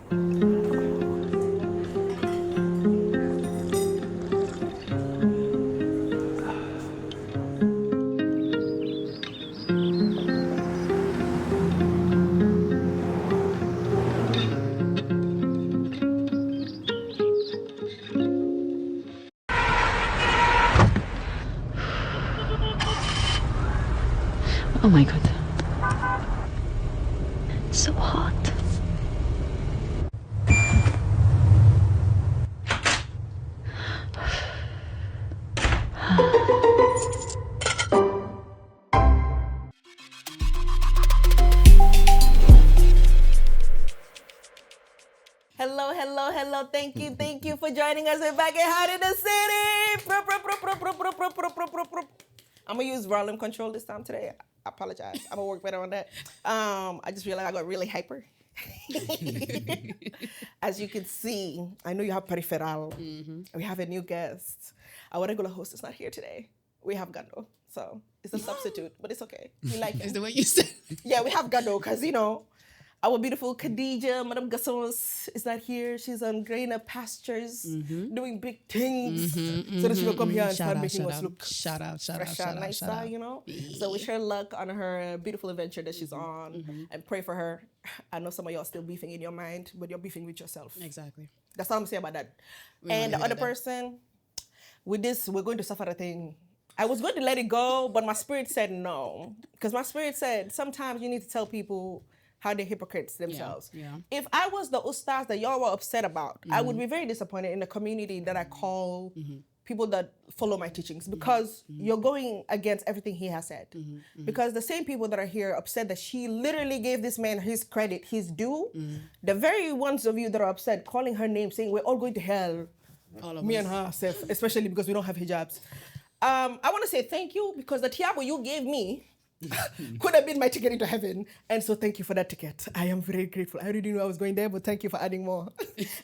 Oh my god. So hot. Hello, hello, hello. Thank you for joining us. We're back in Hot in the City. I'm gonna use volume control this time today. I apologize. I'm gonna work better on that. I just realized I got really hyper. As you can see, I know you have peripheral. We have a new guest. Our regular host is not here today. We have Gando, so it's a substitute, but it's okay. We like Is it. the way you said. Yeah, we have Gando because our beautiful Khadija, Madame Gassons, is not here. She's on greener pastures, doing big things, so that she will come here and start making us look Shout out. nicer, So wish her luck on her beautiful adventure that she's on, and pray for her. I know some of y'all still beefing in your mind, but you're beefing with yourself. Exactly. That's all I'm saying about that. And the other person, with this, we're going to suffer a thing. I was going to let it go, but my spirit said no. Because my spirit said, sometimes you need to tell people how they're hypocrites themselves. Yeah. If I was the ustaz that y'all were upset about, I would be very disappointed in the community that I call people that follow my teachings, because you're going against everything he has said. Because the same people that are here upset that she literally gave this man his credit, his due, the very ones of you that are upset, calling her name, saying we're all going to hell, All of me us. and her, Seth, especially because we don't have hijabs. I want to say thank you, because the tiabo you gave me could have been my ticket into heaven. And so thank you for that ticket. I am very grateful. I already knew I was going there, but thank you for adding more.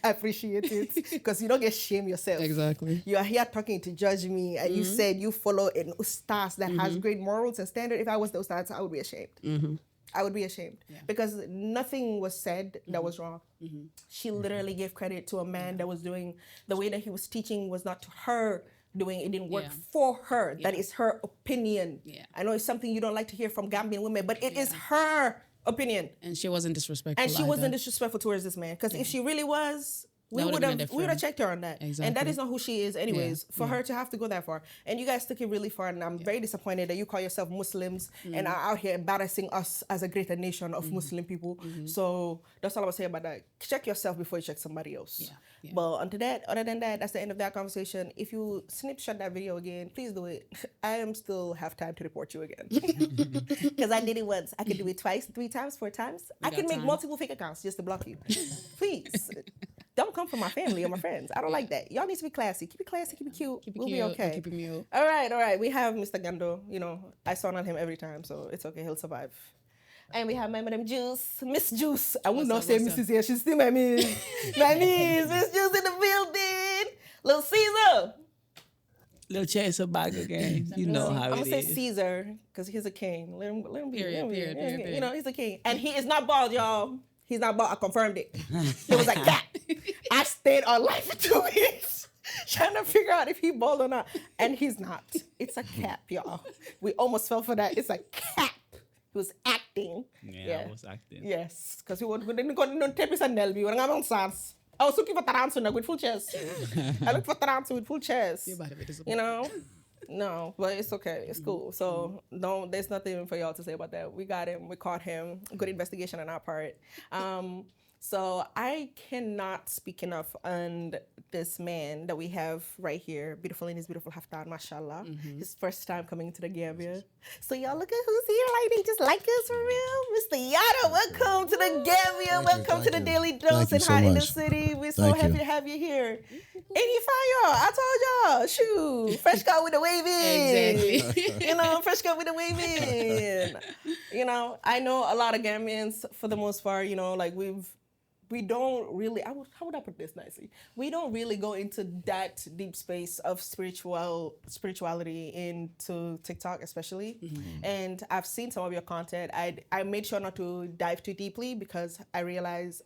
I appreciate it, because you don't get shame yourself. Exactly. You are here talking to judge me, and you said you follow an ustaz that has great morals and standard. If I was the ustaz, I would be ashamed. I would be ashamed, because nothing was said that was wrong. She literally gave credit to a man that was doing the way that he was teaching was not to her doing. It didn't work for her. That is her opinion. I know it's something you don't like to hear from Gambian women, but it is her opinion. And she wasn't disrespectful. And she wasn't disrespectful towards this man, because if she really was, we would have checked her on that. Exactly. And that is not who she is anyways, for her to have to go that far. And you guys took it really far, and I'm very disappointed that you call yourself Muslims and are out here embarrassing us as a greater nation of Muslim people. So that's all I was saying about that. Check yourself before you check somebody else. But other than that, that's the end of that conversation. If you snapshot that video again, please do it. I am still have time to report you again. Because I did it once. I could do it twice, 3 times, 4 times. I can make multiple fake accounts just to block you. Please. Don't come from my family or my friends. I don't like that. Y'all need to be classy. Keep it classy, keep it cute. We'll be okay. Keep it mute. All right. We have Mr. Gando. I saw on him every time, so it's okay. He'll survive. And we have my Madam Juice, Miss Juice. I would not say Mrs. here. She's still my Miss. My Miss, Miss Juice in the building. Little Caesar. Little Chaser back again. You know how I'm it gonna say is. Caesar because he's a king. Let him be. Period. He's a king, and he is not bald, y'all. He's not bald. I confirmed it. It was like that. I stayed on life for 2 weeks trying to figure out if he bald or not, and he's not. It's a cap, y'all. We almost fell for that. It's a cap. He was acting. Yeah, I was acting. Yes, because we didn't go to tape and Nelby. We don't sense. I was looking for Taranto with full chest. I looked for Taranto with full chest. You're about to be disappointed. No, but it's okay. It's cool. So there's nothing for y'all to say about that. We got him. We caught him. Good investigation on our part. So I cannot speak enough on this man that we have right here, beautiful in his beautiful Yahdan, mashallah. His first time coming to the Gambia. So y'all look at who's here, like they just like us for real. Mr. Yada, welcome to the Gambia. Welcome to the Daily Dose and Hot in the City. We're so happy to have you here. 85 y'all. I told y'all, shoot, fresh cut with the wave in. Exactly. Fresh cut with the wave in. I know a lot of Gambians for the most part, we don't really, how would I put this nicely? We don't really go into that deep space of spirituality into TikTok especially. And I've seen some of your content. I made sure not to dive too deeply because I realized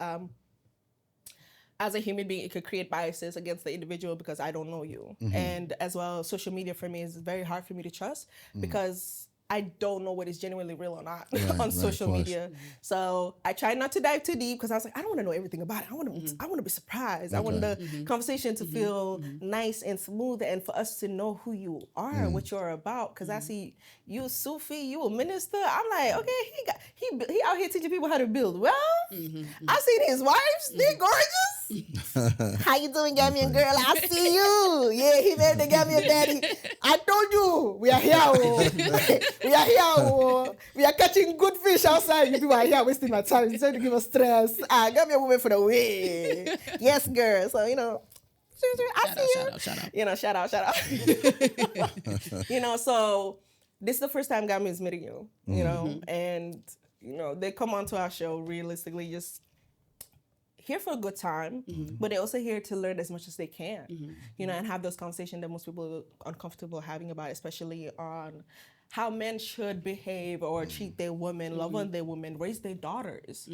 as a human being, it could create biases against the individual because I don't know you. And as well, social media for me is very hard for me to trust because I don't know what is genuinely real or not on social media. So I tried not to dive too deep because I was like, I don't want to know everything about it. I want to be surprised. I want the conversation to feel nice and smooth, and for us to know who you are, what you're about. Because I see you a Sufi, you a minister. I'm like, okay, he out here teaching people how to build. Well, I seen his wives. They're gorgeous. How you doing, Gambian girl? I see you. Yeah, he made the Gambian daddy. I told you, we are here. Oh. We are here. Oh. We are catching good fish outside. You people are here wasting my time. You're trying to give us stress. Gambian woman for the way. Yes, girl. So, I see you. Shout out. So this is the first time Gambian is meeting you, and, they come onto our show realistically just here for a good time, but they're also here to learn as much as they can, and have those conversations that most people are uncomfortable having about, especially on how men should behave or treat their women, love on their women, raise their daughters.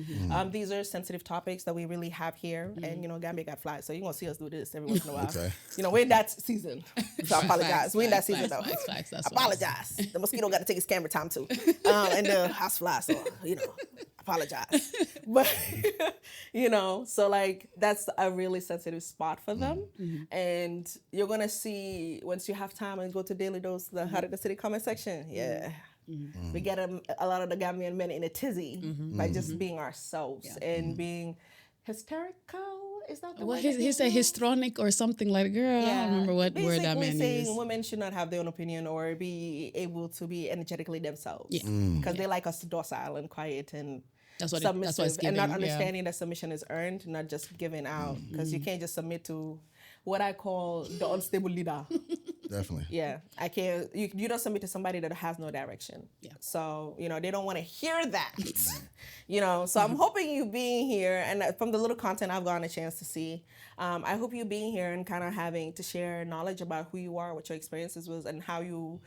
These are sensitive topics that we really have here, and Gambia got flies, so you're gonna see us do this every once in a while. Okay. We're in that season, so I apologize. We're in that season though. Facts, Apologize. The mosquito got to take his camera time too, and the house fly, so apologize. But so like that's a really sensitive spot for them, and you're gonna see once you have time and go to Daily Dose, the Heart of the City comment section. Yeah, we get a lot of the Gambian men in a tizzy by just being ourselves and being hysterical. Is that the word? He said histrionic or something like, girl, I don't remember what word that man saying used. women should not have their own opinion or be able to be energetically themselves. Because they like us docile and quiet and submissive, that's what it's giving, and not understanding that submission is earned, not just given out. Because you can't just submit to what I call the unstable leader. Definitely. Yeah, I can't. You don't submit to somebody that has no direction. Yeah. So they don't want to hear that. So I'm hoping you being here, and from the little content I've gotten a chance to see, I hope you being here and kind of having to share knowledge about who you are, what your experiences was, and how you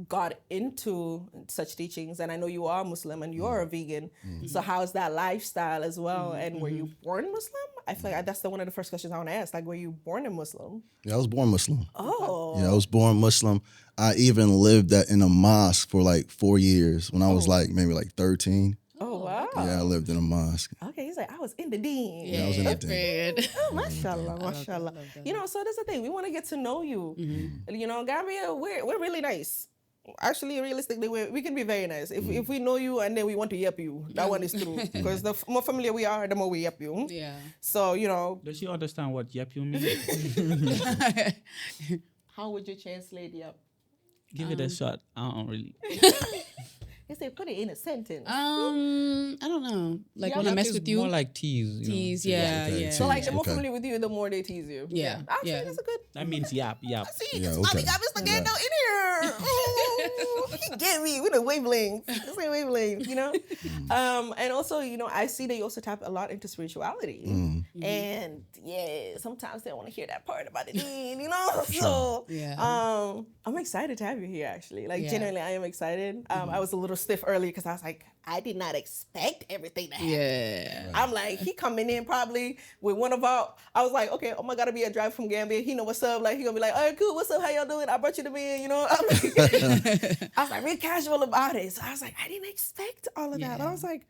got into such teachings. And I know you are Muslim and you're a vegan. So how's that lifestyle as well? And were you born Muslim? I feel like that's one of the first questions I want to ask. Like, were you born a Muslim? Yeah, I was born Muslim. Oh. Yeah, I was born Muslim. I even lived in a mosque for like 4 years when I was maybe 13. Oh, wow. Yeah, I lived in a mosque. Okay, he's like, I was in the deen. Yeah, I was in the deen. Oh, mashallah, mashallah. So that's the thing. We want to get to know you. Gambia, we're really nice. Actually, realistically, we can be very nice. If we know you and then we want to yep you, that one is true. Because the more familiar we are, the more we yep you. Yeah. So, Does she understand what yep you mean? How would you translate yep? Give it a shot. I don't really. They say put it in a sentence. I don't know. Like when I mess with you. More like tease. Tease, yeah, Okay, yeah. So like the more familiar with you, the more they tease you. Yeah. Actually, yeah. that's a good. That means yap. See, Yeah, Bobby okay. got Mr. Gando in here. Oh, he get me with the wavelength. That's my wavelength, And also, I see that you also tap a lot into spirituality. And yeah, sometimes they don't want to hear that part about the deen, So I'm excited to have you here, actually. Like, genuinely, I am excited. I was a little stiff early because I was like, I did not expect everything to happen. Yeah. I'm like, he coming in probably with one of our, I was like, okay, oh my God, to be a drive from Gambia. He know what's up. Like, he gonna be like, all right, cool, what's up? How y'all doing? I brought you to me, I was like, real casual about it. So I was like, I didn't expect all of that. I was like,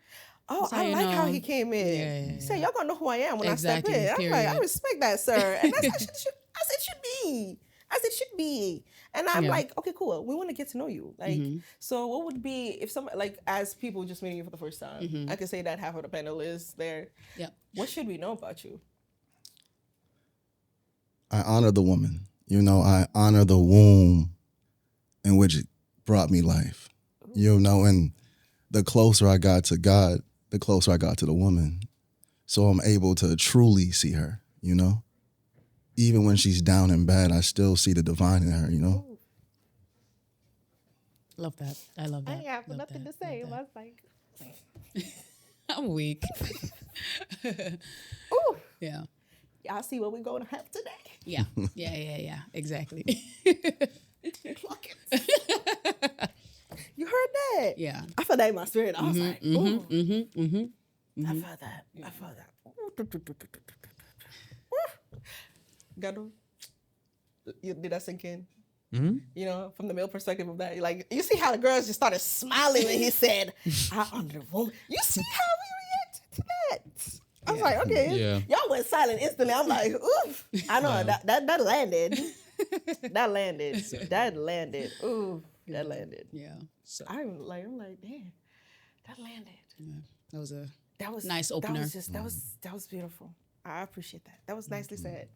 oh, So I like how he came in. Yeah. He said, y'all gonna know who I am when Exactly, I step in. I'm like, I period. respect that, sir. And that's how it should be. As it should be. And I'm like, okay, cool. We want to get to know you. Like, so what would be, if somebody, like, as people just meeting you for the first time, I could say that half of the panel is there. Yeah. What should we know about you? I honor the woman. I honor the womb in which it brought me life. And the closer I got to God, the closer I got to the woman. So I'm able to truly see her, Even when she's down and bad, I still see the divine in her, Love that. I love that. I have Love nothing that. to say. I Love was like, that. I'm weak. ooh, Yeah. y'all see what we're going to have today? Yeah. Exactly. Clock it. You heard that? Yeah. I felt that in my spirit. I was like, ooh. I felt that. Gado? Did that sink in? Mm-hmm. You know, from the male perspective of that, like you see how the girls just started smiling when he said, "I under woman." You see how we reacted to that? I was like, okay, Yeah. y'all went silent instantly. I'm like, oof. I know that landed. That landed. That landed. Ooh, that landed. Yeah. So I'm like, damn, that landed. yeah, that was a That was nice That opener. was just that was beautiful. I appreciate that. That was nicely said.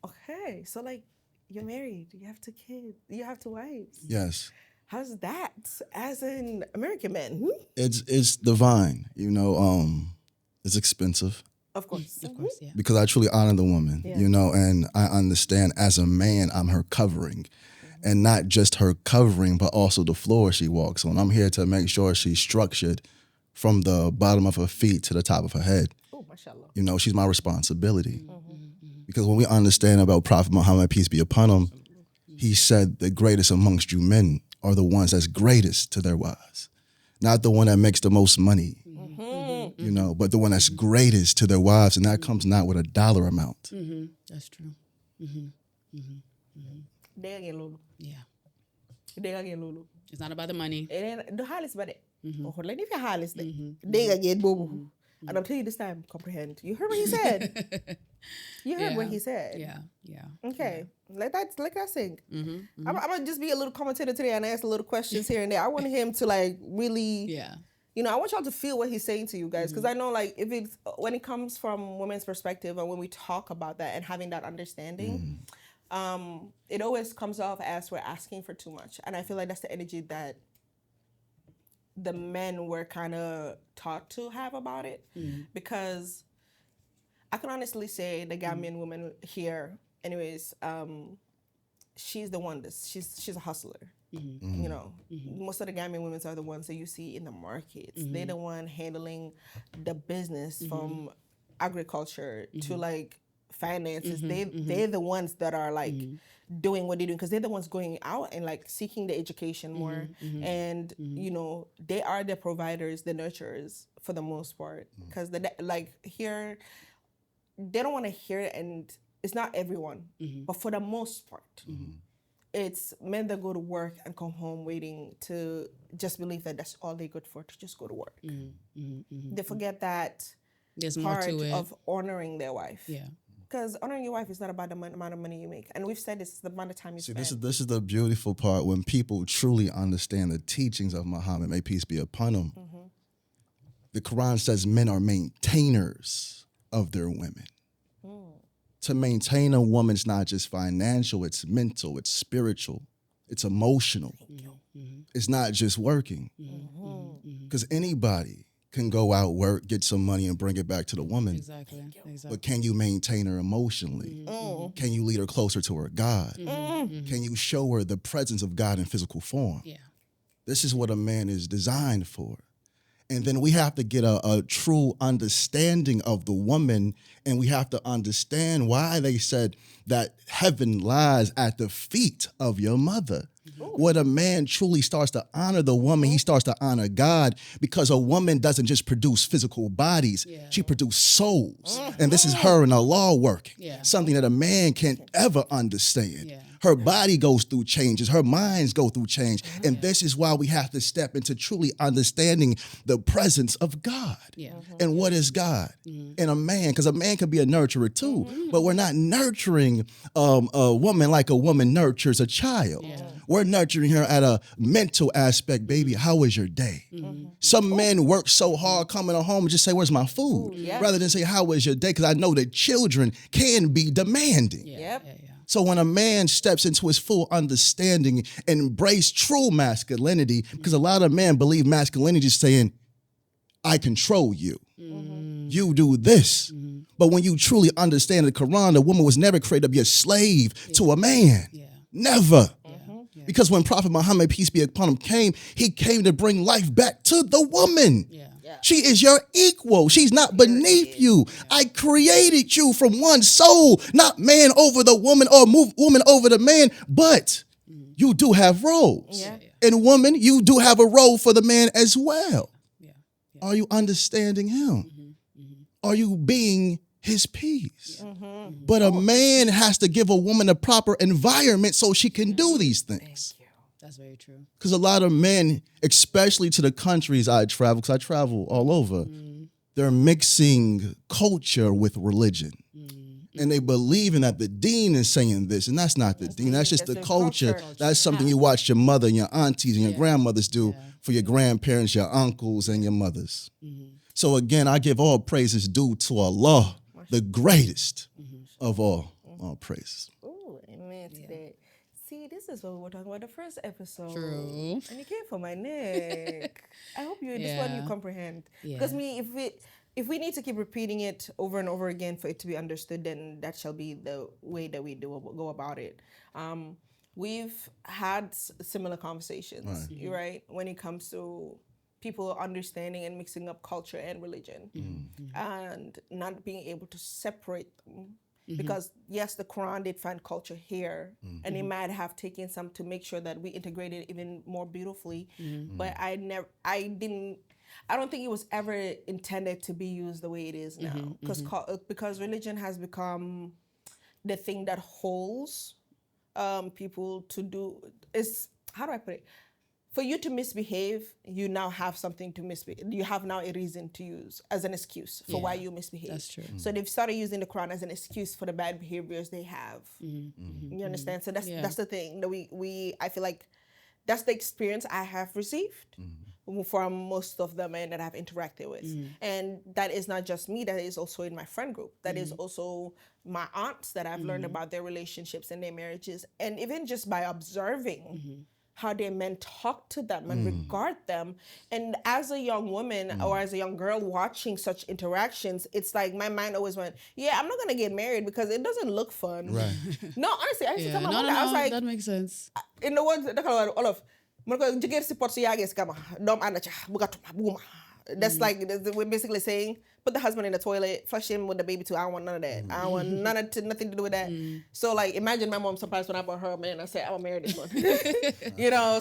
Okay, so like you're married, you have 2 kids, you have 2 wives. Yes. How's that as an American man? It's divine, you know. It's expensive Of course. Of course, yeah. because I truly honor the woman, Yeah. you know, and I understand as a man, I'm her covering. And not just her covering, but also the floor she walks on. I'm here to make sure she's structured from the bottom of her feet to the top of her head. Oh, mashallah. You know, she's my responsibility. Because when we understand about Prophet Muhammad, peace be upon him, he said the greatest amongst you men are the ones that's greatest to their wives. Not the one that makes the most money, you know, but the one that's greatest to their wives. And that comes not with a dollar amount. That's true. They again, Lulu. Yeah. They again, Lulu. It's not about the money. And then the highest about it. Oh, let if you're highest, they again, boo. And I'm telling you this time, comprehend. You heard what he said. You heard what he said. Yeah. Yeah. Okay, let that sink. I'm gonna just be a little commentator today and ask a little questions here and there. I want him to like really, Yeah. you know, I want y'all to feel what he's saying to you guys because I know like if it's when it comes from women's perspective and when we talk about that and having that understanding, it always comes off as we're asking for too much, and I feel like that's the energy that the men were kind of taught to have about it because I can honestly say the Gambian woman here, anyways, she's the one she's a hustler. You know, most of the Gambian women are the ones that you see in the markets. They're the one handling the business from agriculture to like finances. They're the ones that are like doing what they're doing because they're the ones going out and like seeking the education more. And you know, they are the providers, the nurturers for the most part. Because like here, they don't want to hear it, and it's not everyone, but for the most part, it's men that go to work and come home waiting to just believe that that's all they're good for, to just go to work. They forget that There's more part to it. of honoring their wife. Yeah. Because honoring your wife is not about the amount of money you make. And we've said this, the amount of time you See, spend. this is the beautiful part when people truly understand the teachings of Muhammad, may peace be upon him. The Quran says men are maintainers of their women. To maintain a woman is not just financial, it's mental, it's spiritual, it's emotional. It's not just working. Because anybody can go out, work, get some money, and bring it back to the woman. Exactly. But can you maintain her emotionally? Can you lead her closer to her God? Can you show her the presence of God in physical form? Yeah. This is what a man is designed for. And then we have to get a true understanding of the woman, and we have to understand why they said that heaven lies at the feet of your mother. When a man truly starts to honor the woman, he starts to honor God, because a woman doesn't just produce physical bodies, she produces souls. And this is her and Allah working, something that a man can't ever understand. Her body goes through changes, her minds go through change. And this is why we have to step into truly understanding the presence of God. And what is God in a man? Because a man can be a nurturer too, but we're not nurturing a woman like a woman nurtures a child. We're nurturing her at a mental aspect. Baby, how was your day? Some men work so hard coming home and just say, where's my food? Rather than say, how was your day? Because I know that children can be demanding. So when a man steps into his full understanding and embrace true masculinity, because a lot of men believe masculinity is saying, I control you. You do this. But when you truly understand the Quran, a woman was never created to be a slave to a man. Never. Because when Prophet Muhammad, peace be upon him, came, he came to bring life back to the woman. She is your equal. She's not beneath you. I created you from one soul, not man over the woman or woman over the man, but you do have roles. And woman, you do have a role for the man as well. Are you understanding him? Are you being his peace. But a man has to give a woman a proper environment so she can do these things. That's very true. Because a lot of men, especially to the countries I travel, because I travel all over, they're mixing culture with religion. And they believe in that the dean is saying this, and that's not the dean. That's just the culture. That's something you watch your mother and your aunties and your grandmothers do for your grandparents, your uncles, and your mothers. So again, I give all praises due to Allah, the greatest of all praises. Ooh, amen to that. See, this is what we were talking about the first episode. True. And you came for my neck. I hope this one you comprehend. Because if we need to keep repeating it over and over again for it to be understood, then that shall be the way that we go about it. We've had similar conversations, right? When it comes to people understanding and mixing up culture and religion and not being able to separate them. Because yes, the Quran did find culture here, and it might have taken some to make sure that we integrated it even more beautifully. But I don't think it was ever intended to be used the way it is now. Because religion has become the thing that holds people to do. How do I put it? For you to misbehave, you now have something to misbehave. You have now a reason to use as an excuse for why you misbehave. That's true. So they've started using the Quran as an excuse for the bad behaviors they have. You understand? So that's the thing that I feel like that's the experience I have received from most of the men that I've interacted with. And that is not just me, that is also in my friend group. That is also my aunts that I've learned about their relationships and their marriages. And even just by observing how their men talk to them and regard them. And as a young woman or as a young girl watching such interactions, it's like my mind always went, I'm not gonna get married because it doesn't look fun. Right. No, honestly, I used to tell my mom that. I was like, that makes sense. in the words, all of, that's like, we're basically saying, put the husband in the toilet, flush him with the baby too. I don't want none of that. I don't want nothing to do with that. So like, imagine my mom surprised when I brought her man. I said, I'm gonna marry this one.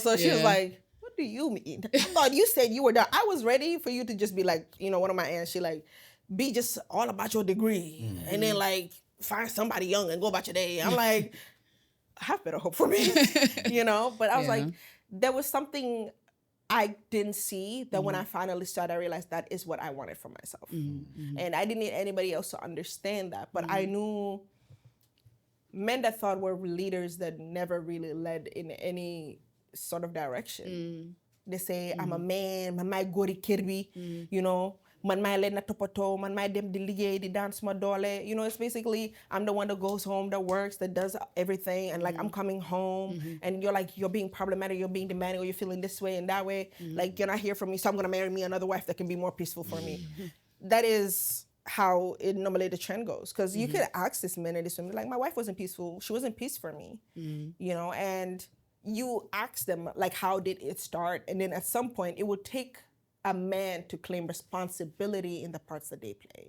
So she was like, what do you mean? I thought you said you were done. I was ready for you to just be like, one of my aunts, she like, be just all about your degree. And then like, find somebody young and go about your day. I'm like, have better hope for me, But I was like, there was something I didn't see that when I finally started, I realized that is what I wanted for myself. And I didn't need anybody else to understand that. But I knew men that thought were leaders that never really led in any sort of direction. They say, I'm a man, man may go to Kirby, man may let na topoto, man may dem di liye, di dance ma dole. It's basically, I'm the one that goes home, that works, that does everything. And like, I'm coming home and you're being problematic, you're being demanding, or you're feeling this way and that way. Like, you're not here for me, so I'm going to marry me another wife that can be more peaceful for me. That is how it normally the trend goes. Because you could ask this man and this woman, like, my wife wasn't peaceful. She wasn't peace for me, and you ask them, like, how did it start? And then at some point, it would take a man to claim responsibility in the parts that they play.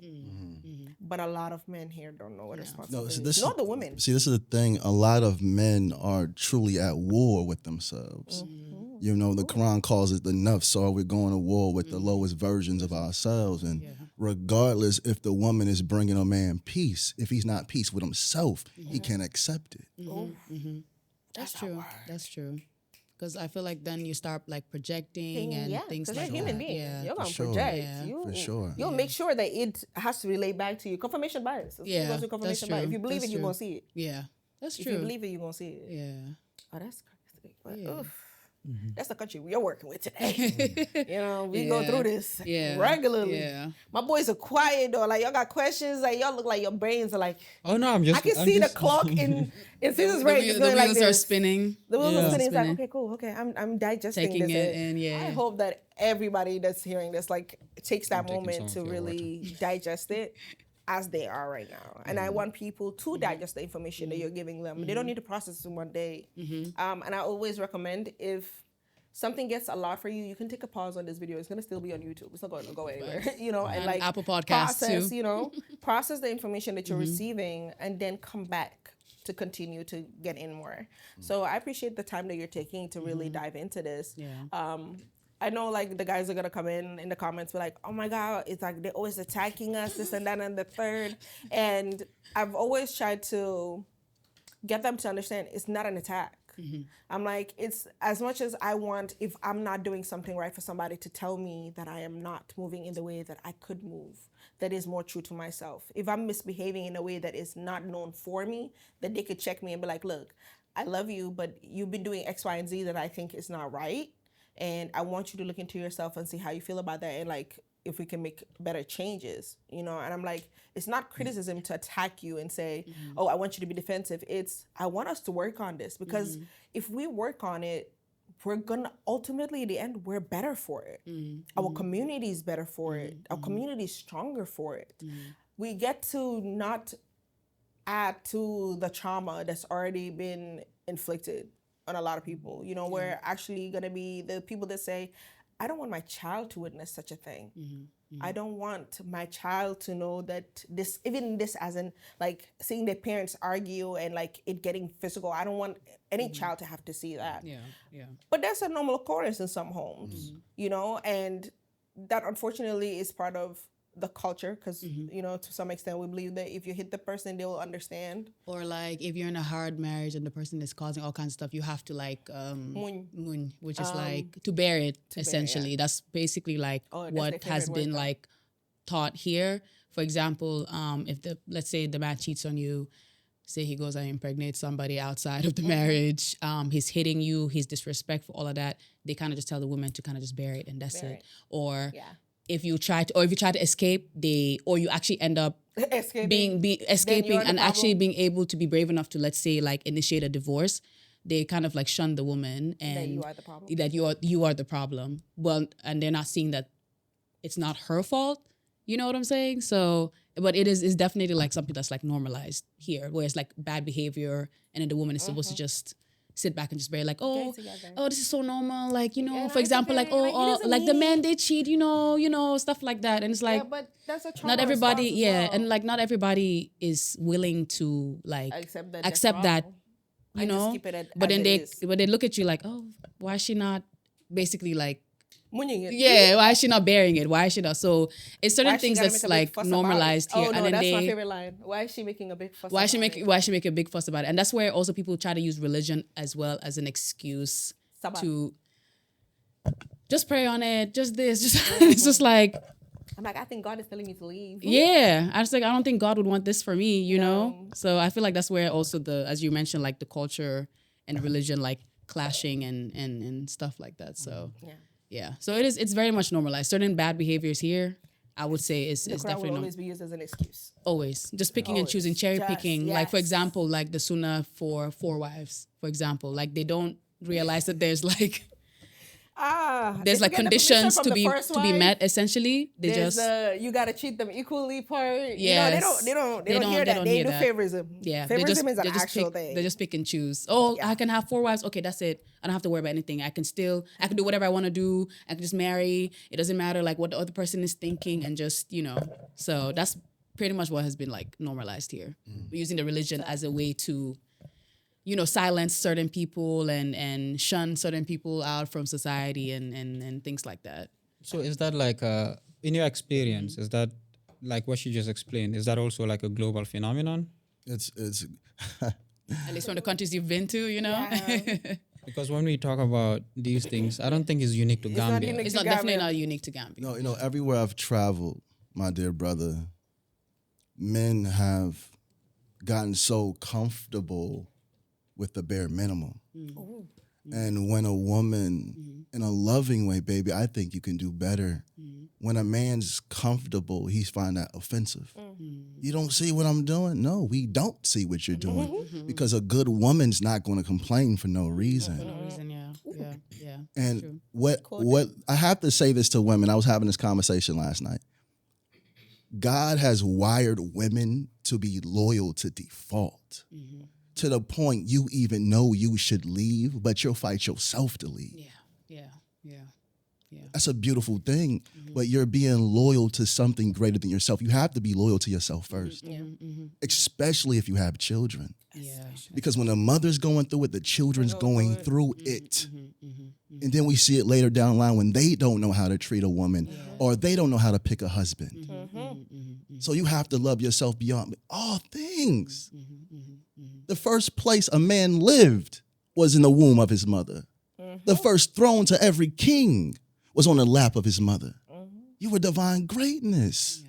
But a lot of men here don't know what responsibility is. Not the women. See, this is the thing. A lot of men are truly at war with themselves. The Quran calls it the nafs, so we're going to war with the lowest versions of ourselves. And regardless if the woman is bringing a man peace, if he's not peace with himself, he can't accept it. That's true. That's true. Because I feel like then you start like projecting and things like that. Because you're a human being. Yeah. You're going to project. Yeah. For sure. You'll make sure that it has to relate back to you. Confirmation bias. That's true. If you believe it, you're going to see it. Yeah. That's true. If you believe it, you're going to see it. Yeah. Oh, that's crazy. But, that's the country we are working with today. We go through this regularly. Yeah. My boys are quiet though. Like, y'all got questions. Like, y'all look like your brains are like. Oh no, I'm I can see the clock in Caesar's brain. The wheels are spinning. The wheels are spinning. It's like, okay, cool. Okay, I'm digesting taking this. It in, I hope that everybody that's hearing this like takes that moment to really digest it as they are right now. And I want people to digest the information that you're giving them. They don't need to process it in one day. And I always recommend, if something gets a lot for you, you can take a pause on this video. It's going to still be on YouTube. It's not going to go anywhere, and like Apple Podcasts process, too. Process the information that you're receiving and then come back to continue to get in more. So I appreciate the time that you're taking to really dive into this. I know like the guys are gonna come in the comments be like, oh my God, it's like they're always attacking us, this and that and the third. And I've always tried to get them to understand it's not an attack. I'm like, it's as much as I want, if I'm not doing something right, for somebody to tell me that I am not moving in the way that I could move, that is more true to myself. If I'm misbehaving in a way that is not known for me, that they could check me and be like, look, I love you, but you've been doing X, Y, and Z that I think is not right. And I want you to look into yourself and see how you feel about that, and like if we can make better changes, you know. And I'm like, it's not criticism to attack you and say, oh, I want you to be defensive. It's, I want us to work on this, because if we work on it, we're gonna ultimately, at the end, we're better for it. Our community is better for it. Our community is stronger for it. We get to not add to the trauma that's already been inflicted on a lot of people. You know, we're actually gonna be the people that say, I don't want my child to witness such a thing. I don't want my child to know that this, even this as in like seeing their parents argue and like it getting physical. I don't want any child to have to see that. But that's a normal occurrence in some homes, you know, and that unfortunately is part of the culture, because you know, to some extent we believe that if you hit the person, they will understand. Or like if you're in a hard marriage and the person is causing all kinds of stuff, you have to like mun, which is like to bear it essentially. That's basically like what has been like taught here. For example, if let's say the man cheats on you, say he goes and impregnates somebody outside of the marriage, he's hitting you, he's disrespectful, all of that, they kind of just tell the woman to kind of just bear it and that's it. Or if you try to escape, or you actually end up escaping and actually being able to be brave enough to, let's say, like initiate a divorce, they kind of like shun the woman and that you are the problem. That you are the problem. Well, and they're not seeing that it's not her fault. You know what I'm saying? So, but it's definitely like something that's like normalized here, where it's like bad behavior, and then the woman is supposed to just sit back and just bear like, oh, this is so normal. Like, you know, for example, like, like the men, they cheat, you know, stuff like that. And it's like, but that's a trauma not everybody, response as well. and like not everybody is willing to like accept that, you know. But then they look at you like, oh, why is she not basically like, why is she not bearing it? Why is she not? So it's certain things that's like normalized here. Oh no, and then that's my favorite line. Why is she making a big fuss? Why she make a big fuss about it? And that's where also people try to use religion as well as an excuse to just pray on it. Just this, just it's just like, I'm like, I think God is telling me to leave. Yeah, I don't think God would want this for me, you know. So I feel like that's where also as you mentioned, like the culture and religion like clashing and stuff like that. So yeah, so it's very much normalized. Certain bad behaviors here, I would say, is definitely will always be used as an excuse. Always just picking and choosing, cherry picking. Like for example, like the sunnah for 4 wives, for example, like they don't realize that there's like there's like conditions to be met. Essentially, they you gotta treat them equally part. Yeah, you know, they don't hear that. They do favorism. Yeah, favorism is an actual thing. They just pick and choose. Oh, I can have 4 wives. Okay, that's it. I don't have to worry about anything. I can do whatever I want to do. I can just marry. It doesn't matter like what the other person is thinking, and just, you know. So that's pretty much what has been like normalized here. Using the religion as a way to, you know, silence certain people and shun certain people out from society and things like that. So is that like in your experience, is that like what you just explained, is that also like a global phenomenon? It's at least from the countries you've been to, you know? Yeah. Because when we talk about these things, I don't think it's unique to Gambia. It's definitely not unique to Gambia. No, you know, everywhere I've traveled, my dear brother, men have gotten so comfortable with the bare minimum. And when a woman, in a loving way, baby, I think you can do better. When a man's comfortable, he's find that offensive. You don't see what I'm doing? No, we don't see what you're doing. Because a good woman's not going to complain for no reason. For no reason, yeah. And what I have to say this to women. I was having this conversation last night. God has wired women to be loyal to default. To the point you even know you should leave, but you'll fight yourself to leave. Yeah. That's a beautiful thing. But you're being loyal to something greater than yourself. You have to be loyal to yourself first, especially if you have children. Yeah. Because when a mother's going through it, the children's going through it. And then we see it later down the line when they don't know how to treat a woman or they don't know how to pick a husband. So you have to love yourself beyond all things. The first place a man lived was in the womb of his mother. The first throne to every king was on the lap of his mother. You were divine greatness.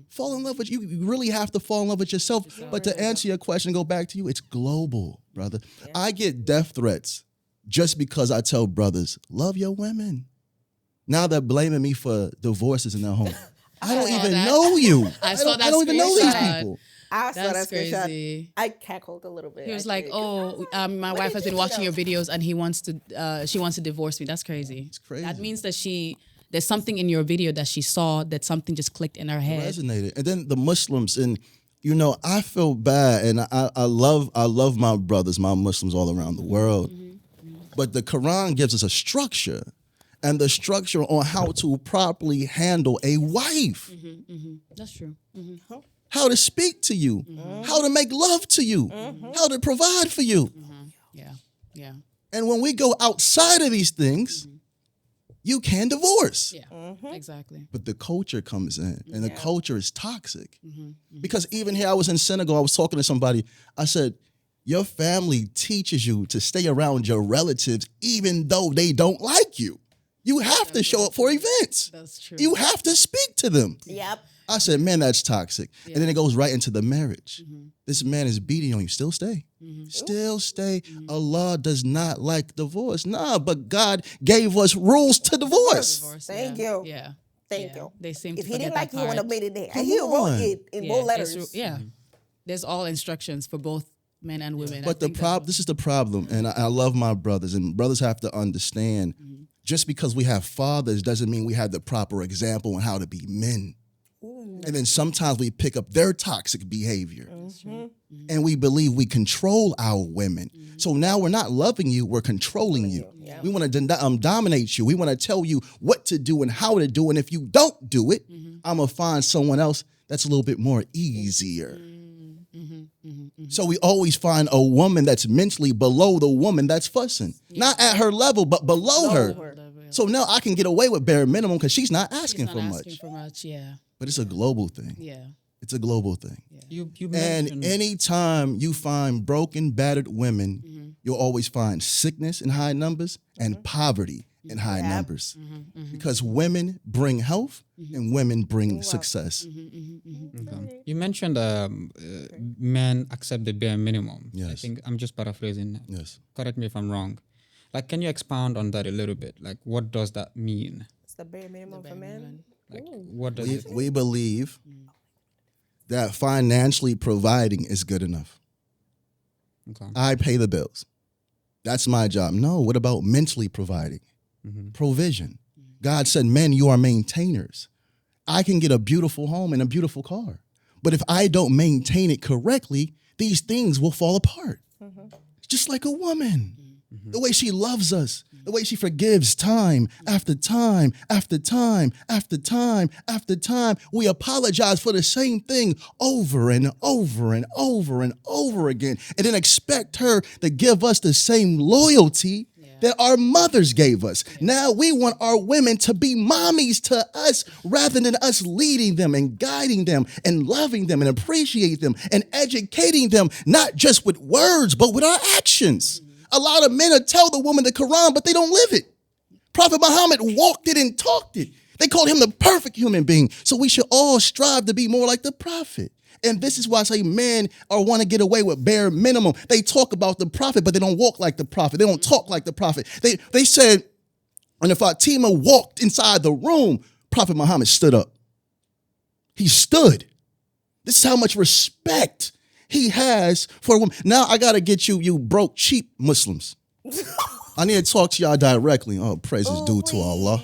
Fall in love with you. You really have to fall in love with yourself. But to answer your question, go back to you, it's global, brother. I get death threats just because I tell brothers, love your women. Now they're blaming me for divorces in their home. I don't even know you. I don't even know these people. I saw that That's screenshot. crazy. I cackled a little bit. He was actually. like, "Oh, my wife has been watching your videos, and she wants to divorce me." That's crazy. It's crazy. That means that there's something in your video that she saw that something just clicked in her head. Resonated. And then the Muslims, and I feel bad, and I love my brothers, my Muslims all around the world. But the Quran gives us a structure, and the structure on how to properly handle a wife. That's true. How to speak to you, how to make love to you, how to provide for you. Yeah. And when we go outside of these things, you can divorce. Yeah. Exactly. But the culture comes in, and the culture is toxic. Because even here, I was in Senegal, I was talking to somebody, I said, your family teaches you to stay around your relatives even though they don't like you. You have to show up for events. That's true. You have to speak to them. Yep. I said, man, that's toxic. And then it goes right into the marriage. This man is beating on you. Still stay. Still stay. Allah does not like divorce. Nah, but God gave us rules to divorce. Thank you. Yeah. Thank you. They seem to If he forget didn't like that you, he wouldn't part. have made it there. Come And he wrote on. it in bold letters. There's all instructions for both men and women. But this is the problem, and I love my brothers, and brothers have to understand, just because we have fathers doesn't mean we have the proper example on how to be men. And then sometimes we pick up their toxic behavior. And we believe we control our women. So now we're not loving you, we're controlling you. We want to dominate you. We want to tell you what to do and how to do. And if you don't do it, I'm going to find someone else that's a little bit more easier. So we always find a woman that's mentally below the woman that's fussing. Not at her level, but below her. So now I can get away with bare minimum because she's not asking for much. Yeah. But it's a global thing. Yeah. It's a global thing. You And mentioned anytime you find broken, battered women, you'll always find sickness in high numbers and poverty in high numbers. Because women bring health and women bring success. Okay. You mentioned men accept the bare minimum. I Yes. think I'm just paraphrasing. Yes. Correct me if I'm wrong. Like, can you expound on that a little bit? Like, what does that mean? It's the bare minimum for men. Like, what does it? We believe that financially providing is good enough. Okay. I pay the bills. That's my job. No, what about mentally providing? Provision. God said, men, you are maintainers. I can get a beautiful home and a beautiful car. But if I don't maintain it correctly, these things will fall apart. Just like a woman. The way she loves us, the way she forgives time after time after time after time after time. We apologize for the same thing over and over and over and over again, and then expect her to give us the same loyalty that our mothers gave us. Now we want our women to be mommies to us rather than us leading them and guiding them and loving them and appreciate them and educating them, not just with words, but with our actions. A lot of men will tell the woman the Quran, but they don't live it. Prophet Muhammad walked it and talked it. They called him the perfect human being. So we should all strive to be more like the prophet. And this is why I say men want to get away with bare minimum. They talk about the prophet, but they don't walk like the prophet. They don't talk like the prophet. They said, when Fatima walked inside the room, Prophet Muhammad stood up. He stood. This is how much respect he has for a woman. Now I got to get you broke, cheap Muslims. I need to talk to y'all directly. Oh, praise is due to Allah.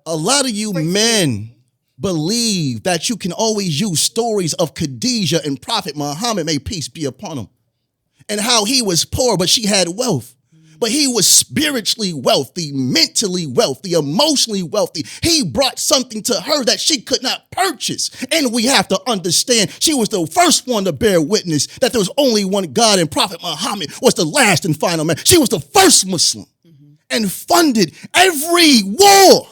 A lot of you men believe that you can always use stories of Khadijah and Prophet Muhammad, may peace be upon him, and how he was poor, but she had wealth. But he was spiritually wealthy, mentally wealthy, emotionally wealthy. He brought something to her that she could not purchase. And we have to understand she was the first one to bear witness that there was only one God, and Prophet Muhammad was the last and final man. She was the first Muslim and funded every war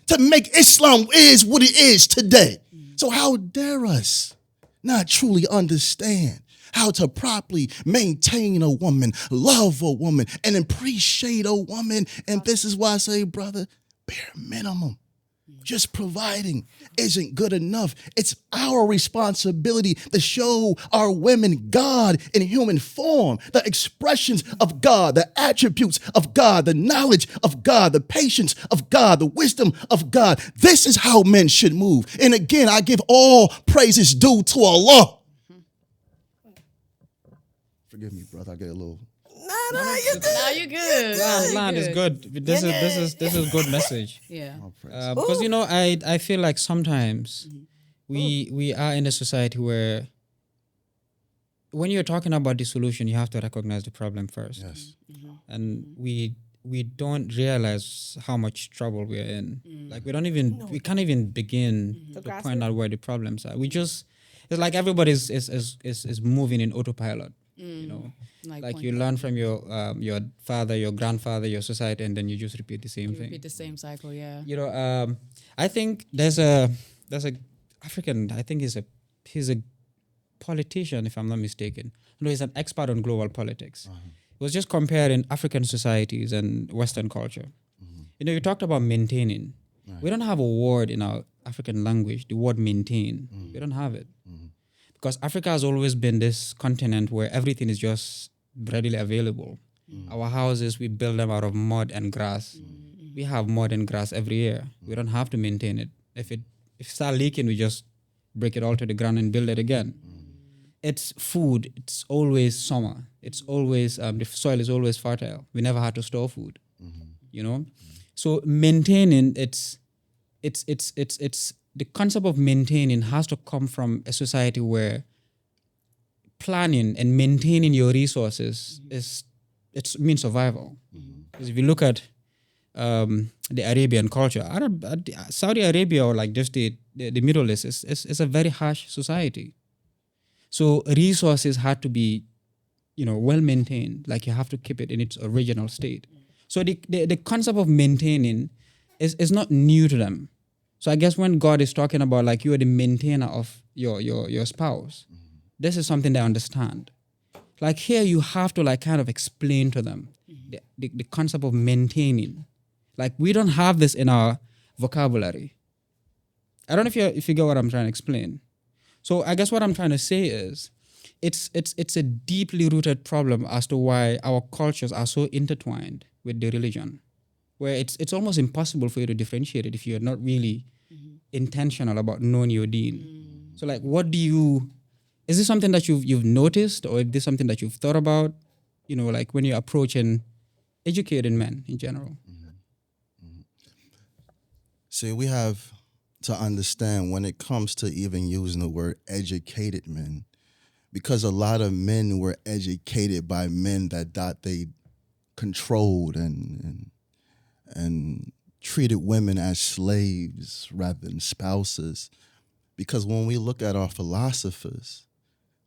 to make Islam is what it is today. So how dare us not truly understand how to properly maintain a woman, love a woman, and appreciate a woman. And this is why I say, brother, bare minimum. Just providing isn't good enough. It's our responsibility to show our women God in human form, the expressions of God, the attributes of God, the knowledge of God, the patience of God, the wisdom of God. This is how men should move. And again, I give all praises due to Allah. Forgive me, brother. I get a little. Nah, you good. Now you're good. Land is good. This is good message. Yeah. Because I feel like sometimes we are in a society where when you're talking about the solution, you have to recognize the problem first. Yes. And we don't realize how much trouble we're in. Like we can't even begin to point out where the problems are. It's like everybody's is moving in autopilot. You know, like you learn from your father, your grandfather, your society, and then you just repeat the same thing. Repeat the same cycle, yeah. You know, I think there's a African. I think he's a politician, if I'm not mistaken. No, he's an expert on global politics. He was just comparing African societies and Western culture. You know, you talked about maintaining. Right. We don't have a word in our African language, the word maintain. We don't have it. Because Africa has always been this continent where everything is just readily available. Our houses, we build them out of mud and grass. We have mud and grass every year. We don't have to maintain it. If it starts leaking, we just break it all to the ground and build it again. It's food. It's always summer. It's always, the soil is always fertile. We never had to store food, you know? So maintaining, it's the concept of maintaining has to come from a society where planning and maintaining your resources it means survival. Because if you look at the Arabian culture, Saudi Arabia, or like just the Middle East, is a very harsh society. So resources had to be, well maintained. Like you have to keep it in its original state. So the concept of maintaining is not new to them. So I guess when God is talking about like you are the maintainer of your spouse, this is something they understand. Like here you have to like kind of explain to them the concept of maintaining. Like we don't have this in our vocabulary. I don't know if you get what I'm trying to explain. So I guess what I'm trying to say is it's a deeply rooted problem as to why our cultures are so intertwined with the religion, where it's almost impossible for you to differentiate it if you're not really intentional about knowing your deen. So like is this something that you've noticed, or is this something that you've thought about, like when you're approaching educating men in general? See, we have to understand when it comes to even using the word educated men, because a lot of men were educated by men that thought they controlled and treated women as slaves rather than spouses. Because when we look at our philosophers,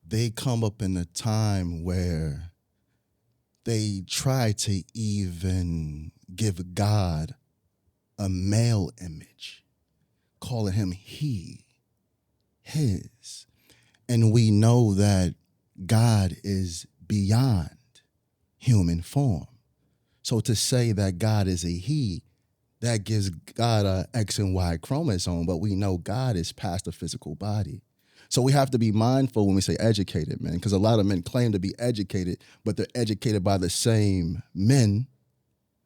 they come up in a time where they try to even give God a male image, calling him he, his. And we know that God is beyond human form. So to say that God is a he, that gives God a X and Y chromosome, but we know God is past the physical body. So we have to be mindful when we say educated men, because a lot of men claim to be educated, but they're educated by the same men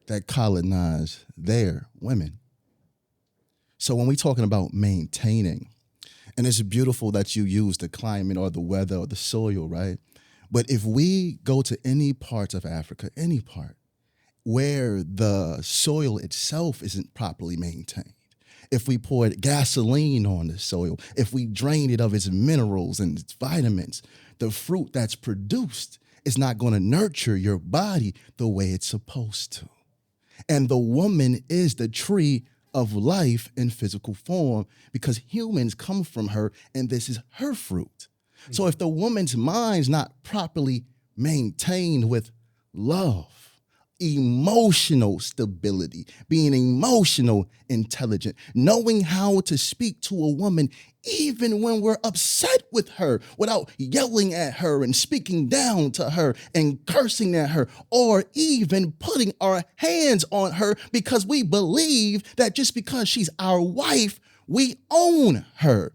that colonize their women. So when we're talking about maintaining, and it's beautiful that you use the climate or the weather or the soil, right? But if we go to any parts of Africa, any part, where the soil itself isn't properly maintained, if we poured gasoline on the soil, if we drained it of its minerals and its vitamins, the fruit that's produced is not going to nurture your body the way it's supposed to. And the woman is the tree of life in physical form because humans come from her and this is her fruit. So if the woman's mind's not properly maintained with love, emotional stability, being emotional intelligent, knowing how to speak to a woman even when we're upset with her without yelling at her and speaking down to her and cursing at her, or even putting our hands on her because we believe that just because she's our wife, we own her.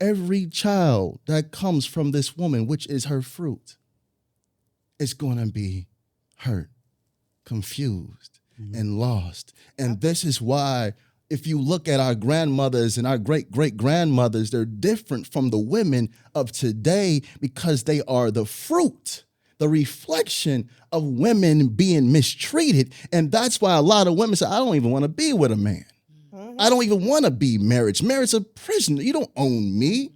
Every child that comes from this woman, which is her fruit, is going to be hurt, confused, and lost. And this is why, if you look at our grandmothers and our great-great-grandmothers, they're different from the women of today because they are the fruit, the reflection of women being mistreated. And that's why a lot of women say, I don't even want to be with a man. I don't even want to be married. Marriage's a prison. You don't own me.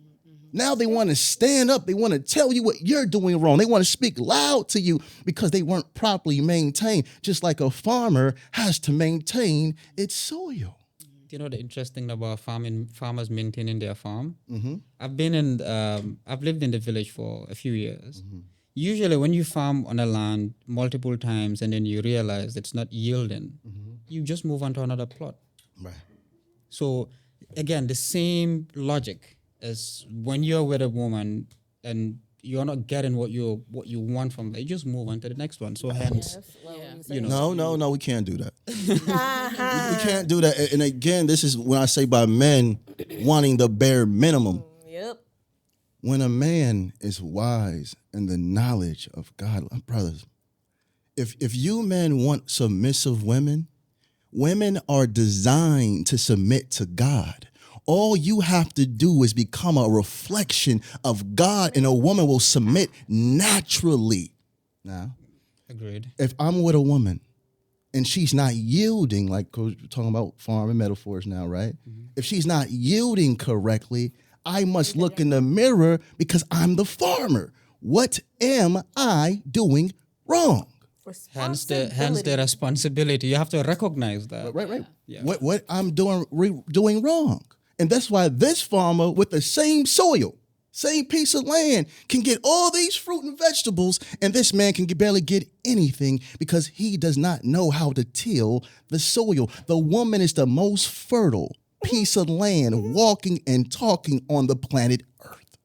Now they want to stand up. They want to tell you what you're doing wrong. They want to speak loud to you because they weren't properly maintained, just like a farmer has to maintain its soil. You know the interesting thing about farmers maintaining their farm? Mm-hmm. I've lived in the village for a few years. Usually when you farm on a land multiple times and then you realize it's not yielding, you just move on to another plot. Right. So again, the same logic as when you're with a woman and you're not getting what you want from her, you just move on to the next one. So hence, you know. No, we can't do that. we can't do that. And again, this is when I say by men wanting the bare minimum. Yep. When a man is wise in the knowledge of God, brothers, if you men want submissive women, women are designed to submit to God. All you have to do is become a reflection of God, and a woman will submit naturally. Now, agreed. if I'm with a woman and she's not yielding, like we're talking about farming metaphors now, right? If she's not yielding correctly, I must look in the mirror because I'm the farmer. What am I doing wrong? Hence the responsibility. You have to recognize that. Right. Yeah. What I'm doing wrong. And that's why this farmer with the same soil, same piece of land, can get all these fruit and vegetables, and this man can barely get anything because he does not know how to till the soil. The woman is the most fertile piece of land walking and talking on the planet Earth.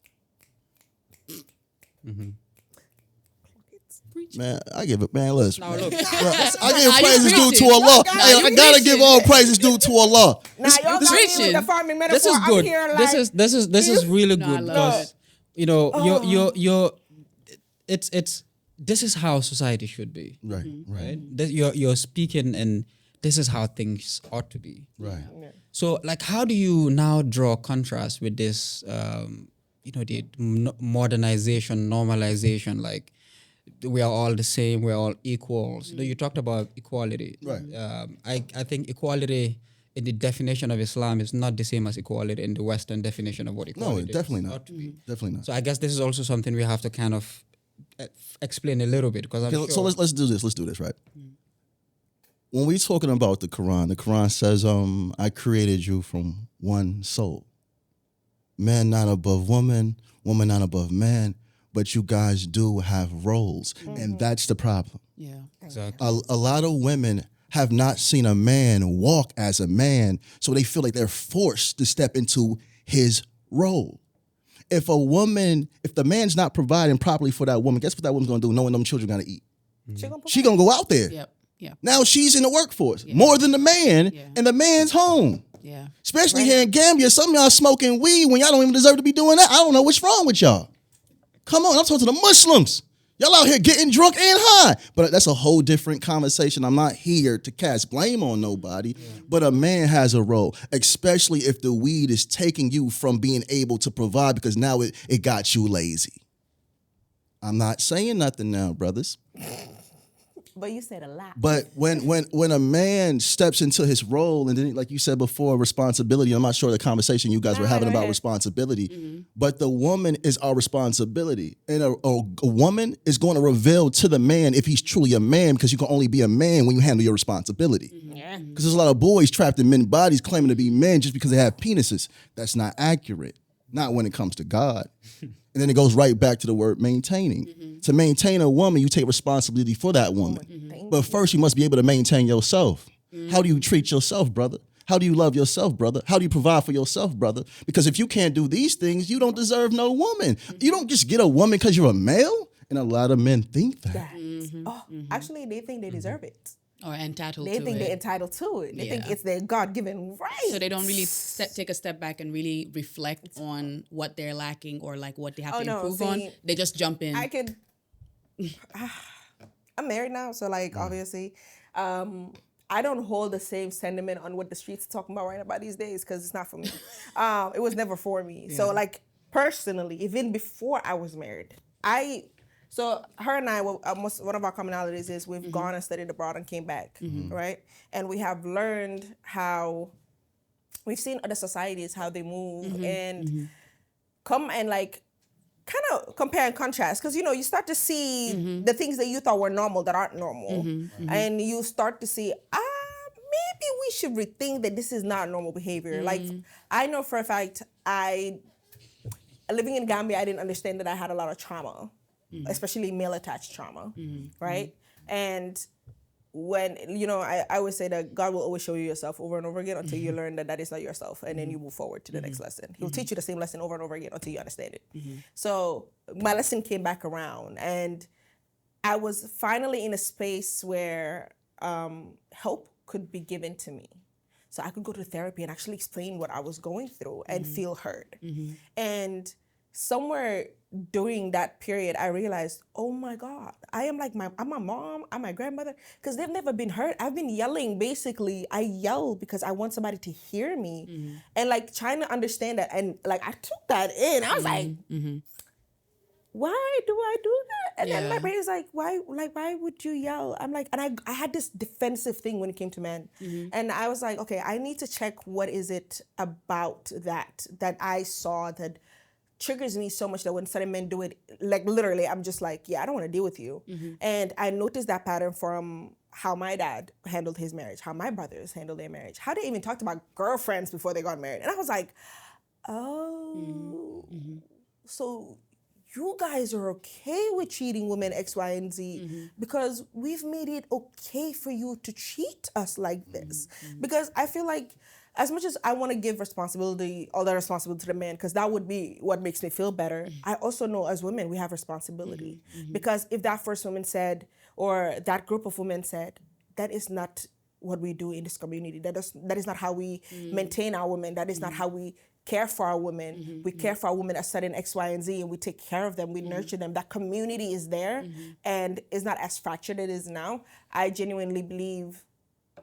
Man, I give it, man, listen. Now look, I give praises due to Allah. I gotta give all praises due to Allah. Now y'all got me with the farming metaphor. this is good. I'm here like, This is really good because you know you're it's this is how society should be. Right. You're speaking and this is how things ought to be. Right. So like, how do you now draw contrast with this? The modernization, normalization, like. We are all the same. We're all equals. You talked about equality. Right. I think equality in the definition of Islam is not the same as equality in the Western definition of what equality No, definitely is. not. Definitely not. So I guess this is also something we have to kind of explain a little bit because I'm sure. So let's do this. Let's do this, right? When we're talking about the Quran says, I created you from one soul. Man not above woman, woman not above man. But you guys do have roles, and that's the problem. Yeah. Exactly. A lot of women have not seen a man walk as a man, so they feel like they're forced to step into his role. If the man's not providing properly for that woman, guess what that woman's gonna do knowing them children gotta eat? She gonna go out there. Yep. Now she's in the workforce more than the man, and the man's home. Yeah. Especially here in Gambia, some of y'all smoking weed when y'all don't even deserve to be doing that. I don't know what's wrong with y'all. Come on, I'm talking to the Muslims. Y'all out here getting drunk and high. But that's a whole different conversation. I'm not here to cast blame on nobody. But a man has a role, especially if the weed is taking you from being able to provide because now it got you lazy. I'm not saying nothing now, brothers. But you said a lot. But when a man steps into his role, and then, like you said before, responsibility, I'm not sure the conversation you guys were having about responsibility, but the woman is our responsibility. And a woman is going to reveal to the man if he's truly a man, because you can only be a man when you handle your responsibility. Because there's a lot of boys trapped in men's bodies claiming to be men just because they have penises. That's not accurate. Not when it comes to God. And then it goes right back to the word maintaining. To maintain a woman, you take responsibility for that woman. But first, you must be able to maintain yourself. How do you treat yourself, brother? How do you love yourself, brother? How do you provide for yourself, brother? Because if you can't do these things, you don't deserve no woman. You don't just get a woman because you're a male. And a lot of men think that. Actually, they think they deserve it. Or entitled to They it. think they're entitled to it. They think it's their God-given right. So they don't really take a step back and really reflect on what they're lacking or like what they have to improve on. They just jump in. I'm married now, so like obviously, I don't hold the same sentiment on what the streets are talking about right about these days because it's not for me. It was never for me. Yeah. So like personally, even before I was married, so her and I, one of our commonalities is we've gone and studied abroad and came back, right? And we have learned how we've seen other societies, how they move and come and like kind of compare and contrast. Because, you start to see the things that you thought were normal that aren't normal. And you start to see, maybe we should rethink that this is not normal behavior. Like, I know for a fact, living in Gambia, I didn't understand that I had a lot of trauma. Especially male-attached trauma, right? And when, I always say that God will always show you yourself over and over again until you learn that that is not yourself, and then you move forward to the next lesson. He'll teach you the same lesson over and over again until you understand it. So my lesson came back around, and I was finally in a space where help could be given to me. So I could go to therapy and actually explain what I was going through and feel heard. And somewhere during that period, I realized, oh my God, I'm my mom, I'm my grandmother, because they've never been heard. I've been yelling, basically. I yell because I want somebody to hear me. And like trying to understand that. And like, I took that in. I was like, why do I do that? And then my brain is like, why would you yell? I'm like, and I had this defensive thing when it came to men. And I was like, okay, I need to check what is it about that I saw that triggers me so much that when certain men do it, like literally, I'm just like, yeah, I don't want to deal with you. And I noticed that pattern from how my dad handled his marriage, how my brothers handled their marriage, how they even talked about girlfriends before they got married. And I was like, oh, so you guys are okay with cheating women X, Y, and Z because we've made it okay for you to cheat us like this. Because I feel like as much as I want to give all the responsibility to the man, because that would be what makes me feel better, I also know as women, we have responsibility. Because if that first woman said, or that group of women said, that is not what we do in this community. That is not how we maintain our women. That is not how we care for our women. We care for our women as certain X, Y, and Z, and we take care of them. We nurture them. That community is there and is not as fractured as it is now. I genuinely believe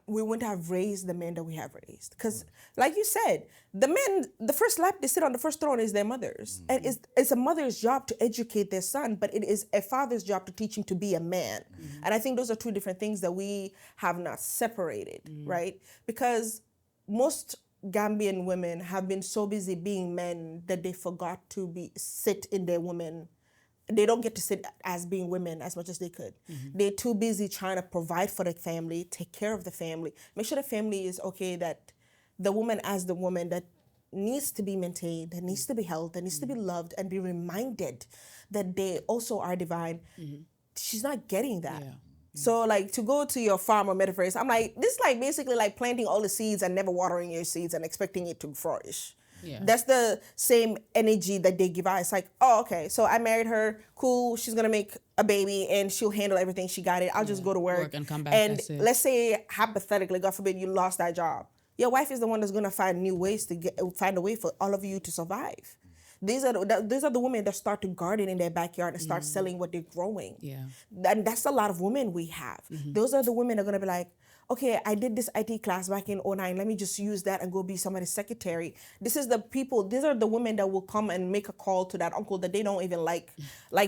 we wouldn't have raised the men that we have raised. Because, like you said, the men, the first lap they sit on the first throne is their mothers. And it's a mother's job to educate their son, but it is a father's job to teach him to be a man. And I think those are two different things that we have not separated, right? Because most Gambian women have been so busy being men that they forgot to sit in their women. They don't get to sit as being women as much as they could. They're too busy trying to provide for the family, take care of the family, make sure the family is okay, that the woman as the woman that needs to be maintained, that needs to be held, that needs to be loved and be reminded that they also are divine. She's not getting that. So like to go to your farm or metaphors, I'm like, this is like basically like planting all the seeds and never watering your seeds and expecting it to flourish. That's the same energy that they give out. It's like, oh, okay, so I married her, cool, she's gonna make a baby and she'll handle everything, she got it, I'll just go to work and come back. And let's say, hypothetically, God forbid, you lost that job. Your wife is the one that's gonna find new ways to find a way for all of you to survive. These are the women that start to garden in their backyard and start selling what they're growing. And that's a lot of women we have. Those are the women that are gonna be like, okay, I did this IT class back in '09. Let me just use that and go be somebody's secretary. These are the women that will come and make a call to that uncle that they don't even like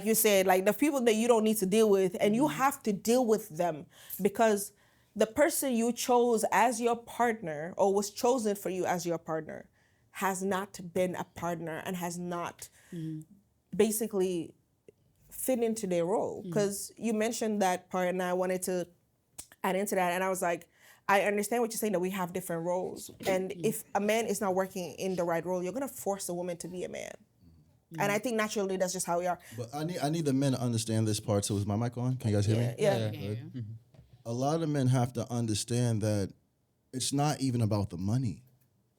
you said, like the people that you don't need to deal with, and you have to deal with them because the person you chose as your partner or was chosen for you as your partner has not been a partner and has not basically fit into their role. Because you mentioned that part and I wanted to add into that, and I was like, I understand what you're saying, that we have different roles, and if a man is not working in the right role, you're gonna force a woman to be a man. And I think naturally that's just how we are. But I need the men to understand this part. So is my mic on? Can you guys hear me? Yeah. A lot of men have to understand that it's not even about the money.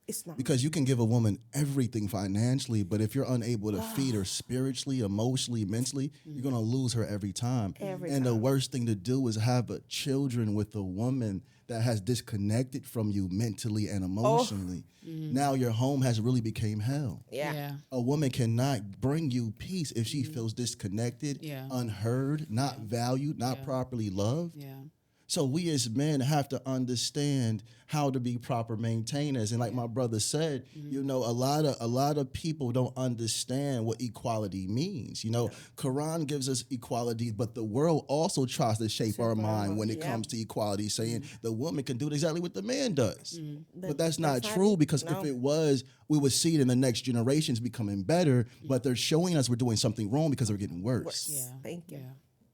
It's not. Because you can give a woman everything financially, but if you're unable to feed her spiritually, emotionally, mentally, you're gonna lose her every time. The worst thing to do is have children with a woman that has disconnected from you mentally and emotionally. Now your home has really became hell. Yeah. A woman cannot bring you peace if she feels disconnected, unheard, not valued, not properly loved. So we as men have to understand how to be proper maintainers. And like my brother said, you know, a lot of people don't understand what equality means. You know, Quran gives us equality, but the world also tries to shape our mind when it comes to equality, saying the woman can do exactly what the man does. But that's not true, because if it was, we would see it in the next generations becoming better, but they're showing us we're doing something wrong because they're getting worse. Thank you.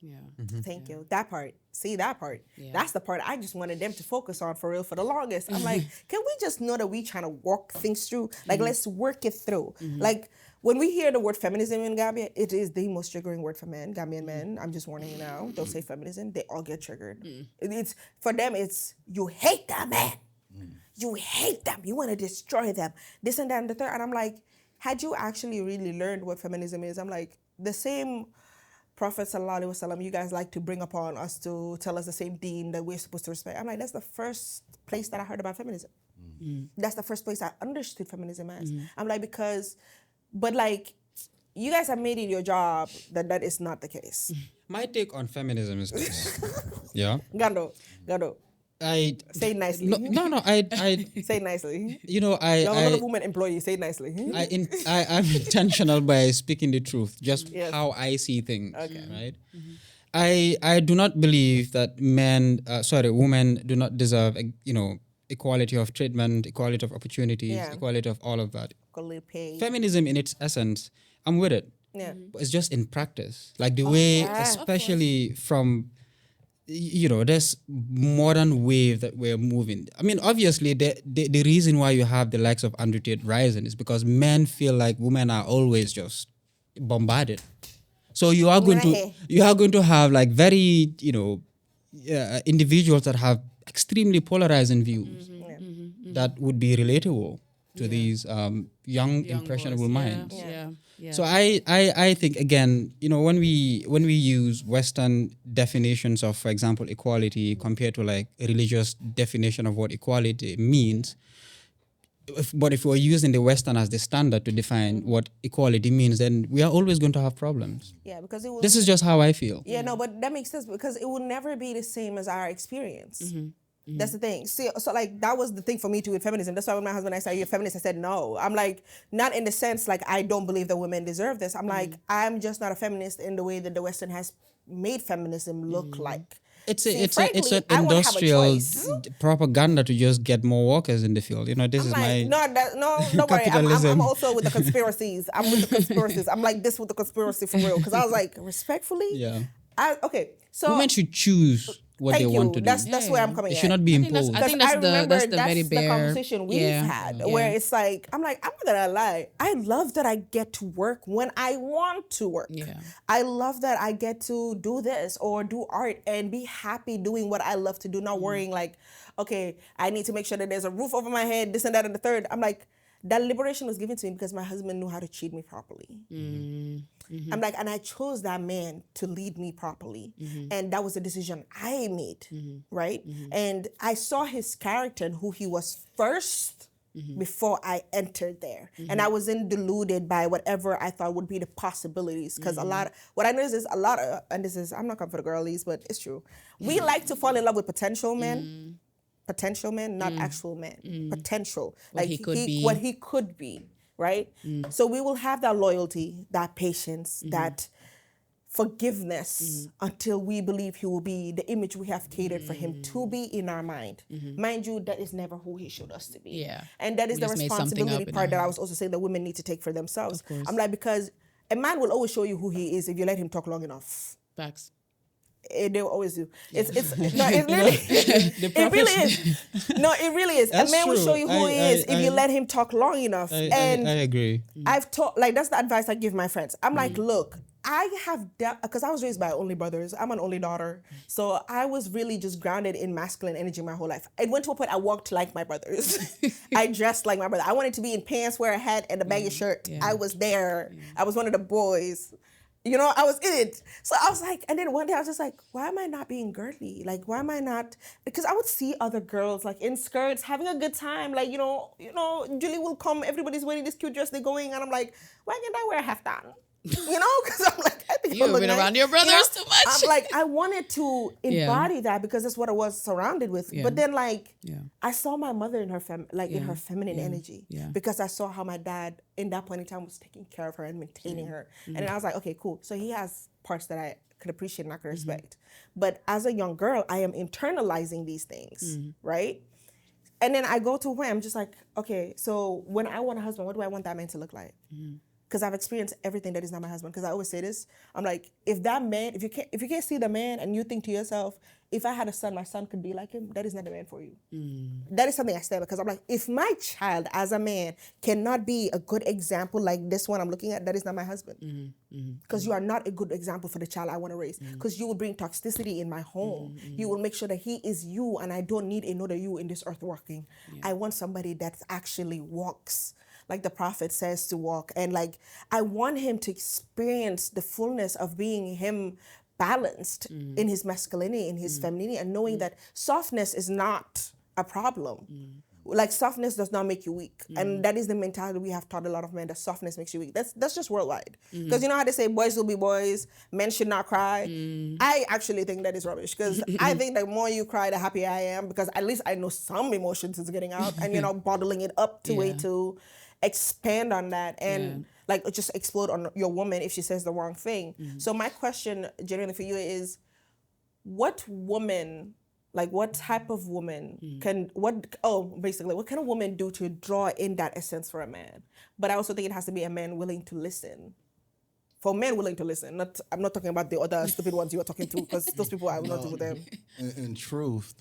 Yeah. Thank you. That part. See, that part. That's the part I just wanted them to focus on for real for the longest. I'm like, can we just know that we trying to walk things through? Like, let's work it through. Like, when we hear the word feminism in Gambia, it is the most triggering word for men, Gambian men. I'm just warning you now. Don't say feminism. They all get triggered. It's for them, it's you hate that man. You hate them. You want to destroy them. This and that and the third. And I'm like, had you actually really learned what feminism is? I'm like, the same Prophet sallallahu alaihi wasallam, you guys like to bring upon us to tell us the same deen that we're supposed to respect. I'm like, that's the first place that I heard about feminism. That's the first place I understood feminism as. I'm like, but like, you guys have made it your job that is not the case. My take on feminism is this. Yeah. Gando. I Say it nicely. no. I Say it nicely. you know You're another woman employee. Say it nicely. I'm intentional by speaking the truth, just how I see things. Right. I do not believe that women do not deserve, equality of treatment, equality of opportunities, equality of all of that. Pay. Feminism in its essence, I'm with it. Yeah. But it's just in practice. Like the way, especially from, this modern wave that we're moving. I mean, obviously, the reason why you have the likes of Andrew Tate rising is because men feel like women are always just bombarded. So you are going to have like very, individuals that have extremely polarizing views that would be relatable to these young impressionable minds. Yeah. So I think, again, when we use Western definitions of, for example, equality compared to like a religious definition of what equality means, but if we're using the Western as the standard to define what equality means, then we are always going to have problems. Yeah, because this is just how I feel. Yeah, no, but that makes sense because it will never be the same as our experience. That's the thing. See, so like that was the thing for me too with feminism. That's why when my husband asked, "Are you a feminist?" I said no. I'm like, not in the sense like I don't believe that women deserve this. I'm like, I'm just not a feminist in the way that the Western has made feminism look like. It's an industrial propaganda to just get more workers in the field. This I'm is like, my don't worry. I'm also with the conspiracies. I'm with the conspiracies. I'm like this with the conspiracy for real. Because I was like, respectfully, yeah. So women should choose what they want to do. That's where I'm coming. It should not be imposed. I think that's the very bare conversation we've had where it's like I'm not gonna lie. I love that I get to work when I want to work. Yeah. I love that I get to do this or do art and be happy doing what I love to do, not worrying like, okay, I need to make sure that there's a roof over my head, this and that and the third. I'm like, that liberation was given to me because my husband knew how to treat me properly. I'm like, and I chose that man to lead me properly. And that was a decision I made, right? And I saw his character and who he was first before I entered there. And I wasn't deluded by whatever I thought would be the possibilities. Because what I noticed is and this is, I'm not coming for the girlies, but it's true. We like to fall in love with potential men. potential men, not actual men. Potential. What he could be. What he could be, right? So we will have that loyalty, that patience, that forgiveness until we believe he will be the image we have catered for him to be in our mind. Mind you, that is never who he showed us to be. Yeah. And that is We the just made something responsibility up in part our that I head. was also saying that women need to take for themselves. Of course. I'm like, because a man will always show you who he is if you let him talk long enough. Facts. They will always do. It's no, it really, it really is. No, it really is. That's a man will true. show you who he is if you let him talk long enough. And I agree. I've taught, like, that's the advice I give my friends. I'm like, look, I have, because I was raised by only brothers. I'm an only daughter. So I was really just grounded in masculine energy my whole life. It went to a point I walked like my brothers. I dressed like my brother. I wanted to be in pants, wear a hat, and a baggy shirt. Yeah. I was there. I was one of the boys. You know, I was in it. So I was like, and then one day I was just like, why am I not being girly? Like, why am I not? Because I would see other girls like in skirts having a good time. Like, you know, Julie will come, everybody's wearing this cute dress, they're going, and I'm like, why can't I wear a Yahdan? You know, because I'm like, I think You've been nice. around your brothers too much. I'm like, I wanted to embody that because that's what I was surrounded with. Yeah. But then, like, Yeah. I saw my mother in her in her feminine energy Yeah. because I saw how my dad in that point in time was taking care of her and maintaining her. And then I was like, okay, cool. So he has parts that I could appreciate and I could respect. But as a young girl, I am internalizing these things, right? And then I go to where I'm just like, okay, so when I want a husband, what do I want that man to look like? Because I've experienced everything that is not my husband. Because I always say this, I'm like, if that man, if you can't see the man and you think to yourself, if I had a son, my son could be like him, that is not the man for you. That is something I stand by. Because I'm like, if my child as a man cannot be a good example like this one I'm looking at, that is not my husband. Because you are not a good example for the child I want to raise. Because you will bring toxicity in my home. You will make sure that he is you and I don't need another you in this earth walking. I want somebody that actually walks like the prophet says to walk. And like, I want him to experience the fullness of being him balanced in his masculinity, in his femininity, and knowing that softness is not a problem. Like softness does not make you weak. And that is the mentality we have taught a lot of men, that softness makes you weak. That's just worldwide. Because you know how they say boys will be boys, men should not cry? I actually think that is rubbish. Because I think the more you cry, the happier I am. Because at least I know some emotions is getting out and you're not bottling it up to way to expand on that and like just explode on your woman if she says the wrong thing. So my question genuinely for you is, what woman, like what type of woman what kind of woman do to draw in that essence for a man? But I also think it has to be a man willing to listen. For men willing to listen, I'm not talking about the other stupid ones you were talking to, because those people I will not do with them. In truth,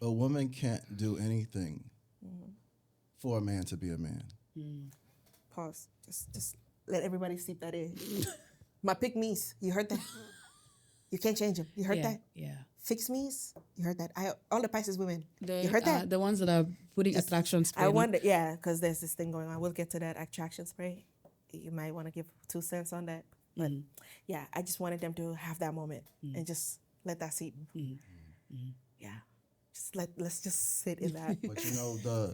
a woman can't do anything for a man to be a man. Pause. Just let everybody sleep that in. My pick me's. You heard that? You can't change them. You heard that? Yeah. Fix me's. You heard that? All the Pisces women. The, you heard that? The ones that are putting attraction spray. I wonder, yeah, because there's this thing going on. We'll get to that attraction spray. You might want to give 2 cents on that. But yeah, I just wanted them to have that moment and just let that seep. Yeah. Let's just sit in that. But you know,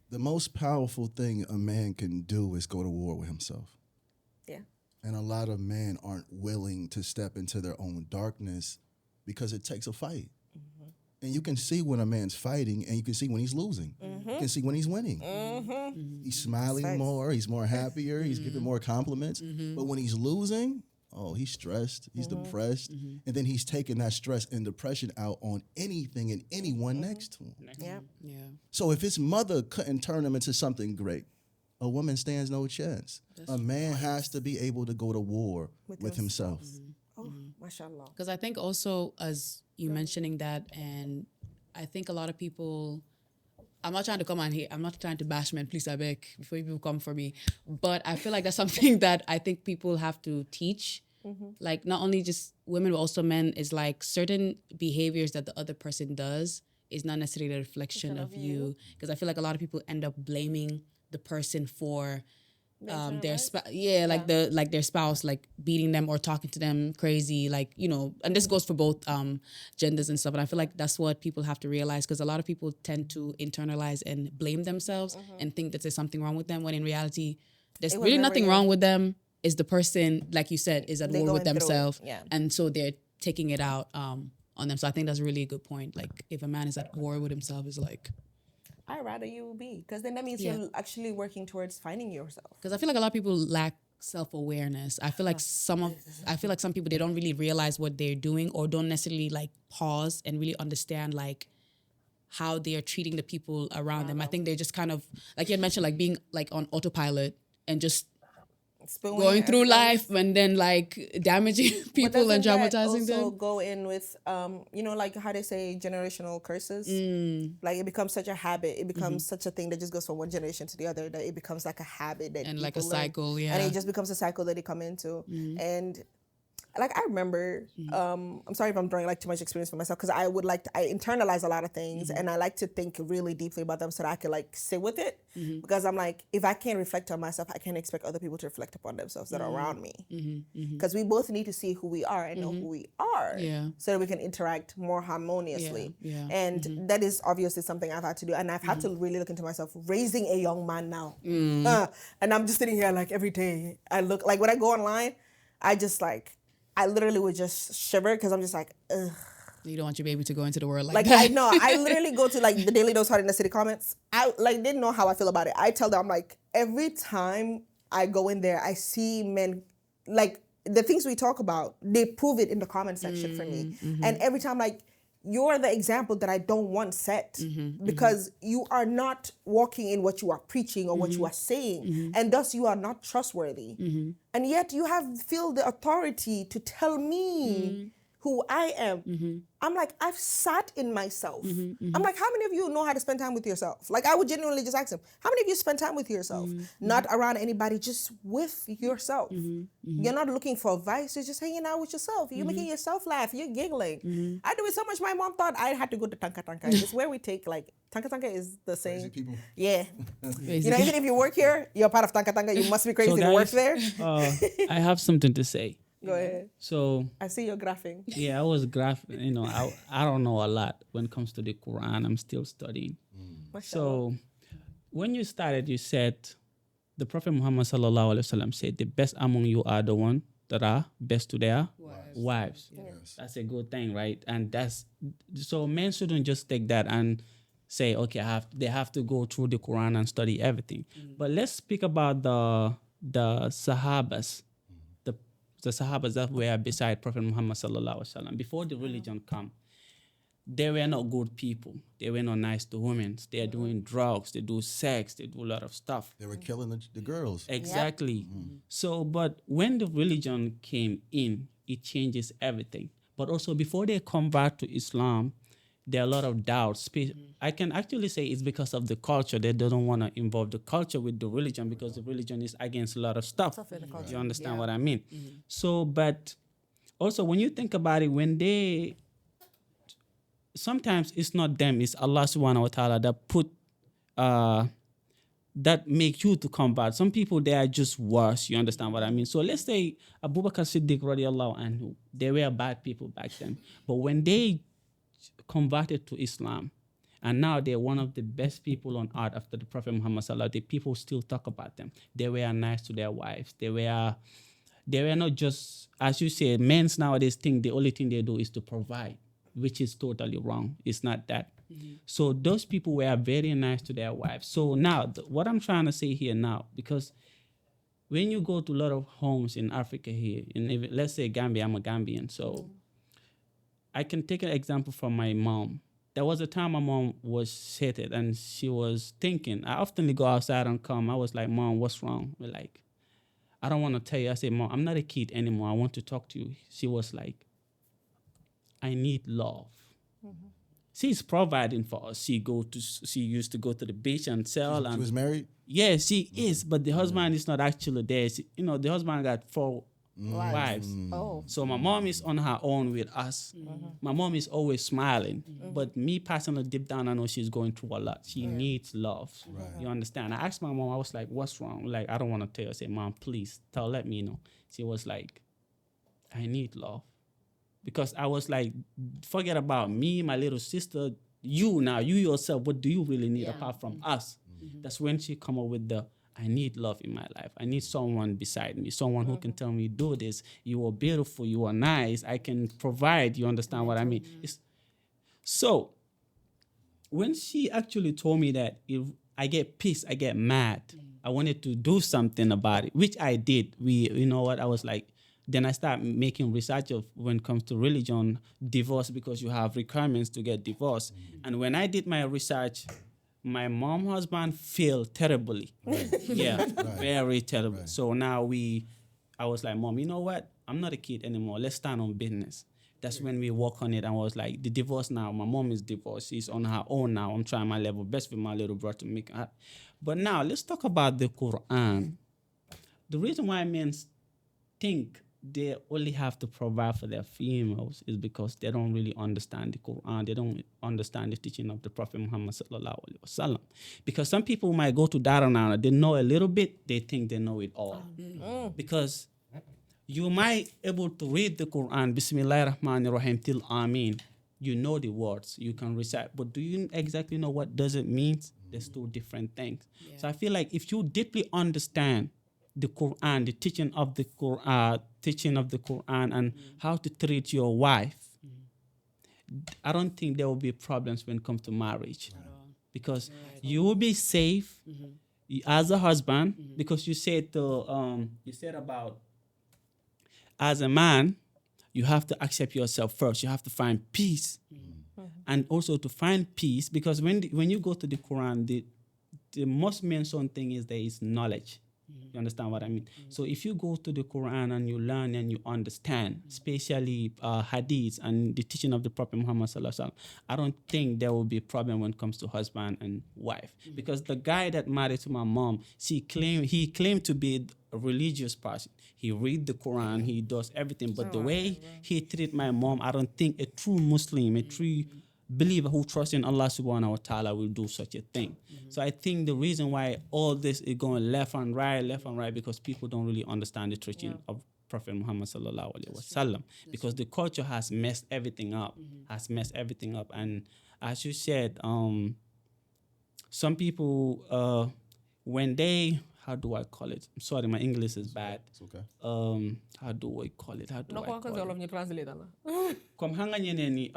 the most powerful thing a man can do is go to war with himself. Yeah. And a lot of men aren't willing to step into their own darkness because it takes a fight. And you can see when a man's fighting, and you can see when he's losing. You can see when he's winning. He's smiling more, he's more happier, he's giving more compliments. But when he's losing, he's stressed, he's depressed, and then he's taking that stress and depression out on anything and anyone next to him. Yeah. So if his mother couldn't turn him into something great, a woman stands no chance. A man has to be able to go to war with himself. Oh, mashallah. Because I think also, as you mentioning that, and I think a lot of people, I'm not trying to come on here, I'm not trying to bash men, please, I beg, before people come for me. But I feel like that's something that I think people have to teach. Like not only just women, but also men, is like certain behaviors that the other person does is not necessarily a reflection of you. Because I feel like a lot of people end up blaming the person for their their spouse like beating them or talking to them crazy, like, you know, and this goes for both genders and stuff. And I feel like that's what people have to realize, because a lot of people tend to internalize and blame themselves and think that there's something wrong with them, when in reality there's really nothing wrong with them. Is the person, like you said, is at war with themselves, and so they're taking it out on on them. So I think that's really a good point. Like if a man is at war with himself, is like, I'd rather you be, because then that means you're actually working towards finding yourself. because I feel like a lot of people lack self-awareness. I feel like some people, they don't really realize what they're doing, or don't necessarily like pause and really understand like how they are treating the people around them. I think they're just kind of, like you had mentioned, like being like on autopilot and just going through life and then like damaging people and traumatizing them. Also go in with like how they say generational curses. Like it becomes such a habit. It becomes such a thing that just goes from one generation to the other, that it becomes like a habit that, and like a learn. cycle, And it just becomes a cycle that they come into. And like I remember, I'm sorry if I'm drawing like too much experience for myself, because I internalize a lot of things, and I like to think really deeply about them so that I can like sit with it, because I'm like, if I can't reflect on myself, I can't expect other people to reflect upon themselves that are around me, because we both need to see who we are and know who we are, so that we can interact more harmoniously. And that is obviously something I've had to do, and I've had to really look into myself raising a young man now. And I'm just sitting here like every day I look like, when I go online, I literally would just shiver, because I'm just like, ugh. You don't want your baby to go into the world like that. I know. I literally go to like the Daily Dose Hard in the City comments. I like didn't know how I feel about it. I tell them, I'm like, every time I go in there, I see men, like the things we talk about, they prove it in the comment section for me. And every time, like, you're the example that I don't want set, because you are not walking in what you are preaching or what you are saying, and thus you are not trustworthy. And yet you feel the authority to tell me who I am. I'm like, I've sat in myself. I'm like, how many of you know how to spend time with yourself? Like, I would genuinely just ask them, how many of you spend time with yourself? Not around anybody, just with yourself. You're not looking for advice, you're just hanging out with yourself. You're making yourself laugh, you're giggling. I do it so much, my mom thought I had to go to Tanka Tanka. It's where we take, like, Tanka Tanka is the same. Crazy people. Yeah. You know, even if you work here, you're part of Tanka Tanka, you must be crazy to work there. I have something to say. Go ahead. So I see you're graphing. yeah, I was graphing. You know, I don't know a lot when it comes to the Quran. I'm still studying. So when you started, you said the Prophet Muhammad sallallahu alaihi wasallam said, "The best among you are the one that are best to their wives." Yes. That's a good thing, right? And that's so men shouldn't just take that and say, okay, they have to go through the Quran and study everything. But let's speak about the Sahabas. The Sahabas that were beside Prophet Muhammad sallallahu alaihi wasallam before the religion come, they were not good people. They were not nice to women. They are doing drugs. They do sex. They do a lot of stuff. They were killing the girls. Exactly. So, but when the religion came in, it changes everything. But also before they convert to Islam, there are a lot of doubts. I can actually say it's because of the culture. They don't want to involve the culture with the religion, because the religion is against a lot of stuff. You understand what I mean? So, but also when you think about it, sometimes it's not them, it's Allah subhanahu wa ta'ala that put, that make you to convert. Some people, they are just worse. You understand what I mean? So let's say Abu Bakr Siddiq radiallahu anhu, they were bad people back then. But when they converted to Islam, and now they're one of the best people on earth after the Prophet Muhammad sallallahu alaihi wasallam. People still talk about them. They were nice to their wives. They were not just, as you say, men nowadays think the only thing they do is to provide, which is totally wrong. It's not that. So those people were very nice to their wives. So now, what I'm trying to say here now, because when you go to a lot of homes in Africa here, let's say Gambia, I'm a Gambian, so I can take an example from my mom. There was a time my mom was seated and she was thinking. I often go outside and come. I was like, Mom, what's wrong? We're like, I don't want to tell you. I said, Mom, I'm not a kid anymore. I want to talk to you. She was like, I need love. She's providing for us. She used to go to the beach and sell. She was married? Yeah, she is. But the husband is not actually there. The husband got 4 wives. So my mom is on her own with us. My mom is always smiling. But me personally, deep down, I know she's going through a lot. She needs love. You understand? I asked my mom, I was like, what's wrong? Like, I don't want to tell her. I said, Mom, please, let me know. She was like, I need love. Because I was like, forget about me, my little sister, you yourself, what do you really need apart from us? That's when she come up with I need love in my life. I need someone beside me, someone who can tell me, do this. You are beautiful. You are nice. I can provide. You understand what I mean? So when she actually told me that if I get pissed, I get mad, I wanted to do something about it, which I did. You know what? I was like, then I start making research of when it comes to religion, divorce, because you have requirements to get divorced. And when I did my research, my mom husband failed terribly. Yeah, very terrible. So now I was like, Mom, you know what? I'm not a kid anymore. Let's start on business. That's when we work on it. I was like, the divorce now, my mom is divorced. She's on her own now. I'm trying my level best with my little brother to make her. But now let's talk about the Quran. The reason why men think they only have to provide for their females is because they don't really understand the Quran. They don't understand the teaching of the Prophet Muhammad sallallahu alaihi wasallam. Because some people might go to Darana, they know a little bit, they think they know it all. Because you might able to read the Quran, Bismillahir Rahmanir Rahim till Ameen. You know the words, you can recite, but do you exactly know what does it mean? There's two different things. Yeah. So I feel like if you deeply understand the Quran, the teaching of the Quran, and how to treat your wife, I don't think there will be problems when it comes to marriage, because you will be safe as a husband, because you said about as a man, you have to accept yourself first. You have to find peace, and also to find peace, because when you go to the Quran, the most mentioned thing is there is knowledge. You understand what I mean? So if you go to the Quran and you learn and you understand, especially hadiths and the teaching of the Prophet Muhammad sallallahu alaihi wasallam, I don't think there will be a problem when it comes to husband and wife. Because the guy that married to my mom, he claimed to be a religious person. He read the Quran, he does everything, but the way he treated my mom, I don't think a true Muslim, a true believer who trusts in Allah subhanahu wa ta'ala will do such a thing. So I think the reason why all this is going left and right, because people don't really understand the teaching of Prophet Muhammad sallallahu alaihi wasallam, because the culture has messed everything up, And as you said, some people, when they, how do I call it? I'm sorry, my English is bad. It's okay. How do I call it? Comme hanga ñeneen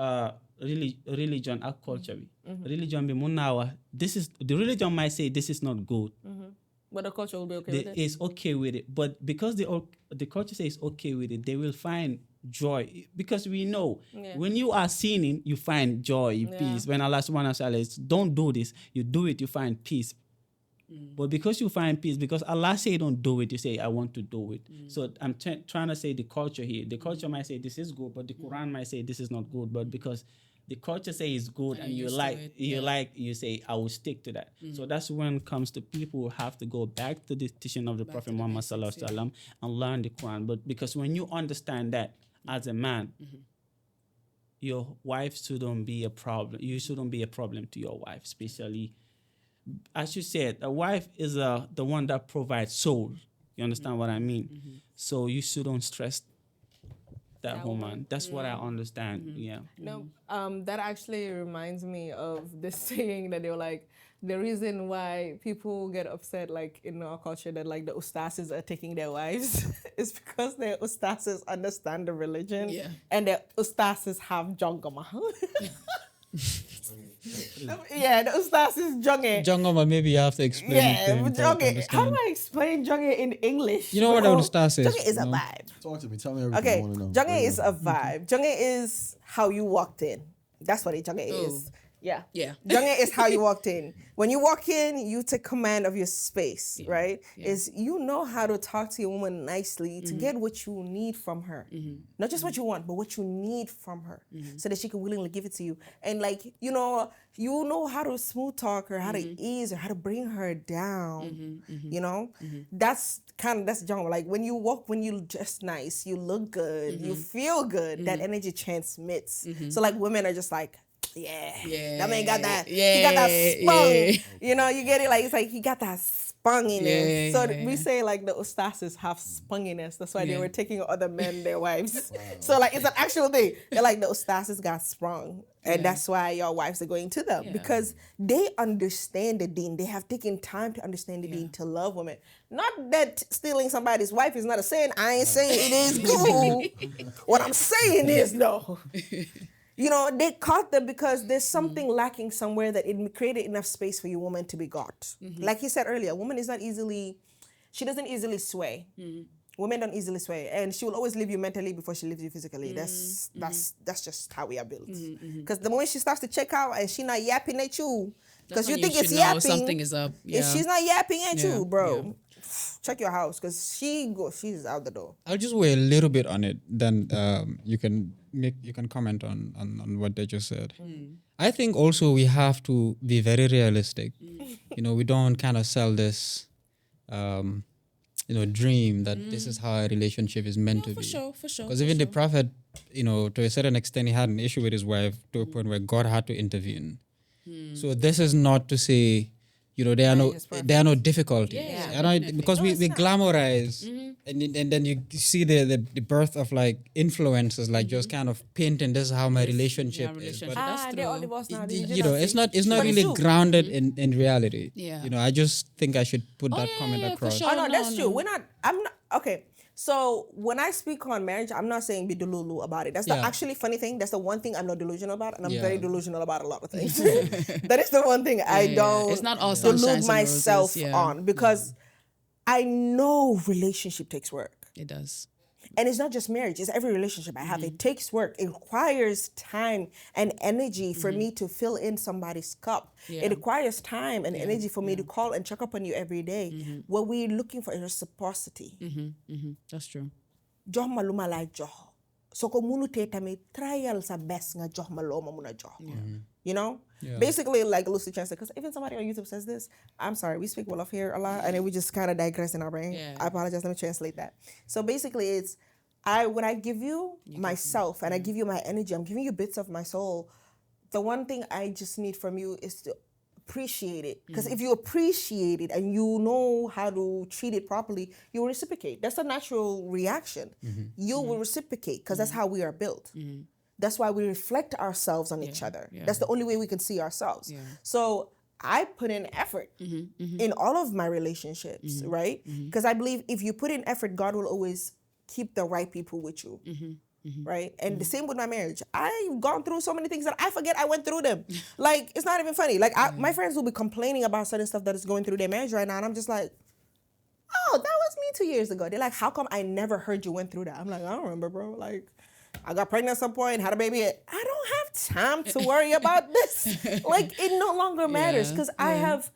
religion and culture bi. Religion bi mun naa wax, the religion might say this is not good. But the culture will be okay with it? It's okay with it. But because the culture says okay with it, they will find joy. Because we know when you are sinning, you find joy, peace. When Allah subhanahu wa ta'ala says, don't do this, you do it, you find peace. But because you find peace, because Allah say don't do it, you say I want to do it. So I'm trying to say the culture here. The culture might say this is good, but the Quran might say this is not good. But because the culture say it's good and you say I will stick to that. So that's when it comes to people who have to go back to the teaching of the Prophet Muhammad sallallahu alaihi wasallam and learn the Quran. But because when you understand that as a man, your wife shouldn't be a problem. You shouldn't be a problem to your wife, especially. As you said, a wife is the one that provides soul. You understand what I mean? So you shouldn't stress that woman. That's what I understand. Yeah. No, that actually reminds me of this saying that they were like, the reason why people get upset, like in our culture, that like the ustazes are taking their wives is because the ustazes understand the religion and the ustazes have jongama. The ustaz is jonge. Jongoma, maybe you have to explain it. Jonge. How do I explain jonge in English? You know what an ustaz is? Jonge is a vibe. Talk to me. Tell me everything I want to know. Jonge is a vibe. Jonge is how you walked in. That's what a jonge is. Yeah. Jonge is how you walked in. When you walk in, you take command of your space, right? Is you know how to talk to your woman nicely to get what you need from her. Not just what you want, but what you need from her, so that she can willingly give it to you. And like, you know how to smooth talk her, how to ease her, how to bring her down. You know? That's jungle. Like when you walk, when you dress nice, you look good, you feel good, that energy transmits. So like women are just like, that man got that. He got that spunk. You know, you get it. Like it's like he got that spunk. spunginess. Yeah, So we say like the ustases have spunginess. That's why they were taking other men, their wives. So like it's an actual thing. They're like the ustases got sprung. And that's why your wives are going to them. Because they understand the deen. They have taken time to understand the deen, to love women. Not that stealing somebody's wife is not a sin. I ain't saying it is cool. What I'm saying is, no. You know, they caught them because there's something lacking somewhere that it created enough space for your woman to be got. Like he said earlier, a woman is not easily, she doesn't easily sway. Women don't easily sway, and she will always leave you mentally before she leaves you physically. That's just how we are built. Because the moment she starts to check out and she not yapping at you, because you think it's yapping, something is up. if she's not yapping at you, bro, check your house, because she's out the door. I'll just weigh a little bit on it, then you can comment on what they just said. I think also we have to be very realistic. You know, we don't kind of sell this dream that this is how a relationship is meant to be. For sure. Because even the Prophet, to a certain extent, he had an issue with his wife to a point where God had to intervene. So this is not to say, there are no difficulties. Because we glamorize and then you see the birth of like influences, like just kind of painting this is how my relationship is. But They're all divorced now. it's not really grounded in reality. I just think I should put that comment across. Sure. Oh no, that's true. I'm not okay. So when I speak on marriage, I'm not saying be delulu about it. That's the actually funny thing. That's the one thing I'm not delusional about, and I'm very delusional about a lot of things. That is the one thing I don't It's not all delude myself on, because I know relationship takes work. It does. And it's not just marriage, it's every relationship I have. It takes work. It requires time and energy for me to fill in somebody's cup. It requires time and energy for me to call and check up on you every day. What we're looking for is reciprocity. That's true. Joh maluma like joh. So ko munu teta me trial sa best nga joh maloma muna joh. You know? Yeah. Basically, like Lucy Chan said, because even somebody on YouTube says this, I'm sorry, we speak Wolof here a lot, and then we just kind of digress in our brain. I apologize, let me translate that. So basically, it's, when I give you myself and I give you my energy, I'm giving you bits of my soul. The one thing I just need from you is to appreciate it. Because if you appreciate it and you know how to treat it properly, you will reciprocate. That's a natural reaction. You will reciprocate, because that's how we are built. That's why we reflect ourselves on each other. That's the only way we can see ourselves. So I put in effort in all of my relationships, right? Because I believe if you put in effort, God will always keep the right people with you, right? And the same with my marriage. I've gone through so many things that I forget I went through them. Like, it's not even funny. Like, my friends will be complaining about certain stuff that is going through their marriage right now, and I'm just like, oh, that was me 2 years ago. They're like, how come I never heard you went through that? I'm like, I don't remember, bro. Like, I got pregnant at some point, had a baby. I don't have time to worry about this. Like, it no longer matters, because I have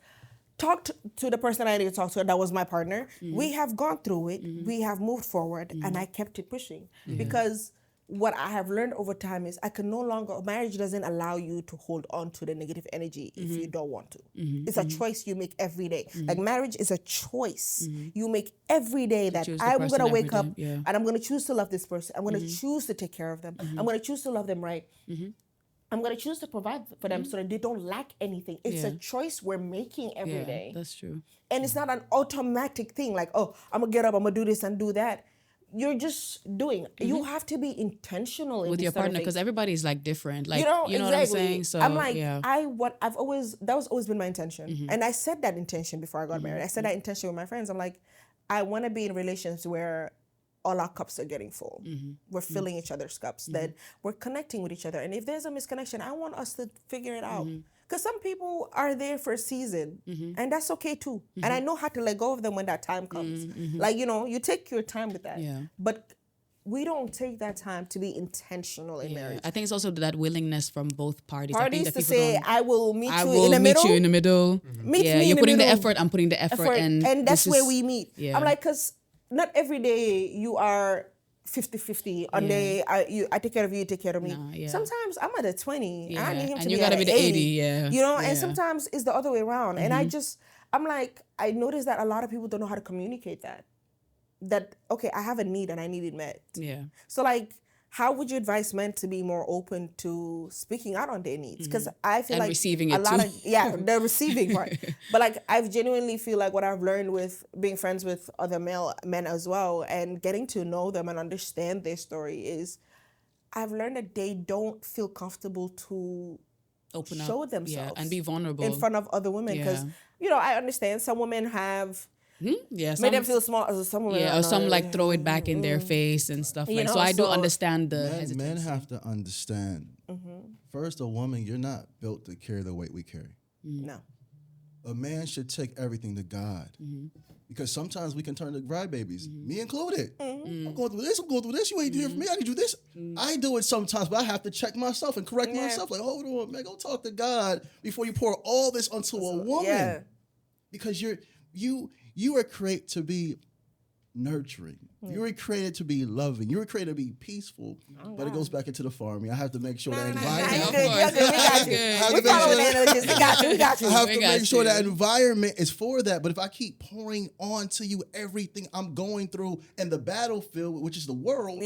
talked to the person I need to talk to. That was my partner. We have gone through it. We have moved forward, and I kept it pushing. Because what I have learned over time is I can no longer, marriage doesn't allow you to hold on to the negative energy if you don't want to. It's a choice you make every day. Like, marriage is a choice you make every day, that I'm going to wake up and I'm going to choose to love this person. I'm going to choose to take care of them. I'm going to choose to love them right. I'm going to choose to provide for them so that they don't lack anything. It's a choice we're making every day. That's true. And it's not an automatic thing like, oh, I'm going to get up, I'm going to do this and do that. You're just doing. You have to be intentional in with your partner, because everybody's like different. Like, you know exactly. what I'm saying? So I'm like, that was always been my intention. And I said that intention before I got married. I said that intention with my friends. I'm like, I want to be in relations where all our cups are getting full. We're filling each other's cups, that we're connecting with each other. And if there's a misconnection, I want us to figure it out. Because some people are there for a season, and that's okay too. And I know how to let go of them when that time comes. Like, you take your time with that. But we don't take that time to be intentional in marriage. I think it's also that willingness from both parties. Parties to say, I will meet I you will in the meet middle. you in the middle. Meet me you're in the putting middle. the effort, I'm putting the effort. And that's where we meet. I'm like, because not every day you are 50-50 on day I take care of you, you take care of me. Sometimes I'm at a 20 and I need him to and be you gotta at be the 80. And sometimes it's the other way around. And I'm like, I noticed that a lot of people don't know how to communicate that okay, I have a need and I need it met. So like, how would you advise men to be more open to speaking out on their needs? Because I feel And like receiving a it lot too. of the receiving part. But like I genuinely feel like what I've learned with being friends with other male men as well and getting to know them and understand their story is I've learned that they don't feel comfortable to Open show up, themselves and be vulnerable in front of other women because Yeah. I understand some women have Yeah, made them feel small. Some women, or some like throw it back in their face and stuff like. know, So I do so understand the Men hesitancy. have to understand. First, a woman, you're not built to carry the weight we carry. no. A man should take everything to God. Because sometimes we can turn to cry babies, me included. I'm going through this. You ain't here for me. I need to do this. I do it sometimes, but I have to check myself and correct myself. Like, hold on, man, go talk to God before you pour all this onto a woman. Yeah. Because you are created to be nurturing. You were created to be loving. You were created to be peaceful. But it goes back into the farming. I have to make sure that environment. Of course. We got you. We following the analogies. We got you. I have We to got make sure you. that environment is for that. But if I keep pouring onto you everything I'm going through in the battlefield, which is the world,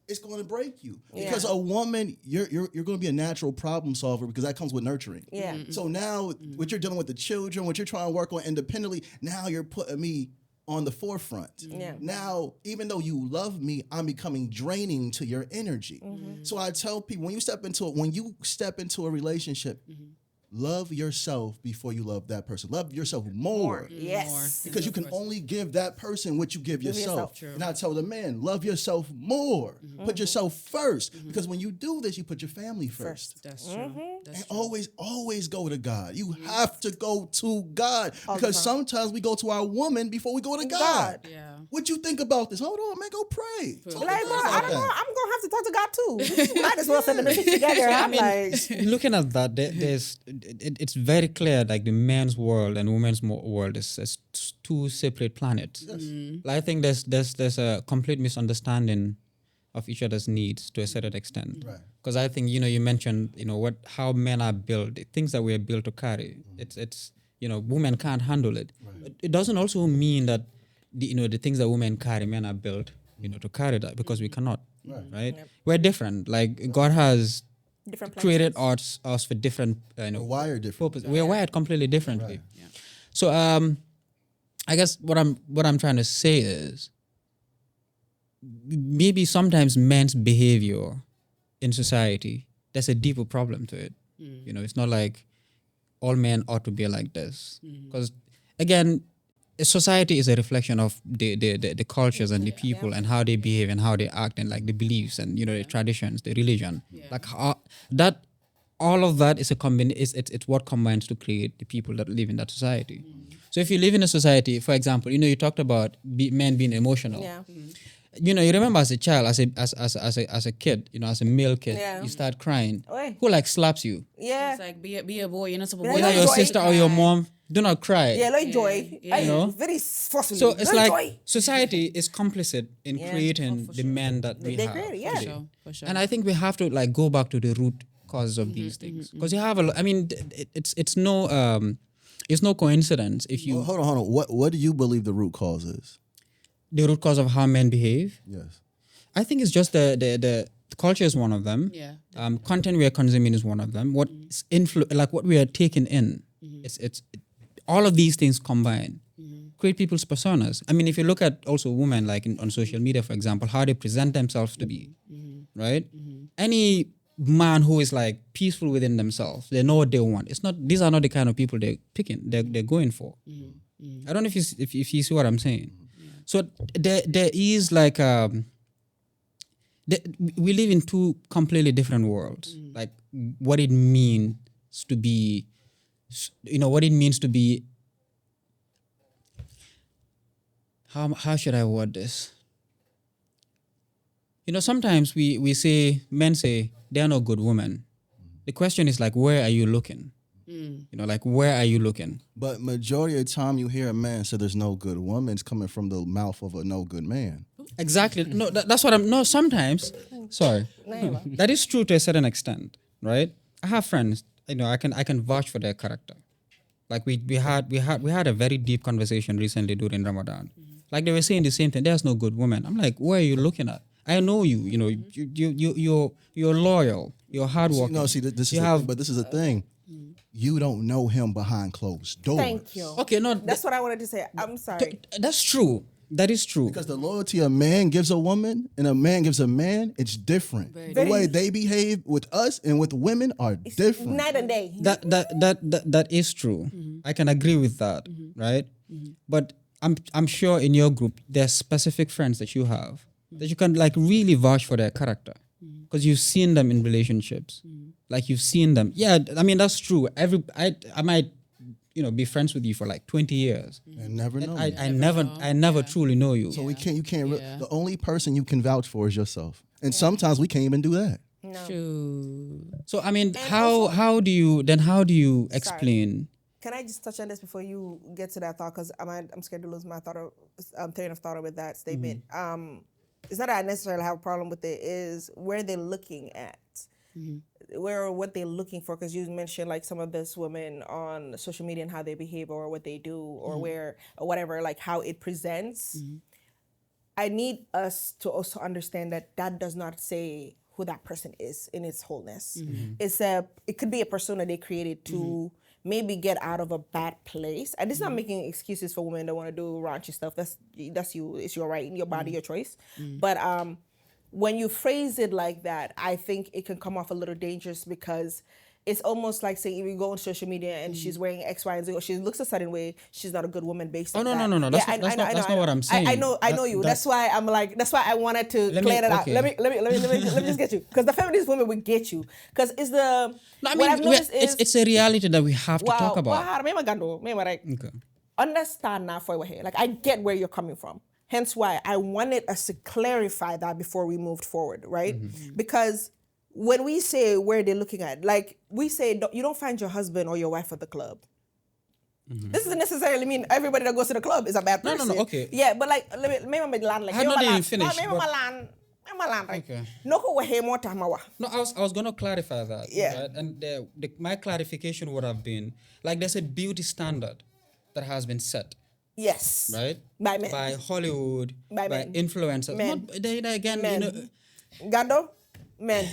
it's going to break you. Because a woman, you're going to be a natural problem solver because that comes with nurturing. Yeah. So now, what you're dealing with the children, what you're trying to work on independently, now you're putting me on the forefront. Yeah. Now, even though you love me, I'm becoming draining to your energy. So I tell people, when you step into a relationship, love yourself before you love that person. Love yourself more. Yes. Because you can only give that person what you give yourself. yourself. And I tell the man, love yourself more. Put yourself first. Because when you do this, you put your family first. That's true. That's And true. always go to God. You have to go to God. Because sometimes we go to our woman before we go to God. Yeah. What you think about this? Hold on, man, go pray. Talk to Like, God bro, about I don't know. that. I'm gonna have to talk to God too. Might as well send the message together. I'm like, Looking at that, it's very clear like the men's world and women's world is two separate planets. Like, I think there's a complete misunderstanding of each other's needs to a certain extent. Right. Because I think you mentioned how men are built, the things that we are built to carry. It's women can't handle it. But it doesn't also mean that the things that women carry, men are built to carry that because we cannot. Right? We're different. Like God has different places. created us for different We're wired different. purpose. We're wired completely differently. So I guess what I'm trying to say is maybe sometimes men's behavior in society, there's a deeper problem to it. It's not like all men ought to be like this. Because again, a society is a reflection of the cultures and the people and how they behave and how they act and like the beliefs and the traditions, the religion. Like how that all of that is a it's what combines to create the people that live in that society. So if you live in a society, for example, you talked about men being emotional. Yeah. You remember as a child, as a kid, as a male kid, you start crying. Oi. Who like slaps you? Yeah. It's like be a boy. You're not supposed Yeah, to. Either like your joy. sister or your mom. Do not cry. Yeah, like joy. Yeah. I know? very forcefully. So it's Like like joy. society is complicit in creating the men that we They have. created, yeah. today. For sure. And I think we have to like go back to the root causes of these things because you have it's no coincidence if you Hold on. What do you believe the root cause is? the root cause of how men behave. Yes. I think it's just the culture is one of them. Yeah. Content we are consuming is one of them. What like what we are taking in. It's all of these things combined create people's personas. I mean, if you look at also women like on social media, for example, how they present themselves to be, right? Any man who is like peaceful within themselves, they know what they want. These are not the kind of people they're picking. They're going for. I don't know if you see what I'm saying. So there is like we live in two completely different worlds. Like what it means to be, what it means to be. How should I word this? Sometimes men say they're not good women. The question is like, where are you looking? Like where are you looking? But majority of the time you hear a man say there's no good woman, it's coming from the mouth of a no good man. Exactly. No, that's what I'm. No, sometimes. Sorry, that is true to a certain extent, right? I have friends. I can vouch for their character. Like we had a very deep conversation recently during Ramadan. Like they were saying the same thing. There's no good woman. I'm like, where are you looking at? I know you. You know, you're loyal. You're hardworking. No, see, this You is have- but this is the thing. You don't know him behind closed doors. Thank you. Okay, no, That's what I wanted to say. I'm sorry. that's true. That is true. Because the loyalty a man gives a woman and a man gives a man, it's different. The way they behave with us and with women are different. Night and day. That is true. I can agree with that, right? But I'm sure in your group there's specific friends that you have that you can like really vouch for their character because you've seen them in relationships, like you've seen them. Yeah, I mean that's true. I might be friends with you for like 20 years. And never know. I never truly know you. So you can't. The only person you can vouch for is yourself, and sometimes we can't even do that. True. So I mean, how do you explain? Can I just touch on this before you get to that thought? Because I'm scared to lose my train of thought with that statement. It's not that I necessarily have a problem with it. Is where they're looking at, what they're looking for. Because you mentioned like some of this women on social media and how they behave or what they do or where or whatever, like how it presents. I need us to also understand that does not say who that person is in its wholeness. It could be a persona they created to maybe get out of a bad place. And this is not making excuses for women that want to do raunchy stuff. That's you. It's your right, your body, your choice. But when you phrase it like that, I think it can come off a little dangerous because it's almost like saying if you go on social media and she's wearing X, Y, and Z, or she looks a certain way, she's not a good woman based on that. No. That's not what I'm saying. I know you. That's why I'm like. That's why I wanted to clear that out. Let me just get you because the feminist women will get you because it's the. No, I what mean, I've noticed is it's a reality that we have to talk about. Okay. Understand now for here. Like I get where you're coming from. Hence why I wanted us to clarify that before we moved forward, right? Because when we say where they're looking at, like we say, you don't find your husband or your wife at the club. This doesn't necessarily mean everybody that goes to the club is a bad person. No, okay. Yeah, but like, maybe land like. I had not even finished. Okay. No, I was gonna clarify that. Yeah. Right? And my clarification would have been like there's a beauty standard that has been set. Yes. Right. By men. By Hollywood. By by men. Influencers. Men. Again, Men. Gando. Men.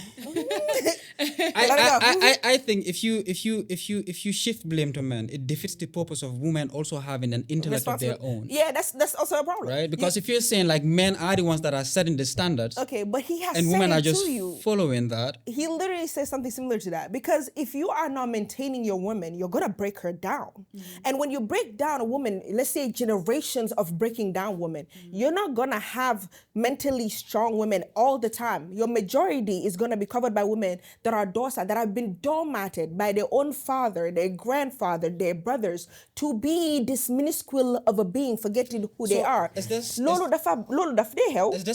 I think if you shift blame to men, it defeats the purpose of women also having an intellect of their own. Yeah, that's also a problem. Right? Because if you're saying like men are the ones that are setting the standards. Okay, but he has and said women it are just to you. following that. He literally says something similar to that. Because if you are not maintaining your woman, you're gonna break her down. And when you break down a woman, let's say generations of breaking down women, you're not gonna have mentally strong women all the time. Your majority is going to be covered by women that are docile, that have been dominated by their own father, their grandfather, their brothers, to be this minuscule of a being, forgetting who they are. Is this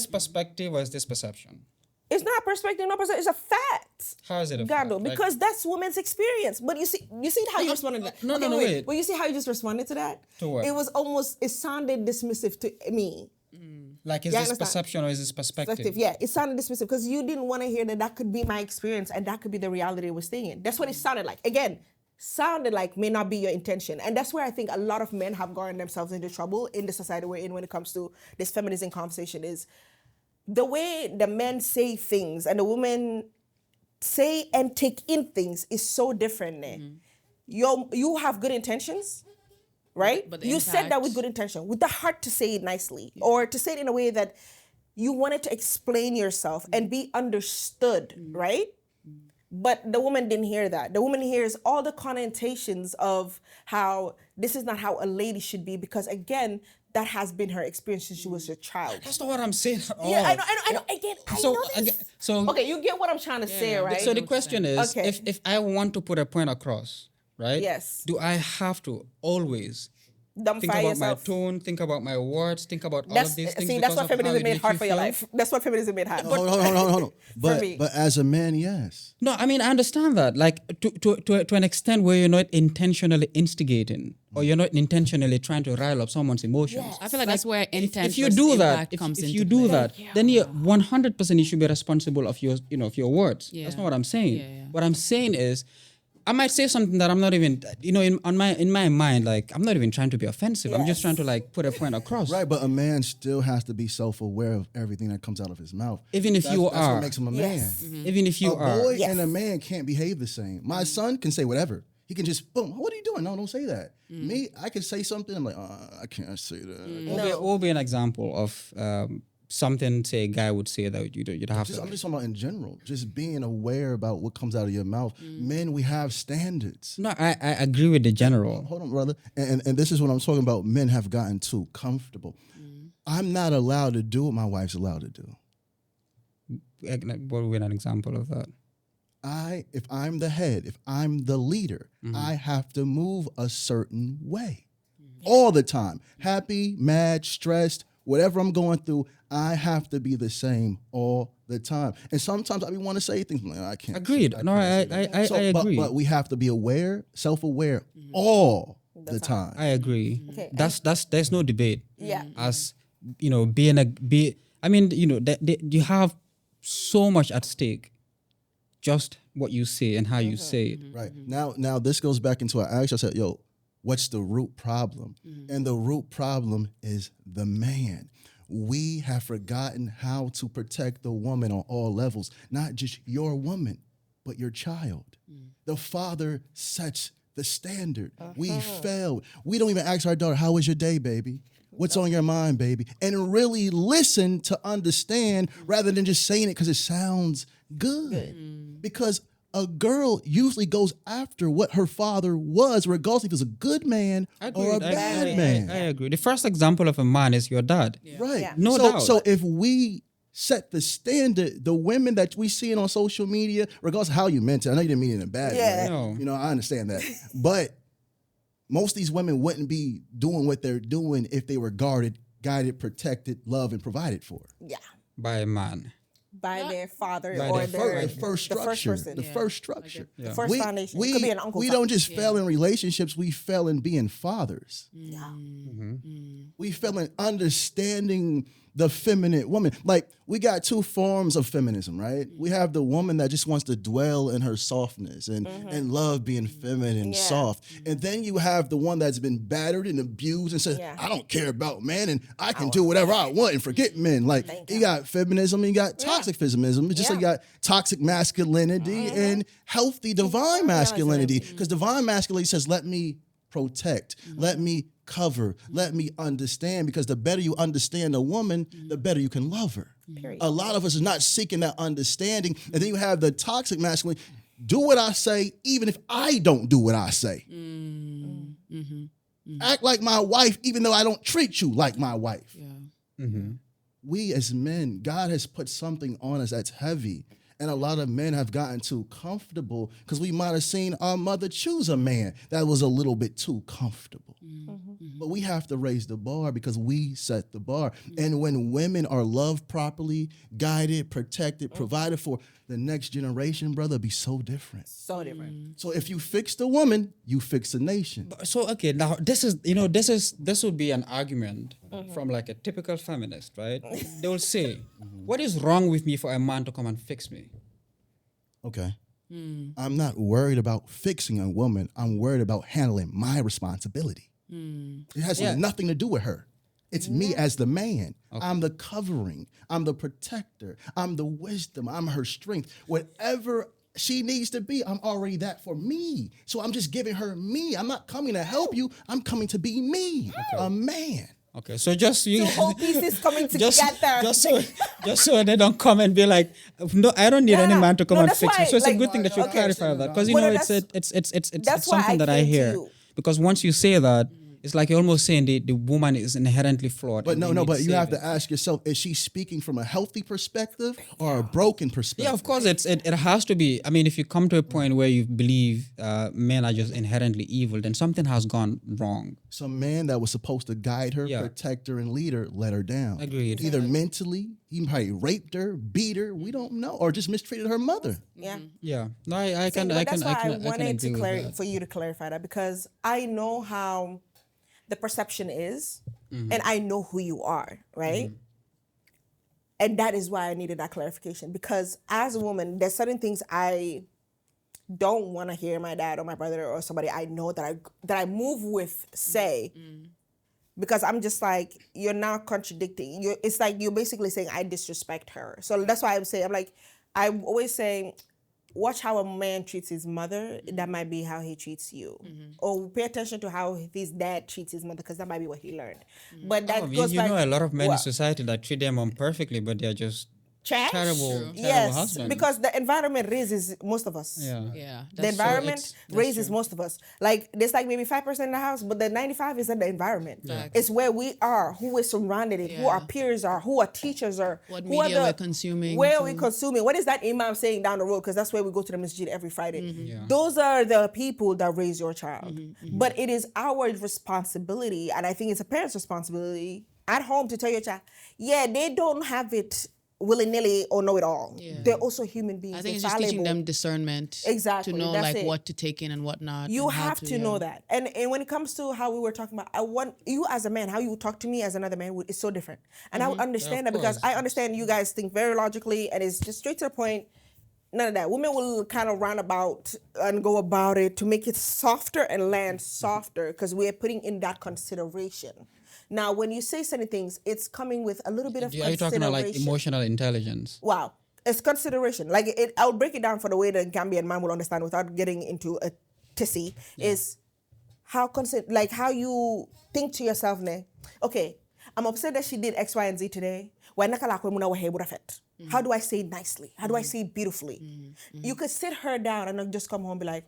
perspective or is this perception? It's not a perspective, no perspective. It's a fact. How is it a fact? Because that's women's experience. But you see how you responded to that. No, wait. But you see how you just responded to that? To what? It sounded dismissive to me. Like, is this perception or is this perspective? Yeah, it sounded dismissive because you didn't want to hear that could be my experience and that could be the reality we're staying in. That's what it sounded like. Again, sounded like may not be your intention. And that's where I think a lot of men have gotten themselves into trouble in the society we're in when it comes to this feminism conversation is the way the men say things and the women say and take in things is so different. You have good intentions. Right? But you said that with good intention, with the heart to say it nicely, or to say it in a way that you wanted to explain yourself and be understood, right? But the woman didn't hear that. The woman hears all the connotations of how this is not how a lady should be, because again, that has been her experience since she was a child. That's not what I'm saying at all. Yeah, I know. Okay, you get what I'm trying to say, right? So the question is, if I want to put a point across, right? Yes. Do I have to always think about yourself. my tone, think about my words, think about all of these things? See, that's what feminism made hard for your life. That's what feminism made hard. Hold on. But as a man, yes. No, I mean, I understand that. Like, to an extent where you're not intentionally instigating or you're not intentionally trying to rile up someone's emotions. Yes. I feel like that's where intent if you do that, comes if you do that, then you 100% you should be responsible of your, of your words. Yeah. That's not what I'm saying. Yeah. What I'm saying is, I might say something that I'm not even, in my mind, like I'm not even trying to be offensive. I'm just trying to like put a point across. Right, but a man still has to be self-aware of everything that comes out of his mouth. Even if you that's are, what makes him a man. even if you A are, boy and a man can't behave the same. My son can say whatever. He can just boom. What are you doing? No, don't say that. Me, I can say something. I'm like, I can't say that. what will be an example of something, say, a guy would say that you'd have to. I'm just talking about in general. Just being aware about what comes out of your mouth. Men, we have standards. No, I agree with the general. Hold on, brother. And this is what I'm talking about. Men have gotten too comfortable. I'm not allowed to do what my wife's allowed to do. What would be an example of that? If I'm the head, if I'm the leader, I have to move a certain way all the time. Happy, mad, stressed, whatever I'm going through, I have to be the same all the time. And sometimes I want to say things like, I can't. Agreed. I agree. But we have to be aware, self-aware all the time. I agree. Okay. There's no debate. Yeah. As you have so much at stake. Just what you say and how you say it. Right. Now this goes back into I asked, I said, yo, what's the root problem? And the root problem is the man. We have forgotten how to protect the woman on all levels, not just your woman, but your child. The father sets the standard. We failed. We don't even ask our daughter, how was your day, baby? What's on your mind, baby? And really listen to understand rather than just saying it because it sounds good. Because a girl usually goes after what her father was, regardless if he's a good man or a bad man. I agree. The first example of a man is your dad. Right. Yeah. No doubt. So if we set the standard, the women that we see on social media, regardless of how you meant it, I know you didn't mean it in a bad way. No. I understand that. But most of these women wouldn't be doing what they're doing if they were guided, protected, loved, and provided for. Yeah. By a man. By their father By or their their The first structure. person. The first structure. The first foundation. It could be an uncle. We don't just fail in relationships, we fail in being fathers. Yeah. We fail in understanding the feminine woman. Like, we got two forms of feminism, right? We have the woman that just wants to dwell in her softness and love being feminine and soft. And then you have the one that's been battered and abused and says, I don't care about men and I can do whatever I want and forget men. Like, you got feminism and you got toxic feminism. It's just like you got toxic masculinity and healthy divine masculinity. Because divine masculinity says, let me protect, let me cover, let me understand, because the better you understand a woman, the better you can love her. Period. A lot of us are not seeking that understanding. And then you have the toxic masculine, do what I say, even if I don't do what I say. Act like my wife, even though I don't treat you like my wife. We as men, God has put something on us that's heavy. And a lot of men have gotten too comfortable because we might have seen our mother choose a man that was a little bit too comfortable. But we have to raise the bar because we set the bar. And when women are loved properly, guided, protected, provided for, the next generation, brother, be so different. So different. So if you fix the woman, you fix the nation. So okay, now this would be an argument from like a typical feminist, right? They will say, what is wrong with me for a man to come and fix me? Okay. I'm not worried about fixing a woman. I'm worried about handling my responsibility. It has nothing to do with her. It's me as the man. Okay. I'm the covering. I'm the protector. I'm the wisdom. I'm her strength. Whatever she needs to be, I'm already that for me. So I'm just giving her me. I'm not coming to help you. I'm coming to be me, a man. Okay, so just you. The whole piece is coming together. Just so they don't come and be like, no, I don't need any man to come and fix me. So it's a good thing that you clarify that, because it's something that I hear. Because once you say that, it's like you're almost saying the woman is inherently flawed. But but you have to ask yourself, is she speaking from a healthy perspective or a broken perspective? Yeah, of course, it has to be. I mean, if you come to a point where you believe men are just inherently evil, then something has gone wrong. Some man that was supposed to guide her, protect her, and lead her let her down. Agreed. Either mentally, he probably raped her, beat her, we don't know, or just mistreated her mother. Yeah. No, I can wanted for you to clarify that, because I know how the perception is, and I know who you are, right? And that is why I needed that clarification, because as a woman, there's certain things I don't want to hear my dad or my brother or somebody I know that I move with say, because I'm just like, you're now contradicting. It's like you're basically saying I disrespect her. So that's why I'm always saying, watch how a man treats his mother. That might be how he treats you. Or pay attention to how his dad treats his mother, because that might be what he learned. But that goes you back, know a lot of men in society that treat their mom perfectly, but they're just trash. terrible Yes, husbands. because the environment raises most of us. Yeah. The environment raises most of us. Like there's like maybe 5% in the house, but the 95 is in the environment. It's where we are, who is surrounded it, who our peers are, who our teachers are, What who media are we're consuming. where we consuming. What is that imam saying down the road? Because that's where we go to the masjid every Friday. Yeah. Those are the people that raise your child. But it is our responsibility, and I think it's a parent's responsibility at home to tell your child, yeah, they don't have it willy-nilly or know it all. They're also human beings. I think it's They're just teaching fallible. them discernment. Exactly, To know that's like it. what to take in and what not. You and how have to know yeah. that. And when it comes to how we were talking about, I want you as a man, how you talk to me as another man is so different. And I would understand that, because I understand you guys think very logically, and it's just straight to the point. None of that. Women will kind of run about and go about it to make it softer and land softer, because we're putting in that consideration. Now, when you say certain things, it's coming with a little bit of Are you consideration. talking about like emotional intelligence? Wow. It's consideration. Like I'll break it down for the way the Gambian man will understand without getting into a tissy. Is how how you think to yourself, ne? Okay, I'm upset that she did X, Y, and Z today. How do I say it nicely? How do I say it beautifully? You could sit her down and then just come home and be like,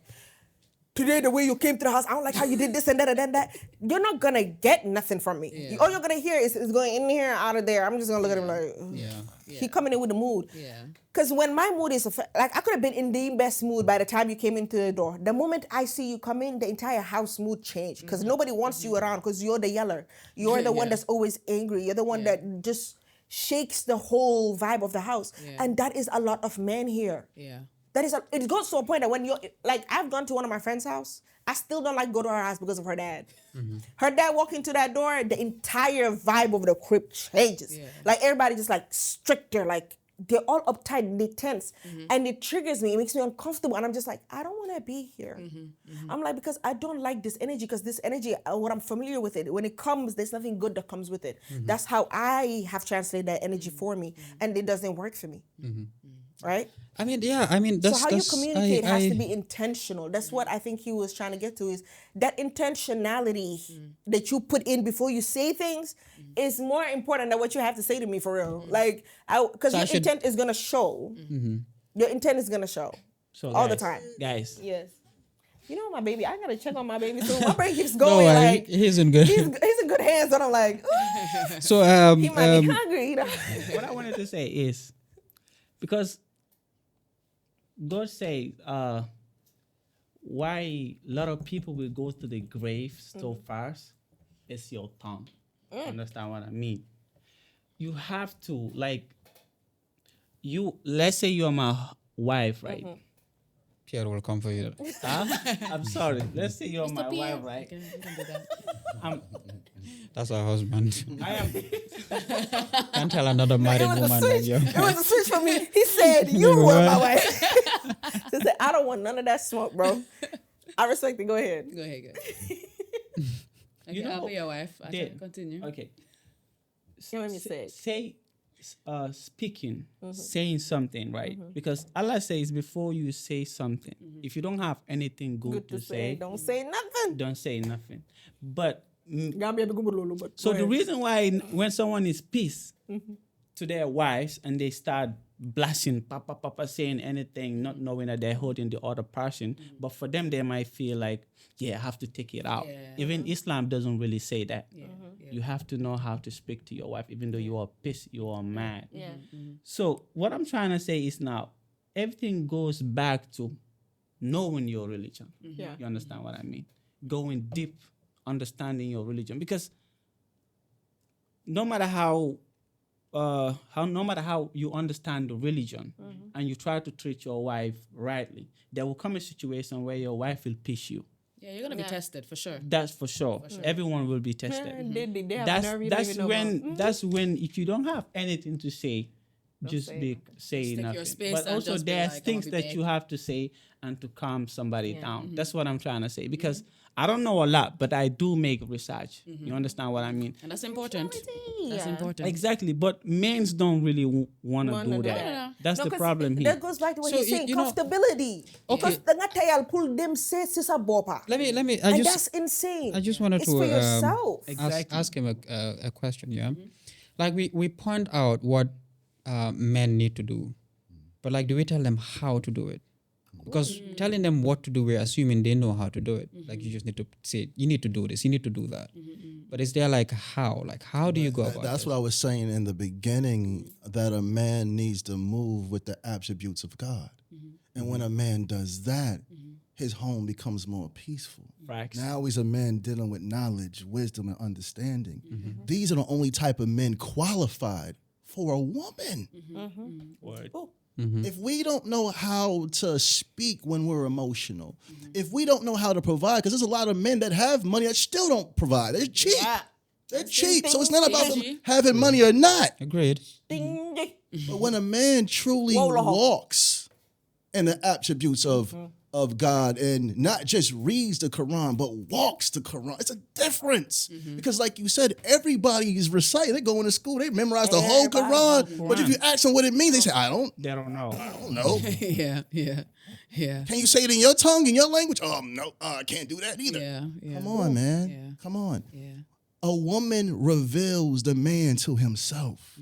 today, the way you came to the house, I don't like how you did this and that and that. You're not going to get nothing from me. Yeah. All you're going to hear is going in here, out of there. I'm just going to look at him like, he coming in with the mood. Yeah. Because when my mood is, like I could have been in the best mood by the time you came into the door. The moment I see you come in, the entire house mood changed. Because nobody wants you around, because you're the yeller. You're the one that's always angry. You're the one that just shakes the whole vibe of the house. Yeah. And that is a lot of men here. Yeah. It goes to a point that when you're like, I've gone to one of my friend's house, I still don't like go to her house because of her dad. Her dad walking into that door, the entire vibe of the crib changes. Yeah. Like everybody just like stricter, like they're all uptight, they tense, and it triggers me. It makes me uncomfortable, and I'm just like, I don't want to be here. I'm like, because I don't like this energy, because this energy, what I'm familiar with it, when it comes, there's nothing good that comes with it. That's how I have translated that energy for me, and it doesn't work for me. Right? I mean, that's so how you communicate has to be intentional. That's what I think he was trying to get to, is that intentionality that you put in before you say things is more important than what you have to say to me, for real. Like, because your intent is gonna show. Your intent is gonna show. So all guys, the time. Guys. Yes. You know my baby. I gotta check on my baby too. My brain keeps going. Like he's in good. He's in good hands, and I'm like, so he might be hungry. You know? What I wanted to say is, because God says, why a lot of people will go to the grave so fast, it's your tongue. Understand what I mean? You have to, like, let's say you're my wife, right? Pierre will come for you. I'm sorry. Let's say you're my Pierre. wife, right? You can do that. That's our husband. I am. Can't tell another married woman that you. It was a switch for me. He said, you were my wife. He said, I don't want none of that smoke, bro. I respect it. Go ahead. Go ahead. Okay, You know, I'll be your wife. Continue. Okay. Let me say it. Say, speaking, saying something, right? Because Allah says before you say something, if you don't have anything good to say, don't say nothing. don't say nothing. But But so the reason why when someone is pissed to their wives and they start blushing, papa, saying anything, not knowing that they're hurting the other person, but for them they might feel like, I have to take it out. Yeah. Even Islam doesn't really say that. Yeah. You have to know how to speak to your wife, even though you are pissed, you are mad. Yeah. So what I'm trying to say is now, everything goes back to knowing your religion. Yeah. You understand what I mean? Going deep, understanding your religion. Because no matter how you understand the religion and you try to treat your wife rightly, there will come a situation where your wife will piss you. Yeah, you're gonna be tested for sure. That's for sure. Everyone will be tested. They have a nerve you don't even know about. That's when if you don't have anything to say, just be saying Stick your nothing. space But and also just be there's like, things I'ma be that back. you have to say and to calm somebody down. That's what I'm trying to say because I don't know a lot, but I do make research. You understand what I mean? And that's important. That's important. Exactly, but men don't really want to Wanna do do that. that. That's No, the 'cause problem here. That goes back to what So he's saying, you know- comfortability. Okay. Because the ngatayal pull them say sisa bopa. Let me. And that's insane. I just wanted it's to for yourself. ask him a question. Yeah, like we point out what men need to do, but like, do we tell them how to do it? Because telling them what to do, we're assuming they know how to do it. Like, you just need to say, you need to do this, you need to do that. But is there like how? Like, how do you go about That's this? what I was saying in the beginning, that a man needs to move with the attributes of God. And when a man does that, his home becomes more peaceful. Facts. Now he's a man dealing with knowledge, wisdom, and understanding. These are the only type of men qualified for a woman. Word. If we don't know how to speak when we're emotional, if we don't know how to provide, because there's a lot of men that have money that still don't provide. They're cheap. They're cheap. So it's not about them having money or not. Agreed. But when a man truly walks in the attributes of God and not just reads the Quran, but walks the Quran, it's a difference. Because like you said, everybody is reciting. They go into school, they memorize the whole Quran. But if you ask them what it means, they say, I don't know. know. Yeah. Can you say it in your tongue, in your language? No, I can't do that either. Yeah. Come on, man. Yeah. Come on. Yeah. A woman reveals the man to himself.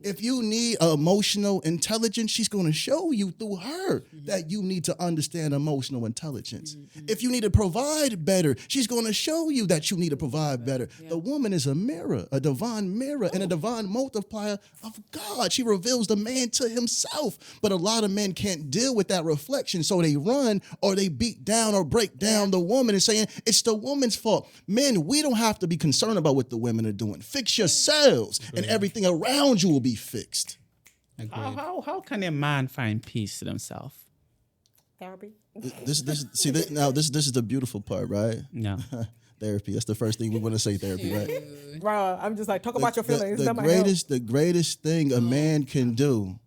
If you need emotional intelligence, she's going to show you through her that you need to understand emotional intelligence. If you need to provide better, she's going to show you that you need to provide better. The woman is a mirror, a divine mirror, and a divine multiplier of God. She reveals the man to himself. But a lot of men can't deal with that reflection, so they run or they beat down or break down the woman and saying it's the woman's fault. Men, we don't have to be concerned about what the women are doing. Fix yourselves, and everything around you will be fixed. How can a man find peace to themselves? Therapy. This is the beautiful part, right? No. Therapy. That's the first thing we want to say. Therapy, right? Bro, I'm just like, talk about your feelings. The greatest thing a man can do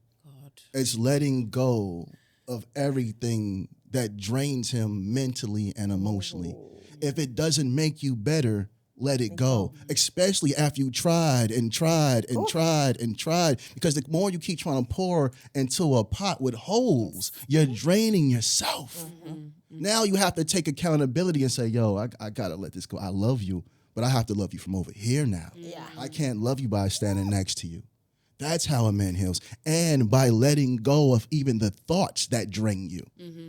is letting go of everything that drains him mentally and emotionally. If it doesn't make you better, let it go, especially after you tried and tried and tried and tried, because the more you keep trying to pour into a pot with holes, you're draining yourself. Now you have to take accountability and say, yo, I got to let this go. I love you, but I have to love you from over here now. I can't love you by standing next to you. That's how a man heals. And by letting go of even the thoughts that drain you.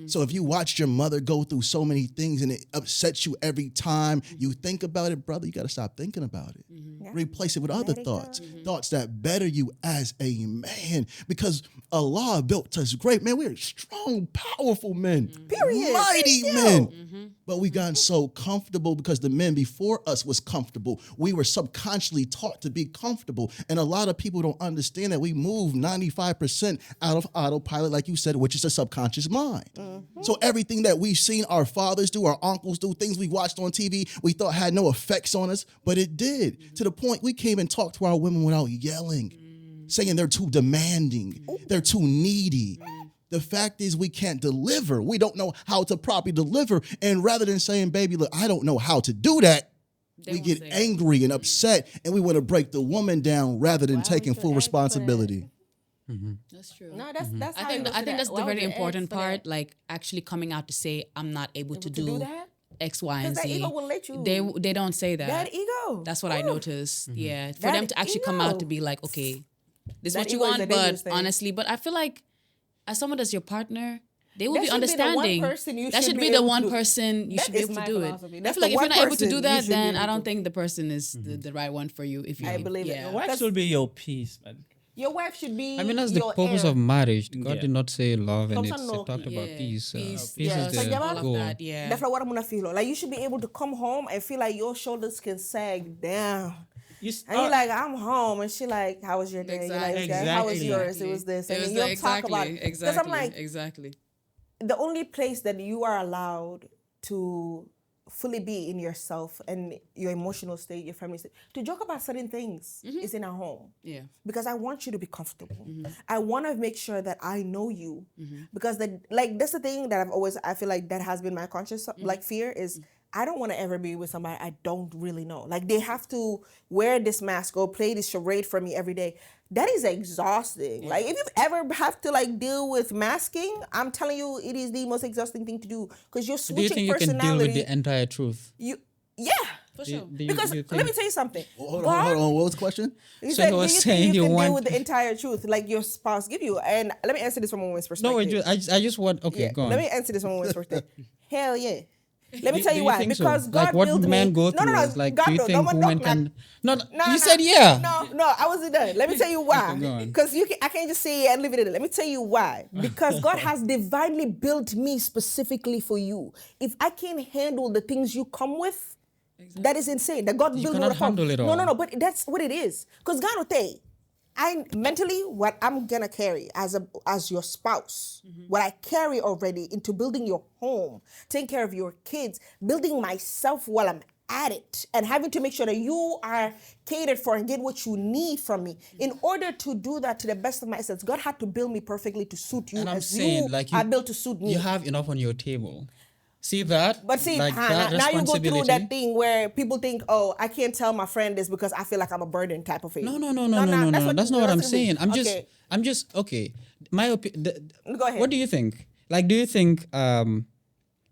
So if you watched your mother go through so many things and it upsets you every time you think about it, brother, you got to stop thinking about it. Replace it with other thoughts. Thoughts that better you as a man. Because Allah built us great. Man, we're strong, powerful men. Period. Mighty men. But we gotten so comfortable because the men before us was comfortable. We were subconsciously taught to be comfortable. And a lot of people don't understand that we move 95% out of autopilot, like you said, which is the subconscious mind. So everything that we've seen our fathers do, our uncles do, things we watched on TV, we thought had no effects on us, but it did. To the point we came and talked to our women without yelling, saying they're too demanding, they're too needy. The fact is we can't deliver. We don't know how to properly deliver. And rather than saying, baby, look, I don't know how to do that, we get angry and upset, and we want to break the woman down rather than taking full responsibility. That's true. No, that's I think that's the very important part, like actually coming out to say, I'm not able to do that? X, Y, and That Z. ego will let you. They don't say that. That ego. That's what I noticed. Yeah. For That them to actually come out ego. to be like, okay, this is That what you ego is want, a but dangerous thing. honestly, but I feel like as someone that's your partner, they will That be should be the one understanding. person you That should should be be the able to one do. person you That should be is able to my do philosophy. it. I That's feel like the if you're one not able to do person that, you should be then able I to don't do. think the person is the right one for you. If you, I believe it. yeah. What should be your peace, man? Your wife should be. I mean, that's the your purpose heir. of marriage. God Yeah. did not say love, and Come it on, no. talked about Yeah, peace. peace, Peace trust, is the all of goal. that. Yeah. That's what I'm gonna feel. Like you should be able to come home and feel like your shoulders can sag down. And you're like, I'm home, and she like, how was your day? You're like, Exactly. how was yours? It was this, and then you'll talk about it. Because I'm like, exactly. the only place that you are allowed to fully be in yourself and your emotional state, your family state, to joke about certain things is in our home. Yeah. Because I want you to be comfortable. I want to make sure that I know you. Because that's the thing that I feel like that has been my conscious like fear is I don't want to ever be with somebody I don't really know. Like they have to wear this mask or play this charade for me every day. That is exhausting. Like if you ever have to like deal with masking, I'm telling you, it is the most exhausting thing to do because you're Do you switching think you can deal personality. with the entire truth? Yeah. For sure. Because let me tell you something. Hold on. What was the question? You So said, he do was you saying think you you can deal want- with the entire truth like your spouse give you? And let me answer this from a woman's perspective. No, I just want. Okay, go on. Let me answer this from a woman's perspective. Hell yeah. Let me Do- tell do you you why. think so? Because God like what built men me. go No, through no. is like, God do you no, think no, women no, can? No, No, you no, said yeah. No, I wasn't done. Let me tell you why. Okay, go on. Because I can't just say it and leave it at it. Let me tell you why. Because God has divinely built me specifically for you. If I can't handle the things you come with, that is insane. That God built me cannot with a form. handle it all. No, but that's what it is. Because God will say, I mentally what I'm gonna carry as your spouse, what I carry already into building your home, taking care of your kids, building myself while I'm at it, and having to make sure that you are catered for and get what you need from me. In order to do that to the best of my essence, God had to build me perfectly to suit you And I'm as saying, you like, are built to suit me. You have enough on your table. See that? But see, like that now you go through responsibility. that thing where people think, oh, I can't tell my friend this because I feel like I'm a burden type of thing. No. That's not what I'm saying. I'm just okay. My opinion. Go ahead. What do you think? Like, do you think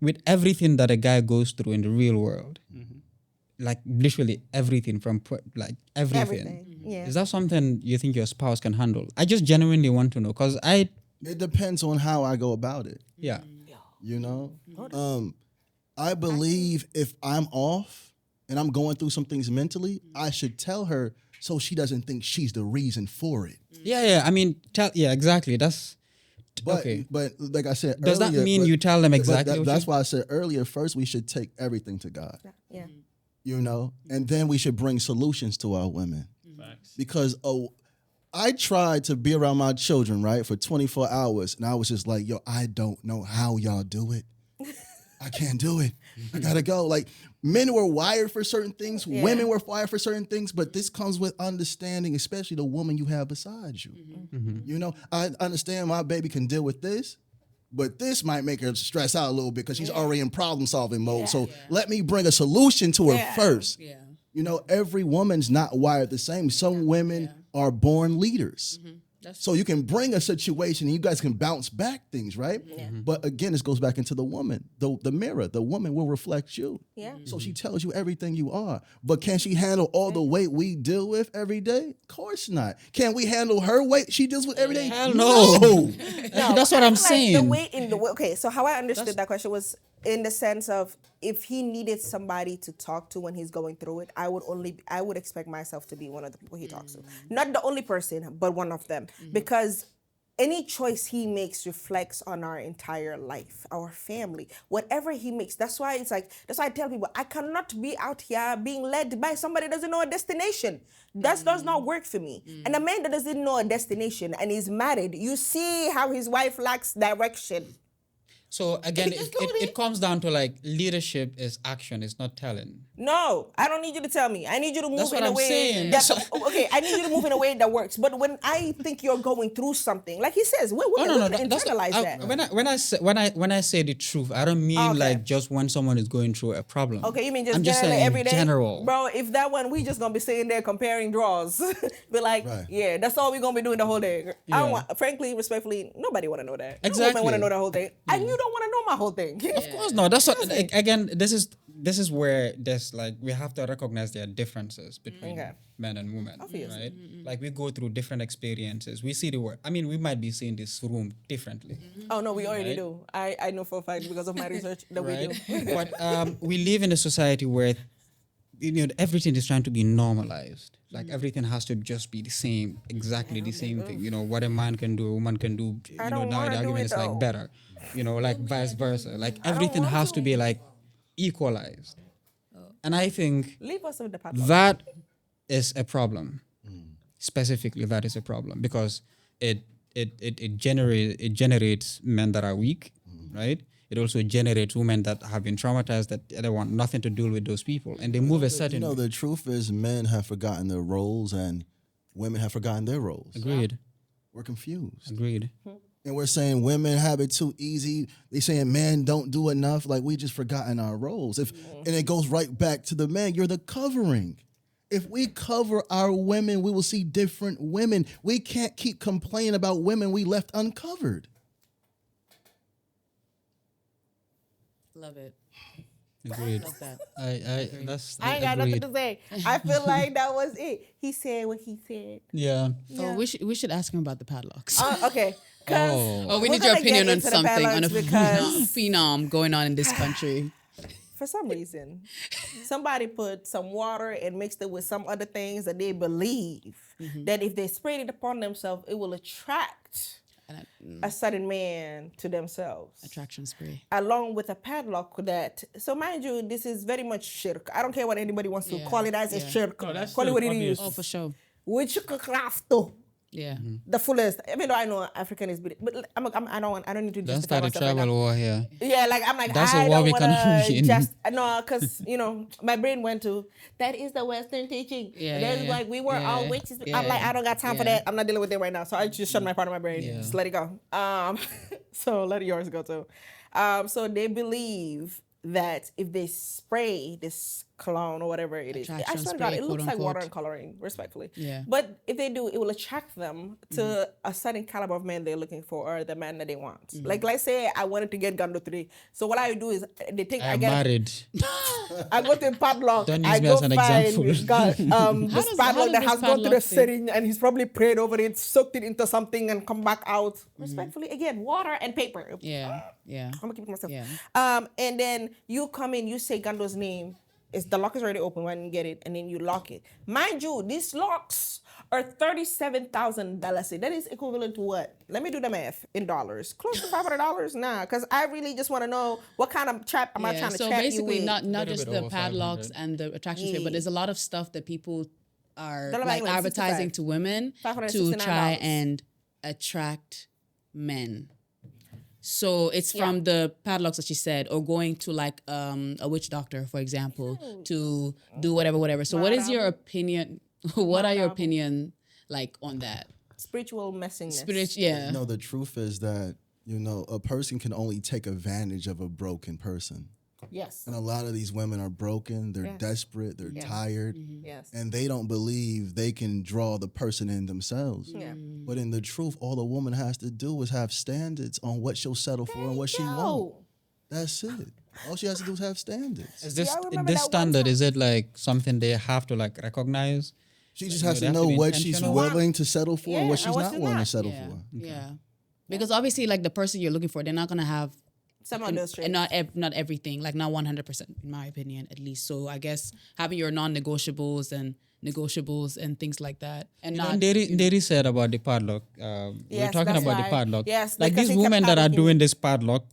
with everything that a guy goes through in the real world, like literally everything from like everything, yeah. is that something you think your spouse can handle? I just genuinely want to know because It depends on how I go about it. yeah. You know, I believe if I'm off and I'm going through some things mentally, I should tell her so she doesn't think she's the reason for it. Yeah. I mean, exactly. That's But okay. but like I said, Does that earlier, mean but- you tell them but exactly what that's you- why I said earlier. First, we should take everything to God. Yeah. You know, and then we should bring solutions to our women. Facts. Because I tried to be around my children, right, for 24 hours, and I was just like, yo, I don't know how y'all do it. I can't do it. I gotta go. Like, men were wired for certain things, women were wired for certain things, but this comes with understanding, especially the woman you have beside you. You know, I understand my baby can deal with this, but this might make her stress out a little bit because she's already in problem-solving mode. So let me bring a solution to her first. Yeah. You know, every woman's not wired the same. Some women are born leaders. So you can bring a situation and you guys can bounce back things, right? But again, this goes back into the woman, the mirror. The woman will reflect you. Yeah. So she tells you everything you are. But can she handle all the weight we deal with every day? Of course not. Can we handle her weight she deals with every day? Hell no. No, That's what I I'm feel like saying. The way in the okay, so how I understood that question was in the sense of if he needed somebody to talk to when he's going through it, I would expect myself to be one of the people he talks to. Not the only person, but one of them. Because any choice he makes reflects on our entire life, our family, whatever he makes. That's why I tell people, I cannot be out here being led by somebody that doesn't know a destination. That does not work for me. And a man that doesn't know a destination and is married, you see how his wife lacks direction. So again, Just do it comes down to like leadership is action, it's not talent. No, I don't need you to tell me. I need you to move That's what in a I'm way saying. that okay. I need you to move in a way that works. But when I think you're going through something, like he says, we're gonna internalize that. When I say the truth, I don't mean Okay. like just when someone is going through a problem. Okay, you mean just I'm just generally saying every day, in general. bro? If that one, we just gonna be sitting there comparing draws. Be like, Right. yeah, that's all we gonna be doing the whole day. I don't Yeah. want, frankly, respectfully, nobody wanna know that. Exactly. Nobody wanna know the whole thing, and you don't wanna know my whole thing. Of course not. That's what again. This is where there's like we have to recognize there are differences between Okay. men and women, Obviously. right? Like we go through different experiences. We see the world. I mean, we might be seeing this room differently, Oh no, we already Right. do. I know for a fact because of my research that we right? do. But we live in a society where everything is trying to be normalized. Like everything has to just be the same, exactly the same thing. You know, what a man can do, a woman can do. I You know, don't now wanna the do argument it is like though. better. You know, like vice versa. Like everything has to be like equalized. And I think Leave us with the padlock. that is a problem. Specifically, that is a problem because it generates men that are weak, right? it also generates women that have been traumatized, that they want nothing to do with those people, and they move a certain way. The truth is men have forgotten their roles and women have forgotten their roles. Agreed. We're confused. Agreed. And we're saying women have it too easy. They saying men don't do enough. Like, we just forgotten our roles. And it goes right back to the man. You're the covering. If we cover our women, we will see different women. We can't keep complaining about women we left uncovered. Love it. Agreed. Love that. I ain't got nothing to say. I feel like that was it. He said what he said. Yeah. Oh, we should ask him about the padlocks. Okay. We need your opinion on something, on a phenom going on in this country. For some reason, somebody put some water and mixed it with some other things that they believe that if they sprayed it upon themselves, it will attract a certain man to themselves. Attraction spray. Along with a padlock that, so mind you, this is very much shirk. I don't care what anybody wants to call it as, it's shirk. No, that's call it what it obvious. is. Oh, for sure. Which you could craft to. Yeah. The fullest. Even though I know African is, but I don't need to Don't justify start a myself right travel now. war here. Yeah, like I'm like, That's a I war don't we want cannot to win. just no, because my brain went to that is the Western teaching. Yeah, There's yeah, like we were all witches. yeah, I'm like, I don't got time for yeah. that. I'm not dealing with it right now. So I just shut my part of my brain. Yeah. Just let it go. So let yours go too. So they believe that if they spray this cologne or whatever it is, I Attraction swear to God, spray, it looks like quote, water unquote. and coloring, respectfully. Yeah. But if they do, it will attract them to a certain caliber of man they're looking for or the man that they want. Like, let's say I wanted to get Gando 3. So what I do is they think I'm married. I go to padlock. Don't I use me go as an find example. this does padlock that this has gone to the padlock fit? setting and he's probably prayed over it, soaked it into something and come back out. Respectfully, again, water and paper. Yeah. Yeah. I'm gonna keep it myself. Yeah. And then you come in, you say Gando's name. The lock is already open when you get it, and then you lock it. Mind you, these locks are $37,000. That is equivalent to what? Let me do the math in dollars. Close to $500? Nah, because I really just want to know what kind of trap am I trying to so trap you basically, with. not Little just bit the over padlocks 500. and the attraction spray, but there's a lot of stuff that people are Dollar like value, like advertising 65. to women to $569. try and attract men. So it's from the padlocks that she said, or going to like a witch doctor, for example, to do whatever. So what is your opinion? What are your opinion like on that? Spiritual messiness. Yeah. No, the truth is that, a person can only take advantage of a broken person. Yes. And a lot of these women are broken, they're Yes. desperate, they're tired, Yes. and they don't believe they can draw the person in themselves. Yeah. But in the truth, all a woman has to do is have standards on what she'll settle for and what she won't. That's it. All she has to do is have standards. Is this I remember this that one standard? time. Is it like something they have to like recognize? She just Like, has they to have to know be what she's intentional. willing to settle for and what Yeah, she's and what not she's willing to not. settle Yeah. for. Yeah. Because obviously, like the person you're looking for, they're not gonna have Some of those and not everything, like not 100%, in my opinion, at least. So I guess having your non-negotiables and negotiables and things like that, and not. And Deri said about the padlock. We're Yes, talking that's about the right. padlock. Yes, like because these he kept women that are padlocking doing me. this padlock,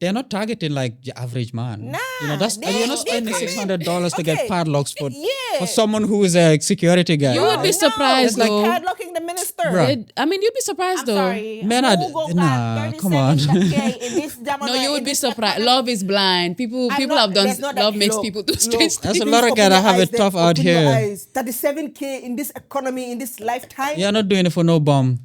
they're not targeting like the average man. Nah, that's you're not spending $600 to get Okay. padlocks for Yeah. someone who is a security guy. You would be surprised, like though. padlocking the minister. Bruh. I mean, you'd be surprised I'm though. sorry. Men Who are- go nah, back come on. 37K in this No, you would be this surprised. economy? Love is blind. People I'm have not- done. there's not that- Love makes look, people do look, strange There's a things. lot of Open guys that your have eyes it then, tough out open your here. eyes. 37K in this economy, in this lifetime. You're not doing it for no bum.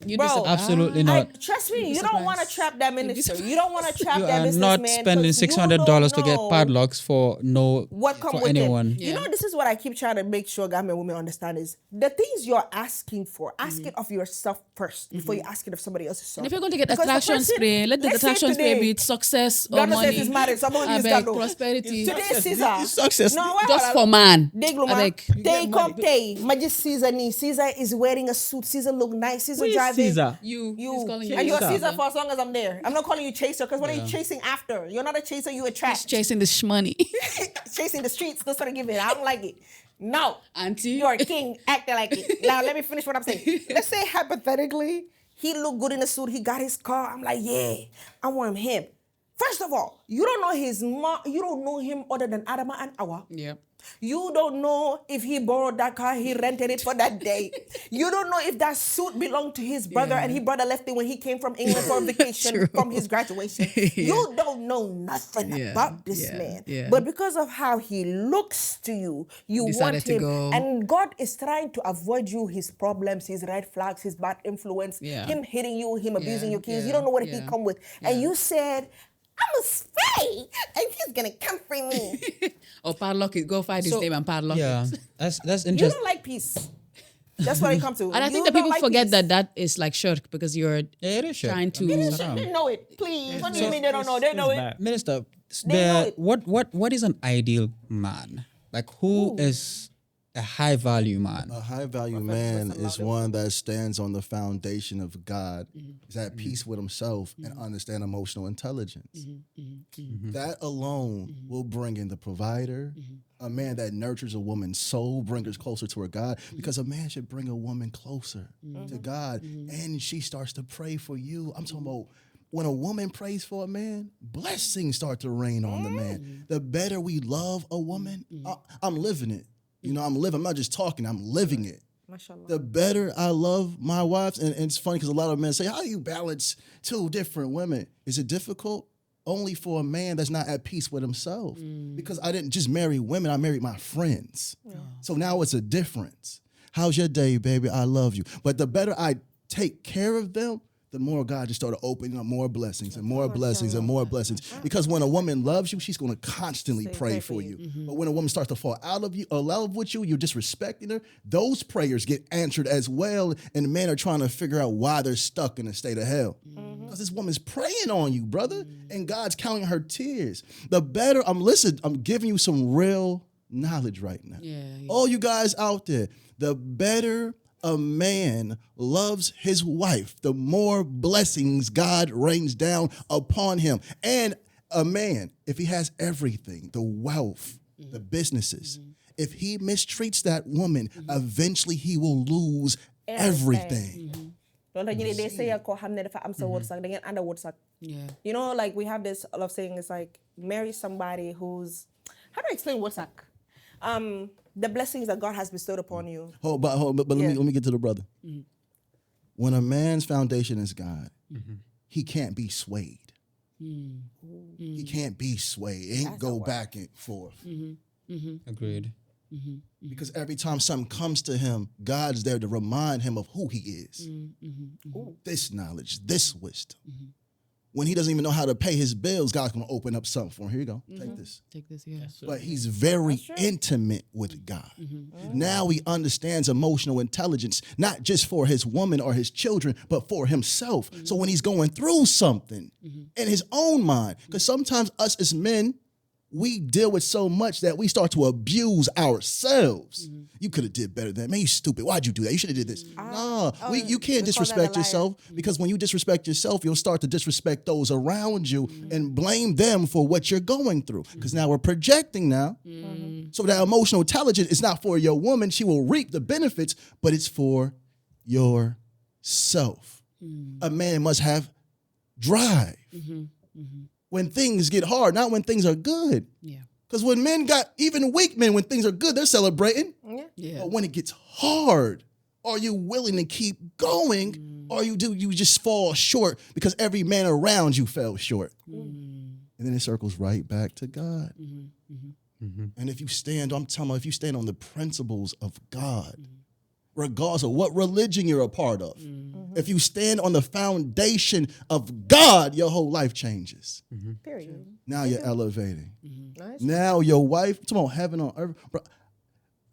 You'd Bro, be surprised. Absolutely not. Trust me, you don't want to surprised. trap that minister. You don't want to trap You that are businessman. not spending 'cause you $600 to don't get know padlocks for no what come for with anyone. it. You know, this is what I keep trying to make sure Gambian women understand is the things you're asking for, ask it of yourself first before you ask it of somebody else's self. And if you're going to get Because the attraction person- spray, let the let's say attraction spray today, be it success or Ghana money. says he's married, so I'm gonna I use beg, Ghana. prosperity. Today is Caesar. It's success. No, wait, Just hold for on. man. Digluma, I beg. they come pay. Majid Caesar ni. Caesar is wearing a suit. Caesar look nice. Caesar Who is driving. Caesar? You. You. He's calling you. And you're a Caesar. Caesar for as long as I'm there. I'm not calling you chaser because what are you chasing after? You're not a chaser, you attract. chasing the shmoney. Chasing the streets, that's what I give it. I don't like it. No. Auntie. You're a king, acting like it. Now let me finish what I'm saying. Let's say hypothetically, he looked good in the suit, he got his car. I'm like, yeah, I want him. First of all, you don't know his mom, you don't know him other than Adama and Awa. Yep. You don't know if he borrowed that car, he rented it for that day. You don't know if that suit belonged to his brother and his brother left it when he came from England for a vacation from his graduation. You don't know nothing about this man. But because of how he looks to you, you want him. And God is trying to avoid you, his problems, his red flags, his bad influence, him hitting you, him abusing your kids. You don't know what he come with. And you said, I'm a spray, and he's gonna come for me. Or padlock it. Go find his name and padlock it. That's You interesting. don't like peace. That's what it comes to. And I think that people forget that is like shirk because you're it is trying to. They know it. Please. What do you mean they don't know? They know it. Minister, They know what is an ideal man? Like who is a high value man? A high value man is one that stands on the foundation of God, is at peace with himself, and understand emotional intelligence. That alone will bring in the provider, a man that nurtures a woman's soul, bring her closer to her God, because a man should bring a woman closer to God, and she starts to pray for you. I'm talking about when a woman prays for a man, blessings start to rain on the man. The better we love a woman, I'm living it. You know, I'm not just talking, I'm living it. Mashallah. The better I love my wives, and it's funny because a lot of men say, how do you balance two different women? Is it difficult? Only for a man that's not at peace with himself. Because I didn't just marry women, I married my friends. So now it's a difference. How's your day, baby? I love you. But the better I take care of them, the more God just started opening up more blessings and more blessings and more blessings. Because when a woman loves you, she's going to constantly pray for you. But when a woman starts to fall out of you or love with you, you're disrespecting her, those prayers get answered as well. And men are trying to figure out why they're stuck in a state of hell. Because this woman's praying on you, brother, and God's counting her tears. The better, I'm giving you some real knowledge right now. All you guys out there, the better a man loves his wife, the more blessings God rains down upon him. And a man, if he has everything, the wealth, the businesses, if he mistreats that woman, eventually he will lose everything. They say you know, like we have this love saying, it's like marry somebody who's, how do I explain what's like? The blessings that God has bestowed upon you. But let me get to the brother. When a man's foundation is God, he can't be swayed. He can't be swayed. It ain't go back and forth. Agreed. Because every time something comes to him, God's there to remind him of who he is. This knowledge, this wisdom. When he doesn't even know how to pay his bills, God's going to open up something for him. Here you go. Take this. Take this, yeah. But he's very intimate with God. Now he understands emotional intelligence, not just for his woman or his children, but for himself. So when he's going through something in his own mind, because sometimes us as men, we deal with so much that we start to abuse ourselves. You could have did better than, man, you stupid. Why'd you do that? You should have did this. You can't disrespect yourself, because when you disrespect yourself, you'll start to disrespect those around you and blame them for what you're going through. Because now we're projecting now. So that emotional intelligence is not for your woman. She will reap the benefits, but it's for yourself. A man must have drive. When things get hard, not when things are good. Because when men even weak men, when things are good, they're celebrating. But when it gets hard, are you willing to keep going, or you just fall short because every man around you fell short? And then it circles right back to God. And if you stand on the principles of God, regardless of what religion you're a part of, if you stand on the foundation of God, your whole life changes. Period. Now you're elevating. Now your wife, come on, heaven on earth. Bro,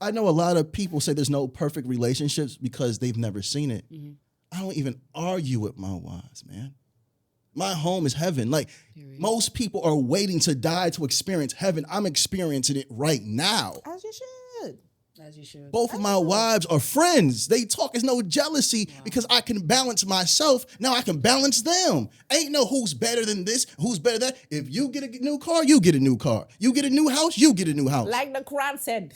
I know a lot of people say there's no perfect relationships because they've never seen it. I don't even argue with my wives, man. My home is heaven. Like, most people are waiting to die to experience heaven. I'm experiencing it right now. As you should. As you should. Both of my wives are friends. They talk. There's no jealousy because I can balance myself. Now I can balance them. Ain't no who's better than this, who's better than that. If you get a new car, you get a new car. You get a new house, you get a new house. Like the Quran said.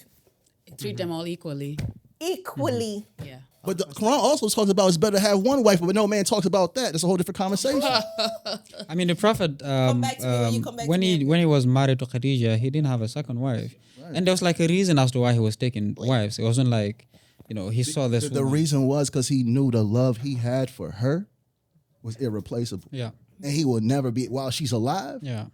Treat them all equally. Equally. Yeah. But the Quran also talks about it's better to have one wife, but no man talks about that. That's a whole different conversation. I mean, the Prophet, back to me when you come back when to me. when he was married to Khadija, he didn't have a second wife, and there was like a reason as to why he was taking wives. It wasn't like, he saw this. The reason was because he knew the love he had for her was irreplaceable. Yeah. And he will never be, while she's alive, Yeah.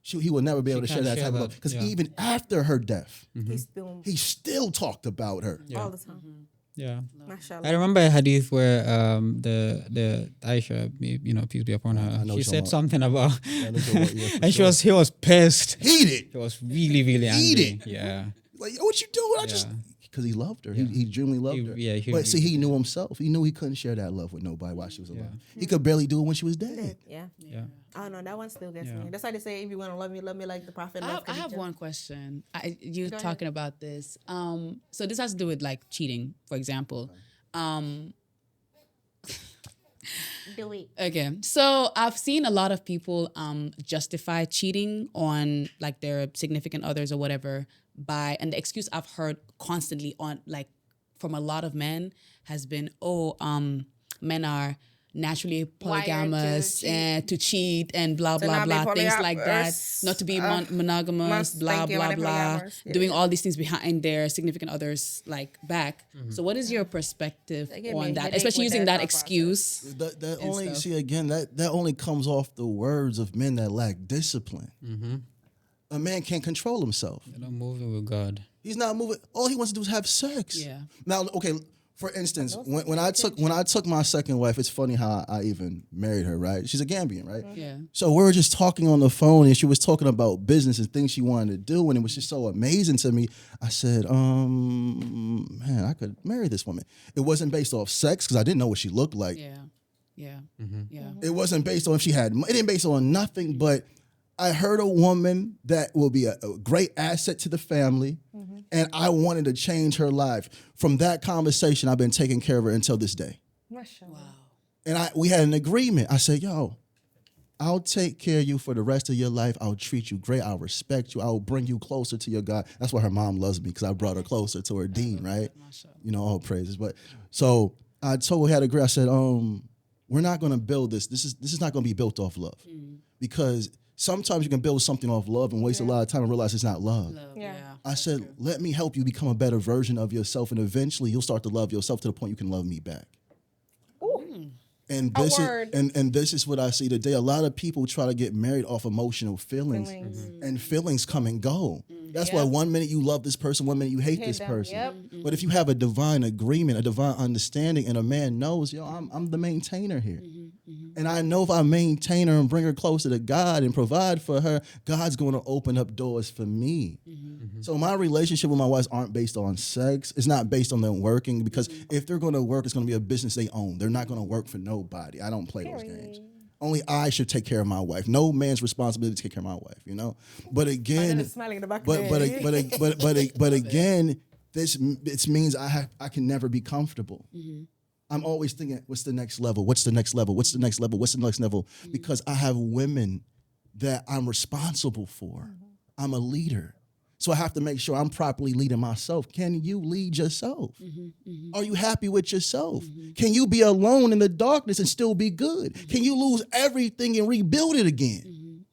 he will never be able to share can't that share type of that, love. Because yeah. even after her death, He's he still talked about her. Yeah. all the time. Yeah. Mashallah. I remember a hadith where the Aisha, peace be upon her, know she what said you're something about, Yeah, and he was pissed. Heated. He was really, really angry. Heated. Yeah. Like, yo, what you doing? Because he loved her. He genuinely loved her. Yeah, but see, he knew himself. He knew he couldn't share that love with nobody while she was alive. He could barely do it when she was dead. Yeah. Yeah. I don't know. That one still gets me. That's why they say if you want to love me like the Prophet loved I have Khadija. one question. You Go talking about this. So this has to do with like cheating, for example. Do it. Okay, so I've seen a lot of people justify cheating on like their significant others or whatever and the excuse I've heard constantly on like from a lot of men has been, men are naturally polygamous and to cheat and blah blah not be blah, things like that, polyamorous. not to be monogamous, blah thank you, blah wanna blah, polyamorous. Yeah. doing all these things behind their significant others like back. So what is your perspective give me on a that, headache especially with using that that thought excuse? That only stuff. see again that only comes off the words of men that lack discipline. A man can't control himself. You're not moving with God. He's not moving. All he wants to do is have sex. Yeah. Now, okay. For instance, when I took my second wife, it's funny how I even married her. Right? She's a Gambian, right? Yeah. So we were just talking on the phone, and she was talking about business and things she wanted to do, and it was just so amazing to me. I said, man, I could marry this woman. It wasn't based off sex because I didn't know what she looked like. Yeah. Yeah. Yeah. It wasn't based on if she had. It didn't based on nothing. But I heard a woman that will be a great asset to the family, and I wanted to change her life. From that conversation, I've been taking care of her until this day. Mashallah. And we had an agreement. I said, yo, I'll take care of you for the rest of your life. I'll treat you great. I'll respect you. I'll bring you closer to your God. That's why her mom loves me, because I brought her closer to her dean, right? All praises. But so I told her, had agreed. I said, we're not going to build this. This is not going to be built off love, because sometimes you can build something off love and waste a lot of time and realize it's not love. Yeah. I said, let me help you become a better version of yourself, and eventually you'll start to love yourself to the point you can love me back. And this word. and this is what I see today. A lot of people try to get married off emotional feelings. And feelings come and go. That's why 1 minute you love this person, 1 minute you hate this them. person. Yep. But if you have a divine agreement, a divine understanding, and a man knows, I'm the maintainer here. And I know if I maintain her and bring her closer to God and provide for her, God's going to open up doors for me. So my relationship with my wives aren't based on sex. It's not based on them working, because if they're going to work, it's going to be a business they own. They're not going to work for nobody. I don't play those games. Only I should take care of my wife. No man's responsibility to take care of my wife, But again, smiling in the back but again, this means I can never be comfortable. I'm always thinking, what's the next level? What's the next level? What's the next level? What's the next level? Because I have women that I'm responsible for. I'm a leader. So I have to make sure I'm properly leading myself. Can you lead yourself? Are you happy with yourself? Can you be alone in the darkness and still be good? Can you lose everything and rebuild it again?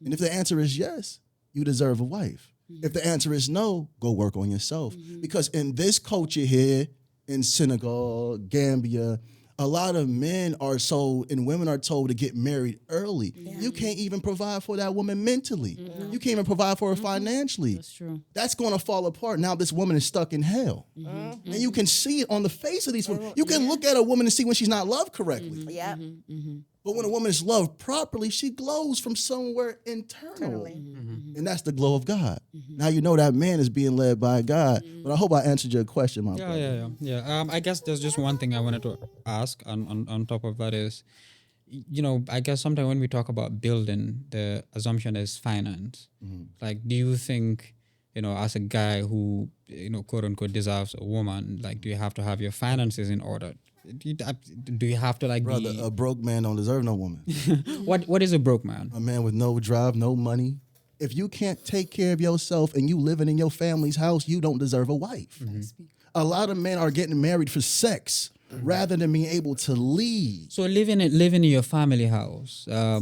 And if the answer is yes, you deserve a wife. If the answer is no, go work on yourself. Because in this culture here, in Senegal, Gambia, a lot of men are told and women are told to get married early. You can't even provide for that woman mentally. You can't even provide for her financially. That's true. That's going to fall apart. Now this woman is stuck in hell. And you can see it on the face of these women. You can look at a woman and see when she's not loved correctly. Yeah. But when a woman is loved properly, she glows from somewhere internal. And that's the glow of God. Now you know that man is being led by God. But I hope I answered your question, my brother. Yeah. I guess there's just one thing I wanted to ask on top of that is, I guess sometimes when we talk about building, the assumption is finance. Like, do you think, as a guy who, quote unquote, deserves a woman, like, do you have to have your finances in order? Do you have to Brother, a broke man don't deserve no woman. What is a broke man? A man with no drive, no money. If you can't take care of yourself and you living in your family's house, you don't deserve a wife. A lot of men are getting married for sex rather than being able to lead. So living in your family house. I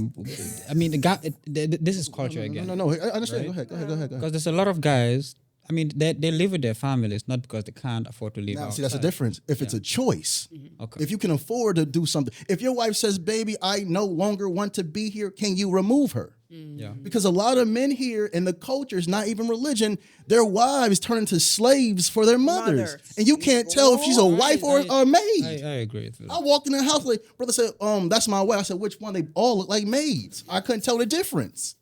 mean, this is culture again. No. I understand. Right? Go ahead. Because there's a lot of guys. I mean, they live with their families not because they can't afford to live Now, outside. see, that's the difference. If it's a choice, Okay. if you can afford to do something, if your wife says, "Baby, I no longer want to be here," can you remove her? Yeah. Because a lot of men here in the culture is not even religion. Their wives turn into slaves for their mothers. And you can't tell if she's a wife or a maid. I agree with I that. walked in the house, like, brother said, that's my wife. I said, which one? They all look like maids. I couldn't tell the difference.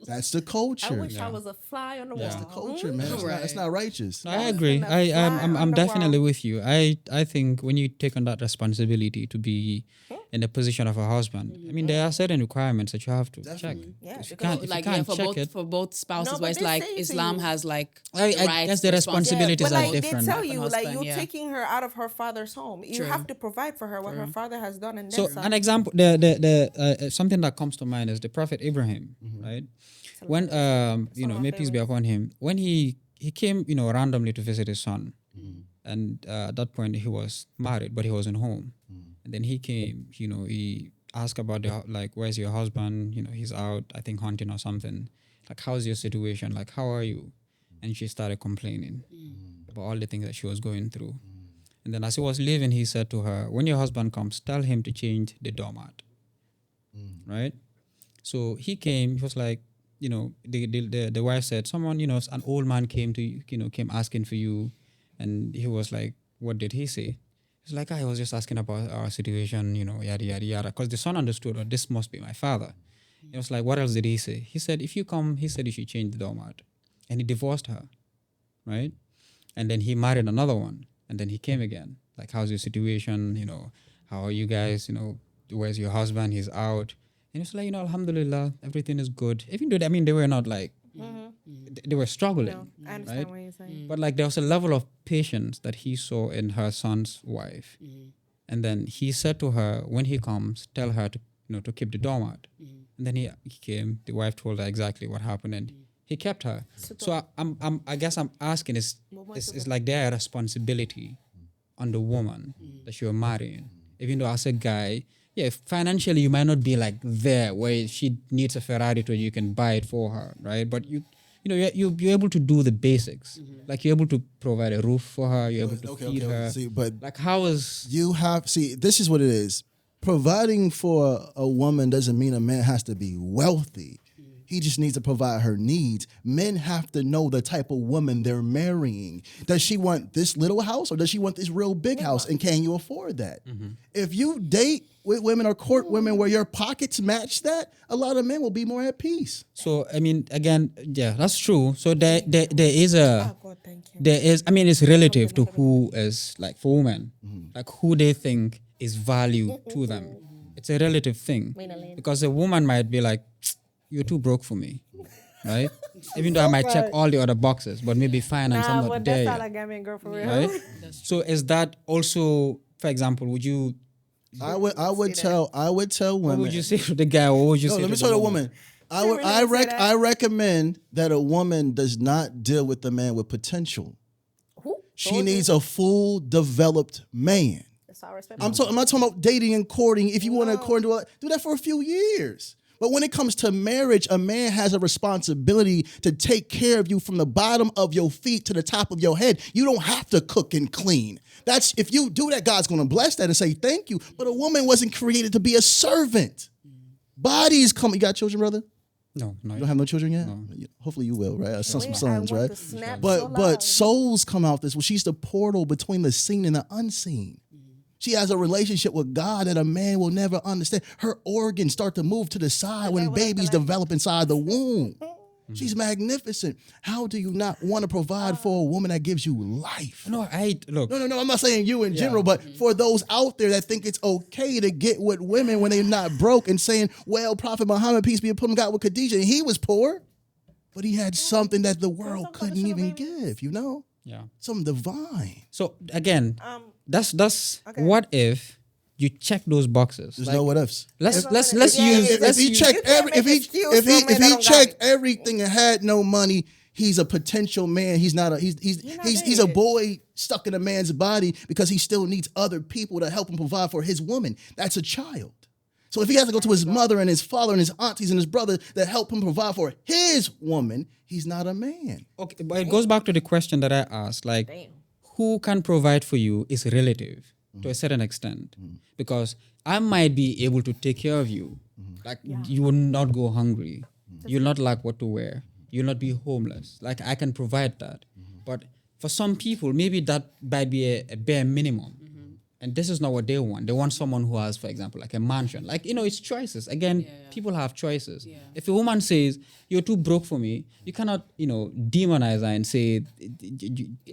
That's the culture. I wish I was a fly on the wall. That's the culture, man. It's not righteous. No, I agree. I'm definitely with you. I think when you take on that responsibility to be in the position of a husband, I mean, there are certain requirements that you have to check. Yeah, If you because can't, Like check for both it, for both spouses, No, where but it's they like say to Islam you- has like I guess the responsibilities but are like different. they tell you, like Husband, you're yeah. taking her out of her father's home. You True. have to provide for her what her father has done, and So then some. an example, the something that comes to mind is the Prophet Ibrahim, right? When may peace be upon him, when he came, randomly to visit his son, and at that point he was married, but he wasn't home, and then he came, he asked about where's your husband? He's out, I think hunting or something. Like, how's your situation? Like, how are you? And she started complaining about all the things that she was going through. And then as he was leaving, he said to her, when your husband comes, tell him to change the doormat. Right? So he came, he was like, the wife said, someone, an old man came to you, came asking for you. And he was like, what did he say? He's like, I was just asking about our situation, yada, yada, yada. Because the son understood, oh, this must be my father. He was like, what else did he say? He said, if you come, he said you should change the doormat. And he divorced her, right? And then he married another one. And then he came again. Like, how's your situation? How are you guys? Where's your husband? He's out. And it's like, alhamdulillah, everything is good. Even though, they were not like, they were struggling. No, I understand right? what you're saying. But like, there was a level of patience that he saw in her son's wife. And then he said to her, when he comes, tell her to, to keep the doormat. And then he came, the wife told her exactly what happened, and he kept her. So I guess I'm asking is like their responsibility on the woman that you're marrying. Even though as a guy, yeah, financially you might not be like there where she needs a Ferrari to you can buy it for her, right? But you're able to do the basics. Like, you're able to provide a roof for her, you're able to feed her. See, but like, how is this is what it is. Providing for a woman doesn't mean a man has to be wealthy. He just needs to provide her needs. Men have to know the type of woman they're marrying. Does she want this little house or does she want this real big house? And can you afford that? If you date with women or court women where your pockets match that, a lot of men will be more at peace. so? I mean, again, yeah, that's true. So there is Oh God, thank you. there is. I mean, it's relative to who is like for women, like who they think is value to them. It's a relative thing because a woman might be like, you're too broke for me, right? Even though I might check all the other boxes, but maybe finance I'm not but there that's not yet, a Gambian girl for real. right? So is that also, for example, would you? I would tell What women. would you say to the guy? What would you No, say? let me to tell the the woman. I recommend that a woman does not deal with a man with potential. Who? She needs a full developed man. That's all I respect. I'm not talking about dating and courting. If you want to court, do that for a few years. But when it comes to marriage, a man has a responsibility to take care of you from the bottom of your feet to the top of your head. You don't have to cook and clean. That's if you do that, God's going to bless that and say thank you. But a woman wasn't created to be a servant. Bodies come. You got children, brother? No, You don't have no children yet? No. Hopefully you will, right? Some Wait, sons, I want right? to snap so But loud. souls come out this. Well, she's the portal between the seen and the unseen. She has a relationship with God that a man will never understand. Her organs start to move to the side when babies develop inside the womb. She's magnificent. How do you not want to provide for a woman that gives you life? no, look. No. I'm not saying you in general, but for those out there that think it's okay to get with women when they're not broke and saying, well, Prophet Muhammad, peace be upon him, got with Khadijah, and he was poor, but he had something that the world couldn't even give, Yeah. Something divine. So again, that's Okay. what if you check those boxes? There's Like, no what ifs. let's Yeah, use yeah, If he checked You can't make excuses for men that don't got checked it. everything and had no money, He's a potential man. He's not a he's a boy stuck in a man's body because he still needs other people to help him provide for his woman. That's a child. So if he has to go to his mother and his father and his aunties and his brother that help him provide for his woman, he's not a man. Okay, but it goes back to the question that I asked, like, who can provide for you is relative to a certain extent. Because I might be able to take care of you. Like, you will not go hungry. You'll not lack what to wear. You'll not be homeless. Like, I can provide that. But for some people, maybe that might be a bare minimum. And this is not what they want. They want someone who has, for example, like a mansion. Like, it's choices. Again, people have choices. Yeah. If a woman says, you're too broke for me, you cannot, demonize her and say,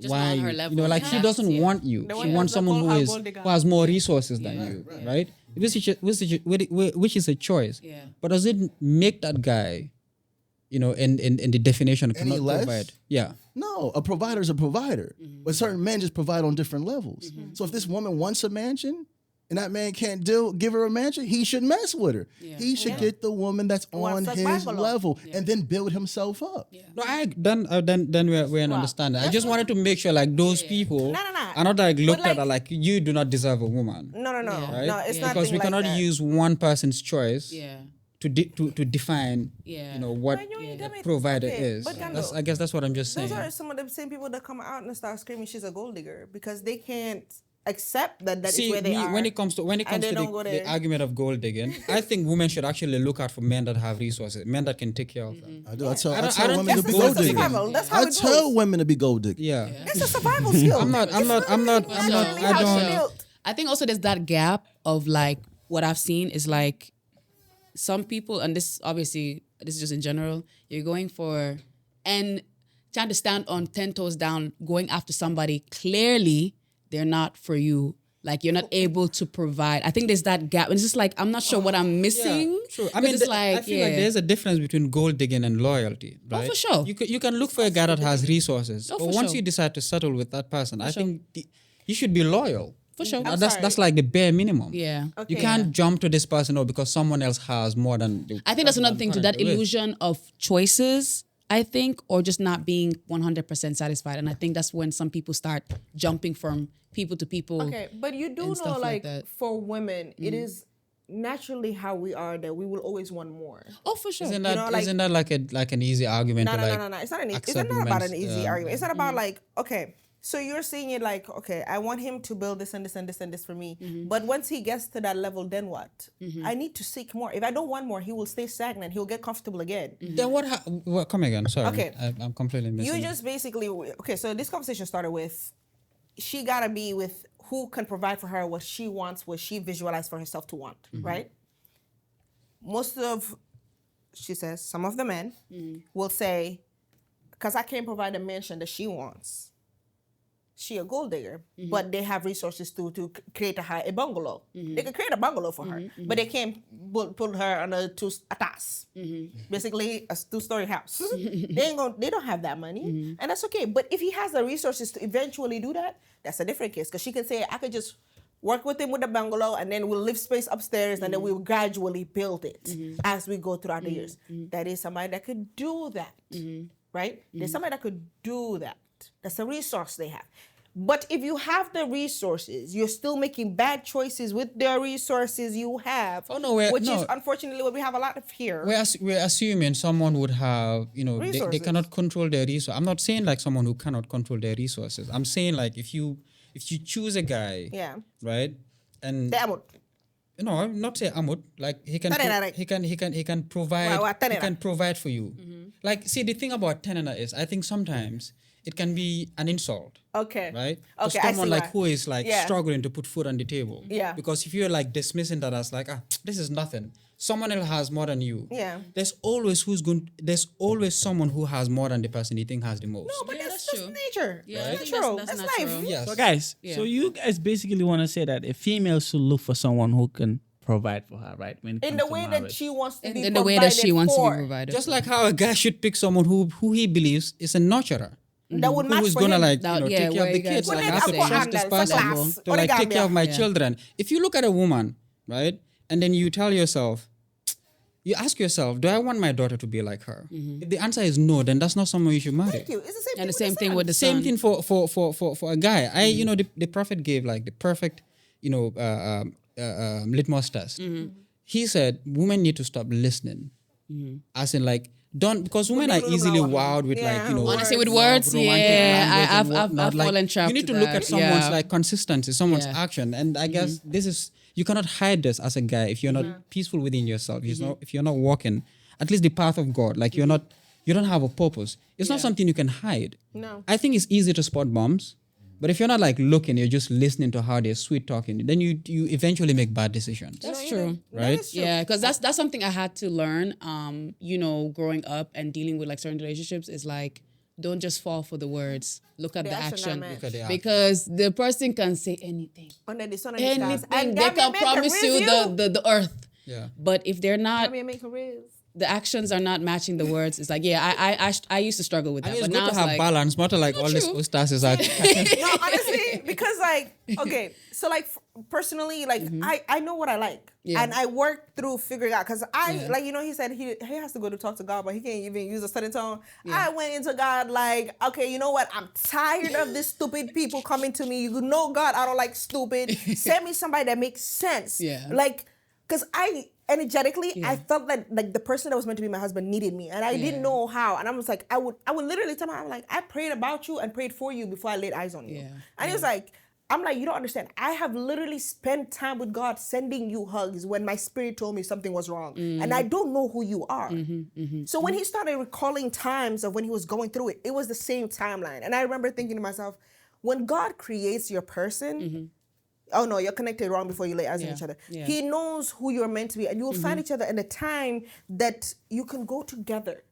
why? Her level. Like, she doesn't want you. She wants someone who has more resources than you, right? Which is a choice. Yeah. But does it make that guy, in the definition, Any cannot less? provide? Yeah. No, a provider is a provider. But certain men just provide on different levels. So if this woman wants a mansion and that man can't give her a mansion, he should mess with her. Yeah. He should get the woman that's on his level and then build himself up. Yeah. No, then we're in understanding. I just wanted to make sure like those people are not like looked at like you do not deserve a woman. No. Right? No, it's not because we like cannot that. use one person's choice. To define, what a provider is. I guess that's what I'm just saying. Those are some of the same people that come out and start screaming she's a gold digger because they can't accept that is where they are. When it comes to the argument of gold digging, I think women should actually look out for men that have resources, men that can take care of them. I tell women to be gold diggers. That's how I tell women to be gold diggers. Yeah. It's a survival skill. I think also there's that gap of like what I've seen is like some people, and this is just in general, you're going for and trying to stand on 10 toes down, going after somebody clearly they're not for you. Like you're not able to provide. I think there's that gap. And it's just like, I'm not sure what I'm missing. Yeah, true. I mean, I feel like there's a difference between gold digging and loyalty, right? Oh, for sure. You can look for a guy that has resources. But once you decide to settle with that person, I think you should be loyal. For sure. That's like the bare minimum. Yeah. Okay. You can't jump to this person because someone else has more than... I think that's another thing too, that illusion of choices, I think, or just not being 100% satisfied. And I think that's when some people start jumping from people to people. Okay, but you do know, like for women, it is naturally how we are that we will always want more. Oh, for sure. Isn't that like an easy argument? No. It's not it's not about an easy argument. It's not about like, okay, so you're seeing it like, okay, I want him to build this and this and this and this for me. But once he gets to that level, then what? I need to seek more. If I don't want more, he will stay stagnant. He'll get comfortable again. Then what? Come again. Sorry. Okay. I'm completely missing. You just basically, okay, so this conversation started with, she gotta be with who can provide for her what she wants, what she visualized for herself to want, right? She says, some of the men will say, because I can't provide a mansion that she wants. She a gold digger, but they have resources to create a bungalow. They can create a bungalow for her, but they can't put her on a taas. Basically, a 2-story house. They don't have that money, and that's okay. But if he has the resources to eventually do that, that's a different case. Because she can say, I could just work with him with the bungalow, and then we'll live space upstairs, and then we'll gradually build it as we go throughout the years. That is somebody that could do that, right? There's somebody that could do that. That's a resource they have. But if you have the resources, you're still making bad choices with the resources you have. Which is unfortunately what we have a lot of here. We're assuming someone would have, they cannot control their resources. I'm not saying like someone who cannot control their resources. I'm saying like if you choose a guy, right, and no, not say amut. Like he can provide for you. Like see, the thing about tenena is I think sometimes it can be an insult. Okay. Right? Okay. Someone like who is like struggling to put food on the table. Yeah. Because if you're like dismissing that as like, this is nothing. Someone else has more than you. Yeah. There's always someone who has more than the person you think has the most. No, but that's just nature. Yeah, right? Natural. That's life. Yes. So guys, so you guys basically want to say that a female should look for someone who can provide for her, right? In the way that she wants to be provided for. In the way that she wants to be provided. Just like how a guy should pick someone who he believes is a nurturer. That would match who's for gonna him. like take care of the kids. Like I have to trust this person to like take care of my children. If you look at a woman, right, and then you tell yourself, you ask yourself, do I want my daughter to be like her? If the answer is no, then that's not someone you should marry. Thank you. It's the same thing. And the same thing with the Same son. thing for a guy. You know, the prophet gave like the perfect, you know, litmus test. He said women need to stop listening, as in like don't, because women are easily wowed with like, you know, Honestly, with words, romantic yeah, language and I've whatnot. fallen trapped You need to to look that. at someone's Yeah. like consistency, someone's Yeah. action, and I guess this is, you cannot hide this as a guy if you're not peaceful within yourself. If you're not walking at least the path of God, like you don't have a purpose. It's not something you can hide. No. I think it's easy to spot bombs, but if you're not like looking, you're just listening to how they're sweet talking, then you eventually make bad decisions. That's true. Right? That is true. Yeah, because that's something I had to learn. You know, growing up and dealing with like certain relationships is like, don't just fall for the words. Look at the action. Look at the action. Because the person can say anything. Under the sun and the stars. Anything. And They Gambia can make a promise you review. the earth. Yeah. But if they're not, Gambia make a riz. the actions are not matching the words. It's like, yeah, I used to struggle with I that. mean, it's But good now to it's have like, balance, not to like all this true. ustas is like. No, honestly, because like, okay, so like personally, like I know what I like, Yeah. and I work through figuring out. Cause like, you know, he said he has to go to talk to God, but he can't even use a certain tone. I went into God like, okay, you know what? I'm tired of this stupid people coming to me. You know, God, I don't like stupid. Send me somebody that makes sense. Yeah. Like, cause energetically, I felt that like the person that was meant to be my husband needed me, and I didn't know how. And I was like, I would literally tell him, I'm like, I prayed about you and prayed for you before I laid eyes on you. Yeah. And he was like, I'm like, you don't understand. I have literally spent time with God sending you hugs when my spirit told me something was wrong, and I don't know who you are. So when he started recalling times of when he was going through it, it was the same timeline. And I remember thinking to myself, when God creates your person. Oh no, you're connected wrong before you lay eyes on each other. Yeah. He knows who you're meant to be, and you will find each other in a time that you can go together.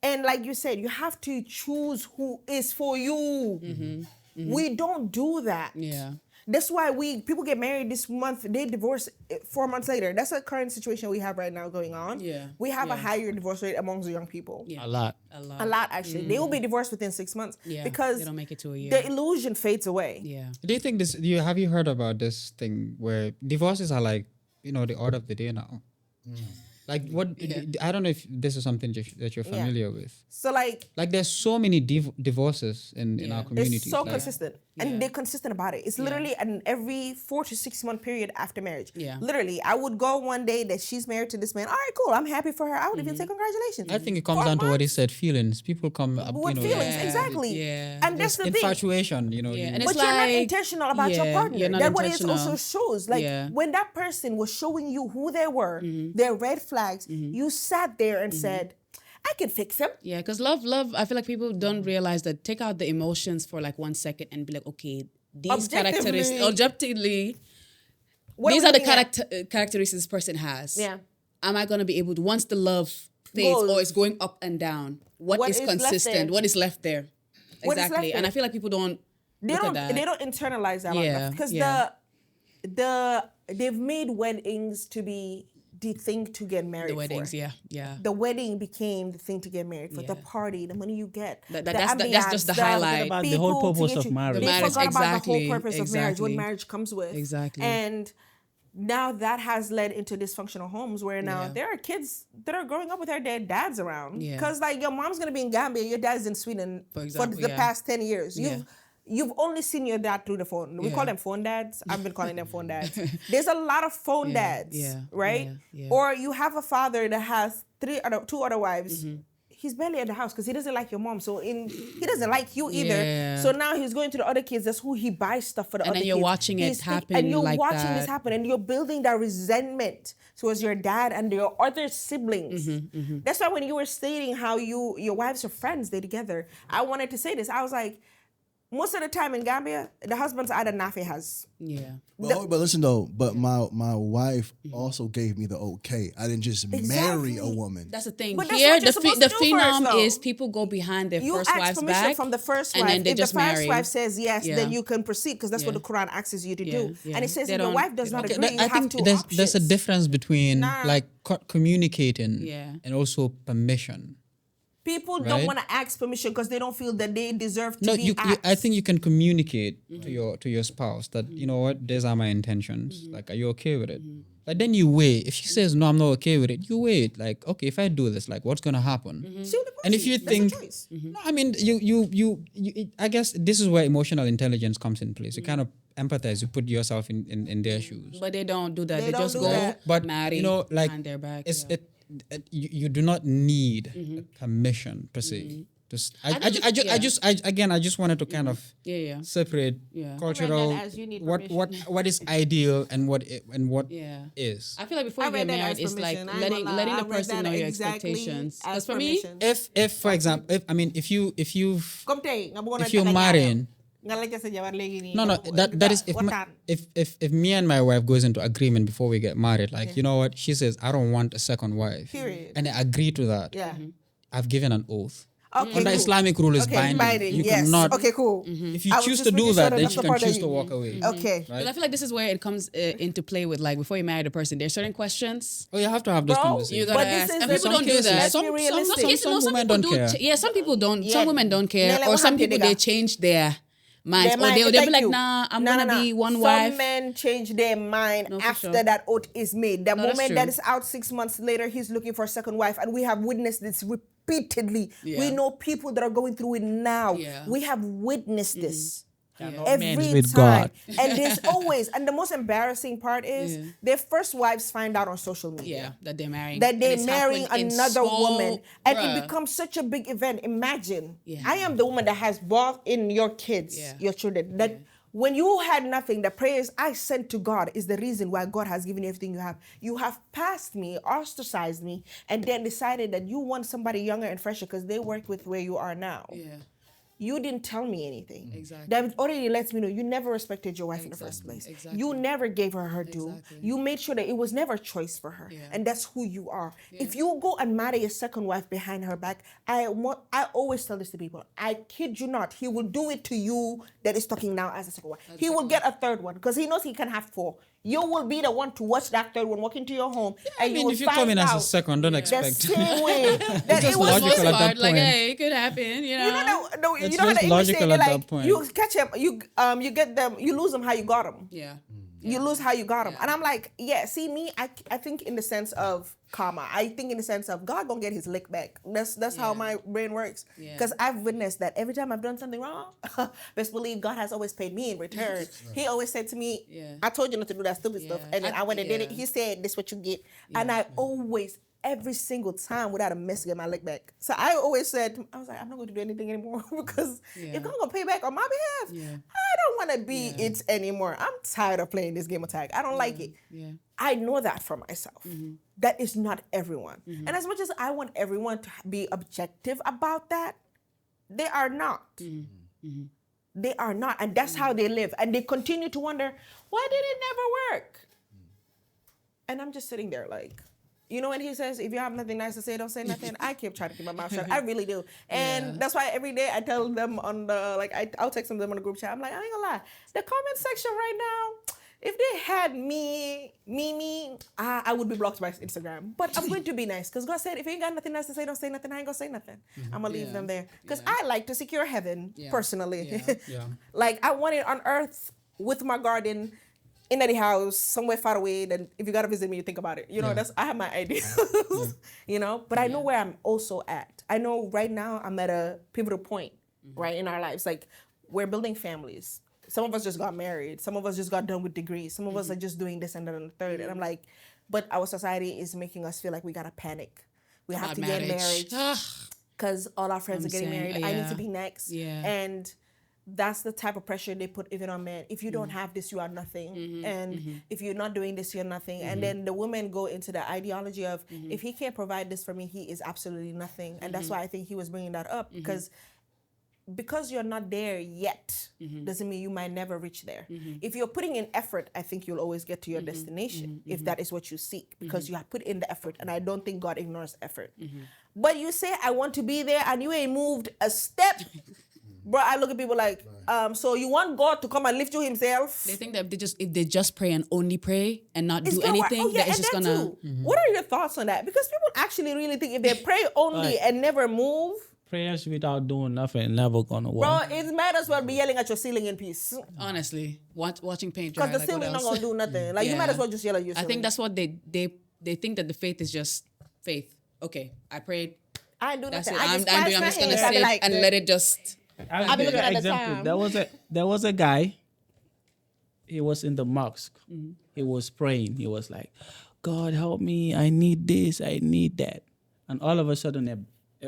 And like you said, you have to choose who is for you. We don't do that. yeah. That's why people get married this month, they divorce 4 months later. That's the current situation we have right now going on. Yeah. We have a higher divorce rate amongst the young people. Yeah. A lot. A lot, actually. They will be divorced within 6 months. Yeah, Because they don't make it to a year. the illusion fades away. Yeah. Do you think this? Have you heard about this thing where divorces are like, you know, the order of the day now? Like what? I don't know if this is something that you're familiar with. So like Like there's so many divorces in our they're communities. so like, consistent, and they're consistent about it. It's literally an every 4 to 6 month period after marriage. Yeah. Literally, I would go one day that she's married to this man. All right, cool. I'm happy for her. I would even say congratulations. I think it comes down to what he said, feelings. People come up, With feelings, exactly. Yeah. And that's the thing. infatuation, you know. Yeah, you- and But it's you're not like- intentional about your yeah, partner. you're not That's what it intentional. also shows. Like Yeah. when that person was showing you who they were, their red flags, you sat there and said, I can fix him. Yeah, because love, I feel like people don't realize that. Take out the emotions for like 1 second and be like, okay, these Objectively. objectively, What these we are the looking at? characteristics this person has. Yeah. Am I going to be able to, once the love fades Goes. or it's going up and down, what What is is left consistent? there? What is left there? What is Exactly. left And there? I feel like people don't They look don't at that. they don't internalize that long Yeah, enough. Because yeah. they've made weddings to be the thing to get married The weddings, for. yeah. The wedding became the thing to get married for. The Yeah. party, the money you get. That's just the highlight. About the whole people to purpose get of you- marriage. They The marriage, forgot about the exactly, whole purpose of marriage, what exactly. marriage comes with. Exactly. And now that has led into dysfunctional homes where now Yeah. there are kids that are growing up with their dads around. Yeah. Because like your mom's gonna be in Gambia, your dad's in Sweden For for example, the yeah. past 10 years. Yeah. You've only seen your dad through the phone. We Yeah. call them phone dads. I've been calling them phone dads. There's a lot of phone dads, yeah, right? yeah. Or you have a father that has two other wives. Mm-hmm. He's barely at the house because he doesn't like your mom. So he doesn't like you either. Yeah. So now he's going to the other kids. That's who he buys stuff for the And other then kids. you're watching it He's happen and you're like watching this that. happen, and you're building that resentment towards your dad and your other siblings. Mm-hmm, That's why when you were stating how your wives are friends, they together, I wanted to say this. I was like, most of the time in Gambia, the husband's either Nafi has. Yeah. But listen though, but my wife also gave me the okay. I didn't just marry a woman. That's the thing. But that's Here, what you're the supposed the to do first, phenom though. is people go behind their You first ask wife's permission back from the first and wife. then they If just the first marry. wife says yes, Yeah. then you can proceed because that's what Yeah. the Quran asks you to Yeah, do. yeah. And it says They if your don't- wife does not okay, agree, you I have think two there's a options. difference between Nah. like communicating Yeah. and also permission. People don't Right? want to ask permission because they don't feel that they deserve to No, be asked. I think you can communicate Mm-hmm. to your spouse that, you know what, these are my intentions. Like, are you okay with it? Like then you wait. If she says no, I'm not okay with it. You wait. Like okay, if I do this, like what's gonna happen? And if you think, no, I mean, you I guess this is where emotional intelligence comes in place. You kind of empathize. You put yourself in their shoes. But they don't do that. They don't just do go that. But marry, you know, like behind their back. it's yeah. you do not need permission per se. I just wanted to kind of Yeah. separate Yeah. cultural as you need what is ideal and what Yeah. is. I feel like before I you read get that married, as it's like permission. I ain't gonna lie. letting I the read person that know your exactly expectations. as Because for me, permission. If for example, if you're Come marrying, no, that is if me and my wife goes into agreement before we get married, like you know what, she says I don't want a second wife, Period. and I agree to that. Yeah. I've given an oath. Okay, Under cool. Islamic rule is Okay, binding. You yes. cannot. Okay, cool. If you I was choose just to do making that, sure then that's she the can part that choose you- to walk away. Okay. because I feel like this is where it comes into play with like before you marry the person, there's certain questions Oh, you have to have this Bro, conversation. you gotta But this ask. is And the- people Some don't do cases, that. Let's be realistic. Some women people don't care. Yeah, some people don't. Yeah. Some women don't care, Nele, or what some happened, people they nigga? change their minds, Their or mind- they'll be thank like, you. nah, I'm No, gonna no, no. be one Some wife. men change their mind No, for after sure. that oath is made. The No, that's moment that true. is out 6 months later, he's looking for a second wife, and we have witnessed this repeatedly. Yeah. We know people that are going through it now. Yeah. We have witnessed this. No Every men's with time. God. And there's always, and the most embarrassing part is Yeah. their first wives find out on social media. Yeah, that they're marrying. That And they're it's marrying happened in another so- woman, and Bruh. it becomes such a big event. Imagine, Yeah. I am the woman that has brought in your kids, Yeah. your children. That when you had nothing, the prayers I sent to God is the reason why God has given you everything you have. You have passed me, ostracized me, and then decided that you want somebody younger and fresher because they work with where you are now. Yeah. You didn't tell me anything. Exactly. That already lets me know you never respected your wife in the first Exactly, place. exactly. You never gave her her due. Exactly. You made sure that it was never a choice for her. Yeah. And that's who you are. If you go and marry a second wife behind her back, I always tell this to people. I kid you not. He will do it to you that is talking now as a second wife. He will get a third one because he knows he can have 4. You will be the one to watch that third one walk into your home. I and mean, you will if you come in find as a out second, don't the expect. same way that just it was logical Most at that part, like, point. hey, it could happen, you know. you know that, no, It's you know how just the English say logical they at that like point. you catch them, you get them, you lose them how you got them. Yeah. You lose how you got them, and I'm like, yeah. See me, I think in the sense of karma. I think in the sense of God gonna get his lick back. That's how my brain works. Yeah. Because I've witnessed that every time I've done something wrong, best believe God has always paid me in return. He always said to me, Yeah. "I told you not to do that stupid stuff," and then I went and did it. He said, "This is what you get," and I always. Every single time without a miss get my lick back. So I always said, I was like, I'm not going to do anything anymore because if God going to pay back on my behalf, I don't want to be it anymore. I'm tired of playing this game of tag. I don't like it. Yeah. I know that for myself. That is not everyone. And as much as I want everyone to be objective about that, they are not. They are not. And that's how they live. And they continue to wonder, why did it never work? And I'm just sitting there like, you know when he says, if you have nothing nice to say, don't say nothing. I keep trying to keep my mouth shut. I really do. And that's why every day I tell them on the, like, I'll text them on the group chat. I'm like, I ain't gonna lie. The comment section right now, if they had me, I would be blocked by Instagram. But I'm going to be nice. Because God said, if you ain't got nothing nice to say, don't say nothing. I ain't gonna say nothing. I'm gonna leave them there. Because I like to secure heaven, personally. Yeah. Like, I want it on earth with my garden, in the house, somewhere far away, then if you gotta visit me, you think about it. You know, I have my ideas, you know, but I know where I'm also at. I know right now I'm at a pivotal point, right, in our lives. Like, we're building families. Some of us just got married. Some of us just got done with degrees. Some of us are just doing this and that and the third. And I'm like, but our society is making us feel like we gotta panic. We have to get married because all our friends are getting married. I need to be next. Yeah. And that's the type of pressure they put even on men. If you don't have this, you are nothing. And if you're not doing this, you're nothing. And then the women go into the ideology of, if he can't provide this for me, he is absolutely nothing. And that's why I think he was bringing that up. Because you're not there yet, doesn't mean you might never reach there. If you're putting in effort, I think you'll always get to your destination, if that is what you seek, because you have put in the effort. And I don't think God ignores effort. But you say, I want to be there, and you ain't moved a step. Bro, I look at people like, so you want God to come and lift you himself? They think that if they just pray and only pray and not do anything, that it's just gonna. What are your thoughts on that? Because people actually really think if they pray only and never move, prayers without doing nothing never gonna work. Bro, it might as well be yelling at your ceiling in peace. Honestly, watching paint dry. Because the Like, ceiling what not else? gonna do nothing. Like you might as well just yell at your I ceiling. think that's what they think, that the faith is just faith. Okay, I prayed. I ain't do That's nothing. it. I I'm just gonna sit sit and let it just. I'll be looking at the time. There was a guy. He was in the mosque. He was praying. He was like, "God help me! I need this. I need that." And all of a sudden, a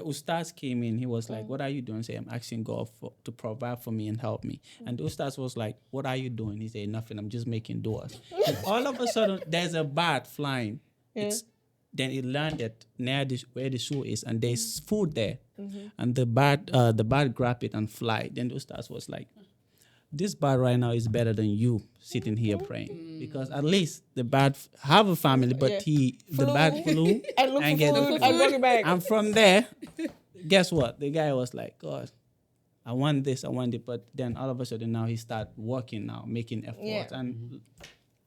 ustaz came in. He was like, "What are you doing?" Say, "I'm asking God to provide for me and help me." And the ustaz was like, "What are you doing?" He said, "Nothing. I'm just making du'as." And all of a sudden, there's a bat flying. Then it landed near where the shoe is, and there's food there. And the bat grabbed it and fly. Then the ustaz was like, "This bat right now is better than you sitting here praying, because at least the bat have a family, but the bat flew and look for get food and bring it back. And from there, guess what? The guy was like, "God, I want this, I want it." But then all of a sudden now he start working now, making efforts. And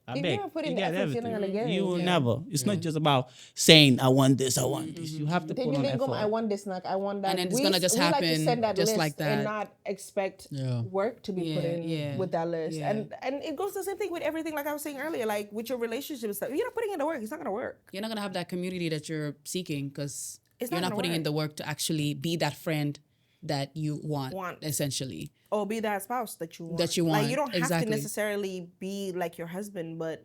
I If beg, you don't put in you the get effort, you're not everything. gonna get You will it. never. It's not just about saying, "I want this, I want this." You have to Then put you on think, effort. I want this snack, I want that. And then it's gonna just we like to happen send that just list like that. and not expect work to be put in with that list. And it goes the same thing with everything, like I was saying earlier, like with your relationship stuff. If you're not putting in the work, it's not gonna work. You're not gonna have that community that you're seeking, because It's you're not not gonna putting in work. the work to actually be that friend that you want. Essentially. Or be that spouse that you want. That you Like want, you don't have to exactly. necessarily be like your husband, but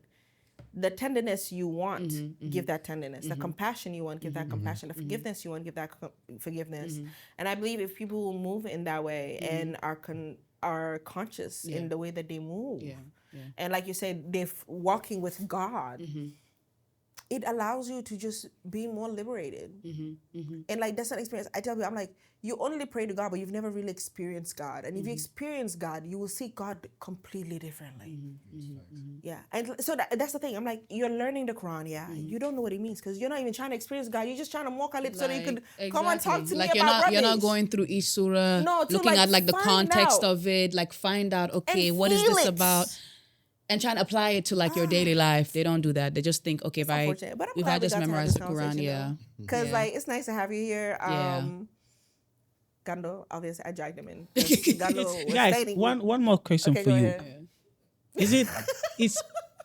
the tenderness you want, give that tenderness. The compassion you want, give that compassion. The forgiveness you want, give that forgiveness. And I believe if people move in that way and are conscious in the way that they move, and like you said, they're walking with God, it allows you to just be more liberated. And like that's an experience. I tell you, I'm like, you only pray to God, but you've never really experienced God. And if you experience God, you will see God completely differently. Yeah. And so that's the thing. I'm like, you're learning the Quran, you don't know what it means, because you're not even trying to experience God. You're just trying to walk a little so that you could come and talk to me about you're not rubbish. going through each surah, No, to, looking like, at like the find context out. of it, like find out, okay, And what is feel this it. about? And trying to apply it to like your daily life. They don't do that. They just think, okay, if I Unfortunate. But I'm if glad I we just got to have memorize this the Quran, conversation, Because Yeah. like it's nice to have you here. Yeah. Gando, obviously I dragged him in. 'Cause Gando was Guys, stating- one more question Okay, for go you. ahead.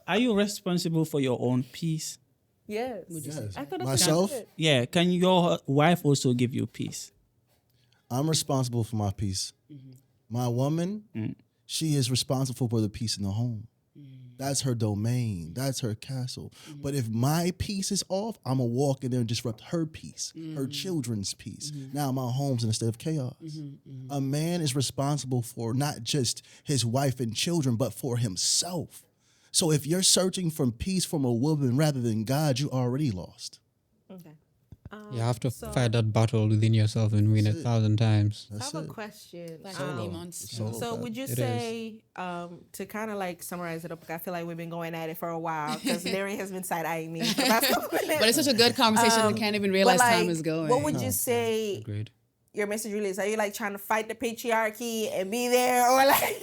Are you responsible for your own peace? Yes. Yes. I thought Myself, Yeah. Can your wife also give you peace? I'm responsible for my peace. My woman, she is responsible for the peace in the home. That's her domain. That's her castle. But if my peace is off, I'm going to walk in there and disrupt her peace, her children's peace. Now my home's in a state of chaos. A man is responsible for not just his wife and children, but for himself. So if you're searching for peace from a woman rather than God, you already lost. Okay. You have to fight that battle within yourself and win 1,000 times. I That's have a it. question. demons. So would you say, to kind of like summarize it up, I feel like we've been going at it for a while because Larry has been side-eyeing me. For the past couple minutes. But it's such a good conversation. We can't even realize But, like, time is going. What would you say Agreed. your message really is? Are you like trying to fight the patriarchy and be there, or like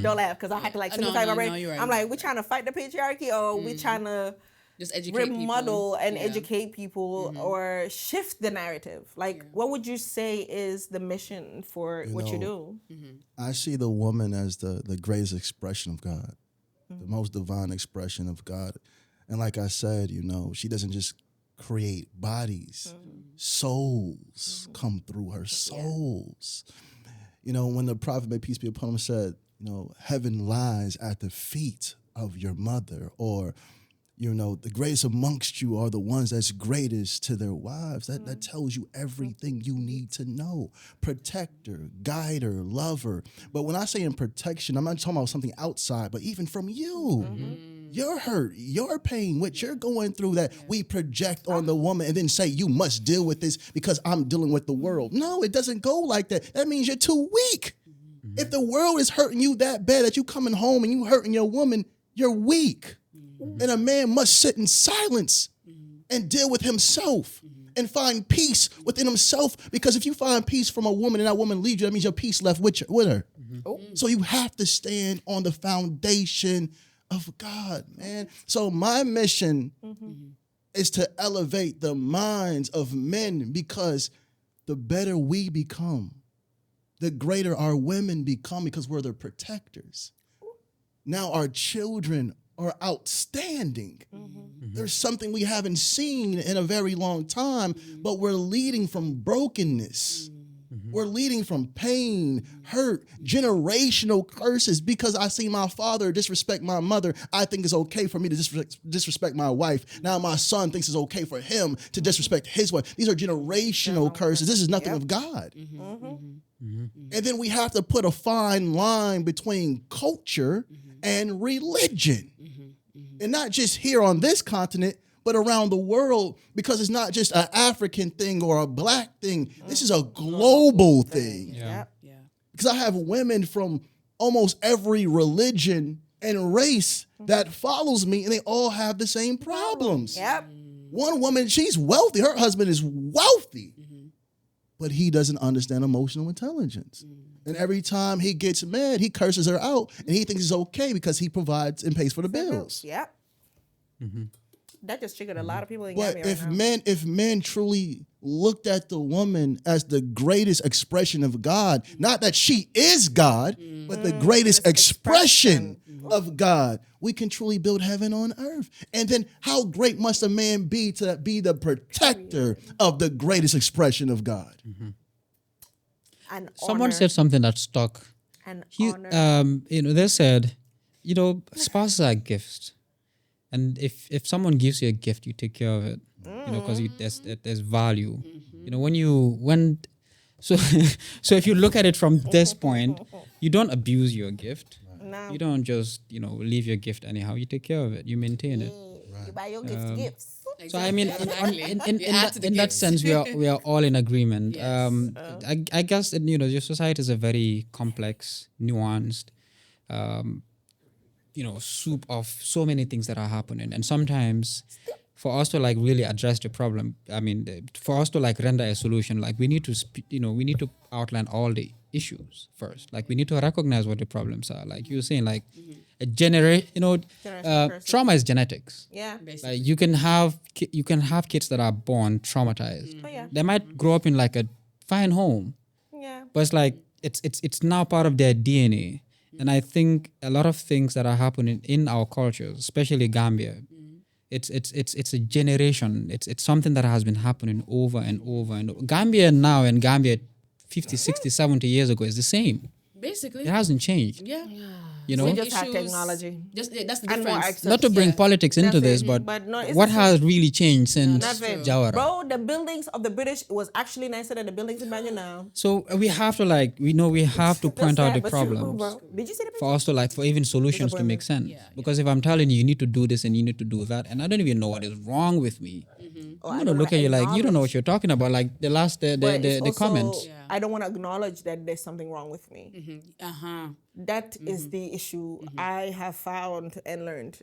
don't laugh because I had to like simplify my brain. you're right. I'm like, we trying to fight the patriarchy, or we trying to Just educate remodel people. and educate people, or shift the narrative? Like, what would you say is the mission for what you do? I see the woman as the greatest expression of God, the most divine expression of God. And like I said, she doesn't just create bodies, souls come through her souls. When the prophet, may peace be upon him, said, heaven lies at the feet of your mother, or the greatest amongst you are the ones that's greatest to their wives. That tells you everything you need to know. Protect her, guide her, love her. But when I say in protection, I'm not talking about something outside, but even from you. Your hurt, your pain, what you're going through that we project on the woman and then say, you must deal with this because I'm dealing with the world. No, it doesn't go like that. That means you're too weak. If the world is hurting you that bad that you coming home and you hurting your woman, you're weak. And a man must sit in silence and deal with himself and find peace within himself. Because if you find peace from a woman and that woman leaves you, that means your peace left with her. So you have to stand on the foundation of God, man. So my mission is to elevate the minds of men, because the better we become, the greater our women become because we're their protectors. Now our children are outstanding. There's something we haven't seen in a very long time, but we're leading from brokenness. We're leading from pain, hurt, generational curses. Because I see my father disrespect my mother, I think it's okay for me to disrespect my wife. Now my son thinks it's okay for him to disrespect his wife. These are generational curses. This is nothing of God. And then we have to put a fine line between culture and religion. And not just here on this continent, but around the world, because it's not just an African thing or a black thing. This is a global thing. Yeah. Because I have women from almost every religion and race that follows me, and they all have the same problems. One woman, she's wealthy. Her husband is wealthy, but he doesn't understand emotional intelligence. And every time he gets mad, he curses her out, and he thinks it's okay because he provides and pays for the bills. That just triggered a lot of people in But Gambia right now. if men truly looked at the woman as the greatest expression of God, not that she is God, but the greatest expression of God, we can truly build heaven on earth. And then how great must a man be to be the protector of the greatest expression of God? And Someone honor, said something that stuck. and He, honor. they said, spouses are gifts. And if someone gives you a gift, you take care of it, because there's value. So if you look at it from this point, you don't abuse your gift. No. You don't just leave your gift anyhow. You take care of it. You maintain it. You buy your gifts. So I mean, in that sense, we are all in agreement. I guess your society is a very complex, nuanced, soup of so many things that are happening, and sometimes for us to really address the problem, for us to render a solution, we need to we need to outline all the issues first. We need to recognize what the problems are. Like you were saying, trauma is genetics. Yeah. You can have kids that are born traumatized. They might grow up in a fine home, but it's now part of their DNA. And I think a lot of things that are happening in our cultures, especially Gambia, it's a generation. It's something that has been happening over and over and over. Gambia now and Gambia 50, 60, 70 years ago is the same. Basically. It hasn't changed. Yeah. We just have technology. That's the And more difference. access. Not to bring politics into this, but no, it's what the has really changed since Nothing. Jawara? Bro, the buildings of the British was actually nicer than the buildings in Banya now. So we have to we have to point out the problems Did you see the picture? for us to for even solutions to make sense. Because if I'm telling you, you need to do this and you need to do that, and I don't even know what is wrong with me, I'm gonna look at you like you don't know what you're talking about. Like the last the comments. I don't want to acknowledge that there's something wrong with me. That is the issue I have found and learned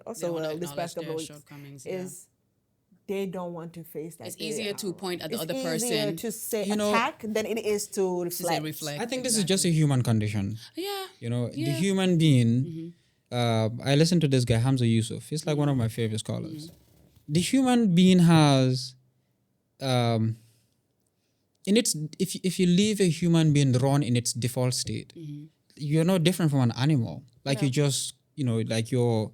also this past couple of weeks is they don't want to face that. It's easier to point at the other It's easier person. to say attack than it is to reflect. I think this is just a human condition. Yeah. The human being. I listened to this guy Hamza Yusuf. He's one of my favorite scholars. The human being has, if you leave a human being run in its default state, you're no different from an animal. You just, your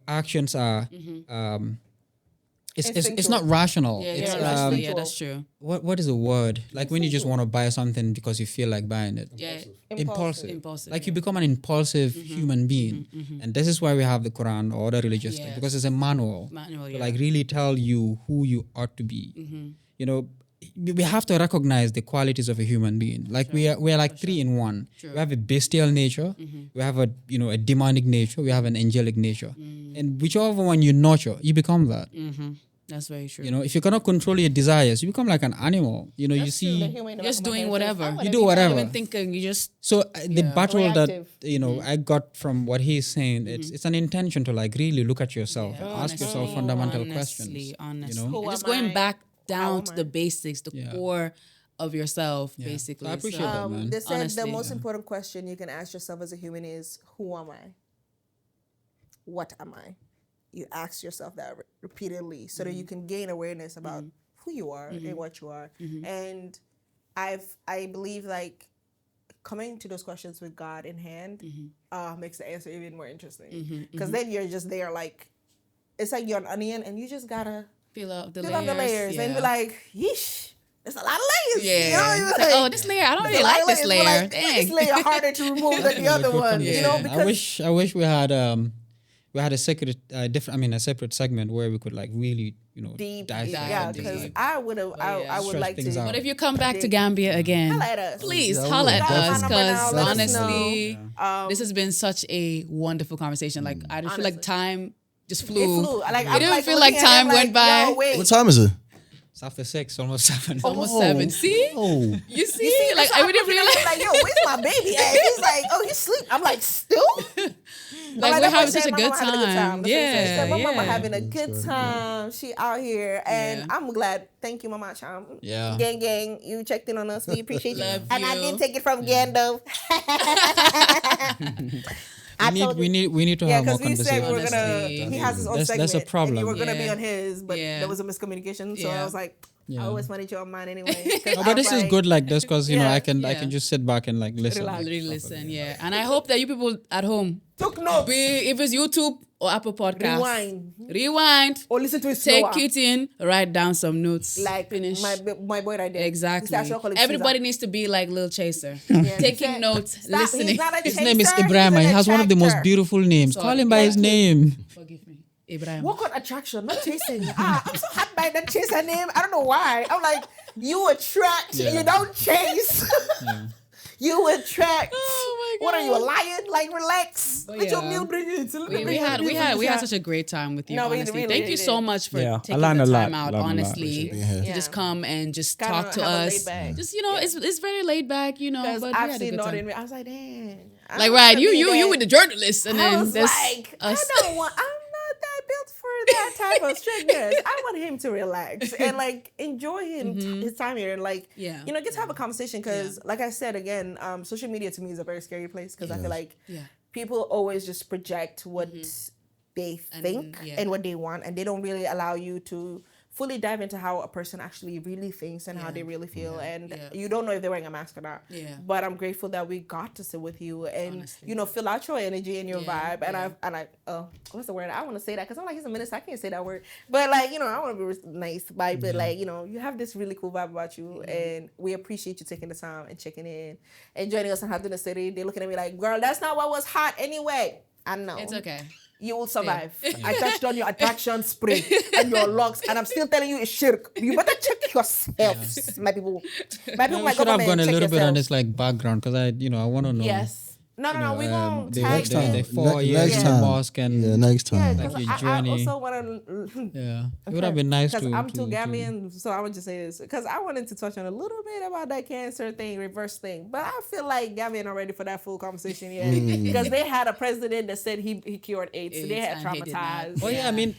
actions are, it's not rational. Yeah, that's true. What is the word? When you just want to buy something because you feel like buying it. Yeah. Impulsive. You become an impulsive human being. And this is why we have the Quran or the religious thing, because it's a manual to really tell you who you ought to be. We have to recognize the qualities of a human being. We are three in one. We have a bestial nature, we have a demonic nature, we have an angelic nature. And whichever one you nurture, you become that. That's very true. If you cannot control your desires, you become like an animal. You see, just doing whatever. You do whatever. Not even thinking, you just... So the battle Reactive. that, I got from what he's saying, it's an intention to really look at yourself and ask yourself fundamental questions. Honestly. Who And just am going I? back down How to am the I? basics, the core of yourself, basically. I appreciate that, man. They said the Honestly. most important question you can ask yourself as a human is, who am I? What am I? You ask yourself that repeatedly so that you can gain awareness about who who you are and what you are. And I believe like coming to those questions with God in hand makes the answer even more interesting. Because then you're just there like, it's like you're an onion and you just gotta Peel off the layers and be like, yeesh, there's a lot of layers. Yeah. You know, It's like, oh, this layer, I don't really like this layer. Like, Dang. this layer harder to remove than the other one. You know, because I wish we had a separate segment where we could like really, you know, dive because I would like to. out. But if you come back to Gambia again, holla at us. please Yeah, holla at we'll us, definitely. because Let us honestly, know. this has been such a wonderful conversation. Like I just feel like time just It flew. flew. Like, It I'm didn't like feel like looking at time him went like, by. Yo, wait. What time is it? It's after 6, almost 7. Almost 7. See? Oh. You see? Like I didn't realize. Like, yo, where's my baby at? He's like, oh, he's asleep. I'm like, still? Like we're having such a good That's what he time. said. Yeah, My mama yeah. having a good time. She out here, and Yeah. I'm glad. Thank you, Mama Cham. Yeah. Gang, you checked in on us. We appreciate you. Love And I you. didn't take it from Gando. We need to Yeah, have more because we said conversations. we were gonna. Honestly. He has his own That's segment. a problem. And you were gonna be Yeah. on his, but Yeah. there was a miscommunication. So Yeah. I was like, Yeah. I always wanted you on mine anyway. No, but this is good like this because you know Yeah. I can Yeah. just sit back and like listen. Relax. Really listen, yeah. And I hope that you people at home, Took notes. if it's YouTube or Apple Podcast, Rewind. rewind, Or listen to it take slower. it in, write down some notes, Like finish. my boy right there. Exactly. He said, "I'll call him Everybody Caesar." needs to be like Lil Chaser, Yeah, taking he said, notes, "Stop, listening. He's not a His chaser, name is he's Ibrahim. an He has one of the most attractor." beautiful names. Sorry. Call him by his name. Forgive me, Ibrahim. What called attraction? Not chasing. I'm so happy by that chaser name. I don't know why. I'm like, you attract, you don't chase. You attract. Oh my What are you, a God. lion? Like, relax. But Let your yeah. meal bring it. We had such a great time with you. No, we honestly, really thank you did. so much for Yeah, I taking learned the a lot. time out. Learned a lot. Honestly, Being here. to just come and just Kinda talk to have a us. laid back. Just it's very laid back, you know. Because But we I've had a seen good Northern time. Ri- I was like, dang. I Like don't right, wanna you be you that. with the journalists, and I then was there's like, us. I'm not that built for that type of strictness. I want him to relax and like enjoy his time here and like, Yeah. you know, get to have a conversation. Because like I said, again, social media to me is a very scary place because I feel like Yeah. people always just project what they think yeah. and what they want, and they don't really allow you to fully dive into how a person actually really thinks and how they really feel, and you don't know if they're wearing a mask or not. Yeah. But I'm grateful that we got to sit with you and Honestly. you know fill out your energy and your Yeah, vibe. And yeah. I what's the word? I want to say that because I'm like he's a minister. I can't say that word, but like you know I want to be nice vibe. But like you know you have this really cool vibe about you, and we appreciate you taking the time and checking in and joining us in Yahdan City. They're looking at me like, girl, that's not what was hot anyway. I know. It's okay. You will survive. I touched on your attraction spray and your locks, and I'm still telling you it's shirk. You better check yourself, my people. My people, We my should have government, gone a check little bit on yourself. this like background because I want to know. Yes. No, we won't the, tag the, you. the 4 Ne- years next in the time. mosque and Yeah, next Yeah, time. because Like your I journey. also want to. yeah, it would have been nice to. Because I'm too to- Gambian, so I would just say this. Because I wanted to touch on a little bit about that cancer thing, reverse thing. But I feel like Gambian are ready for that full conversation yet. Because they had a president that said he cured AIDS. So they AIDS, had and he did not. traumatized. Oh yeah, I mean,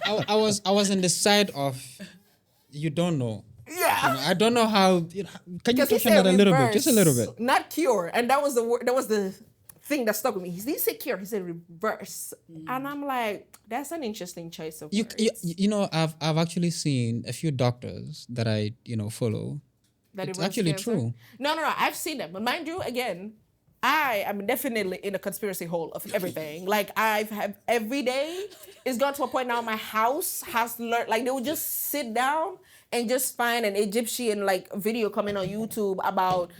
I was in the side of you don't know. Yeah. You know, I don't know how. You know, can you Because he touch on said that a little bit, just a little reverse, bit? not cure, and that was the word. That was the thing that stuck with me. He didn't say cure. He said reverse, and I'm like, that's an interesting choice of words. You know, I've actually seen a few doctors that I follow. That It's reverse actually cancer. true. No, I've seen them, but mind you, again, I am definitely in a conspiracy hole of everything. Like I've had every day. It's gone to a point now. My house has learned. Like they would just sit down and just find an Egyptian like video coming on YouTube about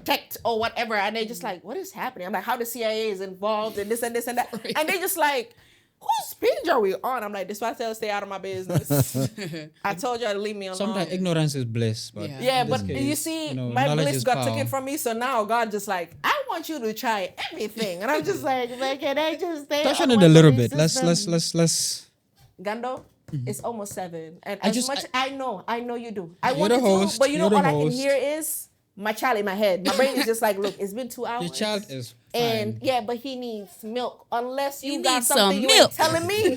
tech or whatever, and they just like, what is happening? I'm like, how the CIA is involved in this and this and that, and they just like, whose page are we on? I'm like, this is why I tell you stay out of my business. I told y'all to leave me alone. Sometimes ignorance is bliss, but Yeah. Yeah, in this but case, you see, know, my knowledge bliss is got power. taken from me, so now God just like, I want you to try everything, and I'm just like, can I just stay? Touch on on it a one little belief bit. Let's system? Gando, it's almost 7, and I as just- much I know you do. I You're want the you host, to, but you know you're the all I can host. hear is my child in my head. My brain is just like, look, it's been 2 hours. Your child is fine. And yeah, but he needs milk. Unless you He got needs something some you milk. ain't telling me,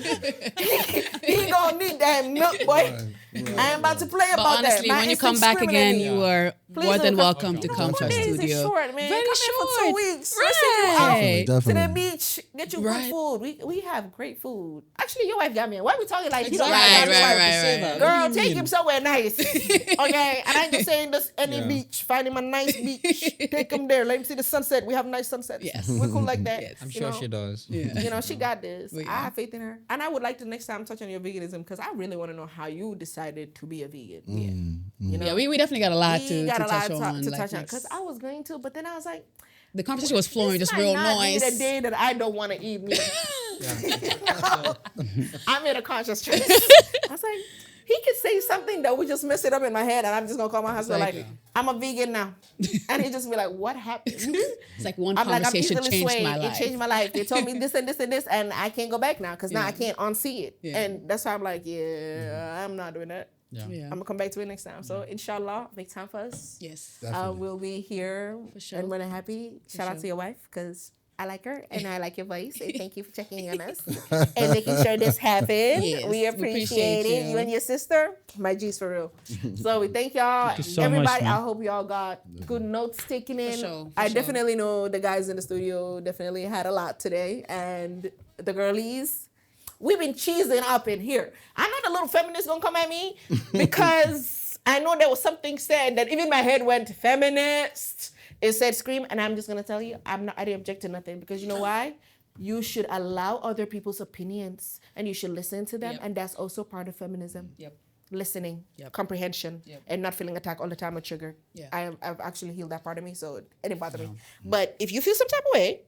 he gonna need that milk, boy. I ain't about to play But about honestly, that. My when you come instincts back screaming at again, me. you are more than do. welcome to come to 4 our days is studio. short, man. Very Come short. here for 2 weeks. Let's take you out Right. to the Definitely. beach. Get you Right. good food. We have great food. Actually, your wife got me. Why are we talking like you don't Right, have right. Girl, take him somewhere nice. Okay? And I ain't just saying this any beach. Find him a nice beach. Take him there. Let him see the sunset. We have nice sunsets. Yes. We're cool like that. Yes. I'm You sure know? she does. Yeah. You know, she got this. We I are. have faith in her. And I would like to next time touch on your veganism because I really want to know how you decided to be a vegan. You know? Yeah, we definitely got a lot We to got a lot touch on. to like, touch on next- because I was going to, but then I was like, the conversation was flowing, this just might real not be noise. the day that I don't want to eat meat. I made a conscious choice. I was like, he could say something that would just mess it up in my head, and I'm just gonna call my husband like, I'm a vegan now, and he just be like, what happened? It's like one I'm like, I'm conversation easily changed swayed. my life. It changed my life. They told me this and this and this, and I can't go back now because now I can't unsee it. Yeah. And that's why I'm like, I'm not doing that. Yeah. I'm gonna come back to it next time. So inshallah, make time for us. Yes. We'll be here sure. and we're happy. Shout out to your wife because I like her and I like your voice. And thank you for checking on us and making sure this happened. Yes, we we appreciate appreciate it. you. You and your sister, my G's for real. So we thank y'all. you so Everybody, much, man. I hope y'all got good notes taken in. sure, I for definitely know the guys in the studio definitely had a lot today. And the girlies, we've been cheesing up in here. I know the little feminists gonna come at me because I know there was something said that even my head went feminist. It said scream, and I'm just gonna tell you, I didn't object to nothing because you know why? You should allow other people's opinions and you should listen to them, Yep. and that's also part of feminism. Yep. Listening, Yep. comprehension, Yep. and not feeling attacked all the time or triggered. Yeah. I've actually healed that part of me, so it didn't bother me. But if you feel some type of way,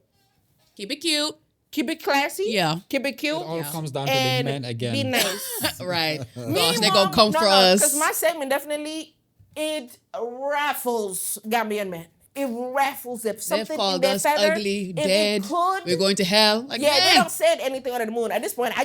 Keep it cute. keep it classy. Yeah. Keep it cute. It all comes down to the and men again. be nice. Right. Me, Gosh, they Mom, gonna come for Because us. my segment definitely, it raffles Gambian men. It raffles them. They've Something in called their us feather, ugly, if dead. It could, We're going to hell. Like, yeah, they man. don't say anything under the moon. At this point, I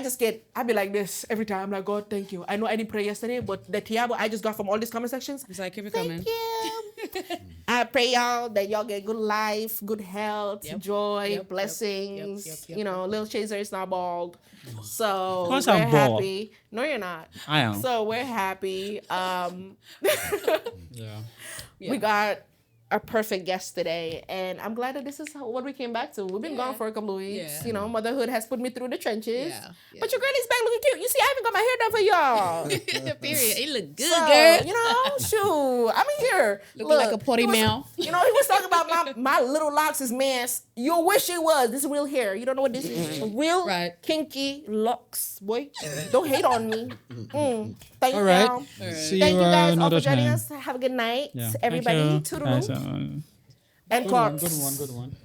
be like this every time. I'm like, God, thank you. I know I didn't pray yesterday, but the tiabo I just got from all these comment sections. It's like, keep it Thank coming. you. I pray y'all that y'all get good life, good health, Yep. joy, Yep. blessings. Yep. You know, Lil Chaser is not bald. So Of course we're I'm bald. happy. No, you're not. I am. So we're happy. Yeah. We got a perfect guest today, and I'm glad that this is what we came back to. We've been gone for a couple of weeks. Yeah. You know, motherhood has put me through the trenches. Yeah. But your girl is back looking cute. You see, I even got my hair done for y'all. Period. You look good, So, girl. you know, shoot. I'm in here. Looking like a potty he was- mouth. You know, he was talking about my little locks is man's. You wish it was. This is real hair. You don't know what this is. Real Right. kinky locks, boy. Don't hate on me. Thank All you. right. Y'all. See Thank you you guys all another for joining time. us. Have a good night, Yeah. everybody. Thank you. Toodaloo. Yes, And Good Clarks. one. Good one.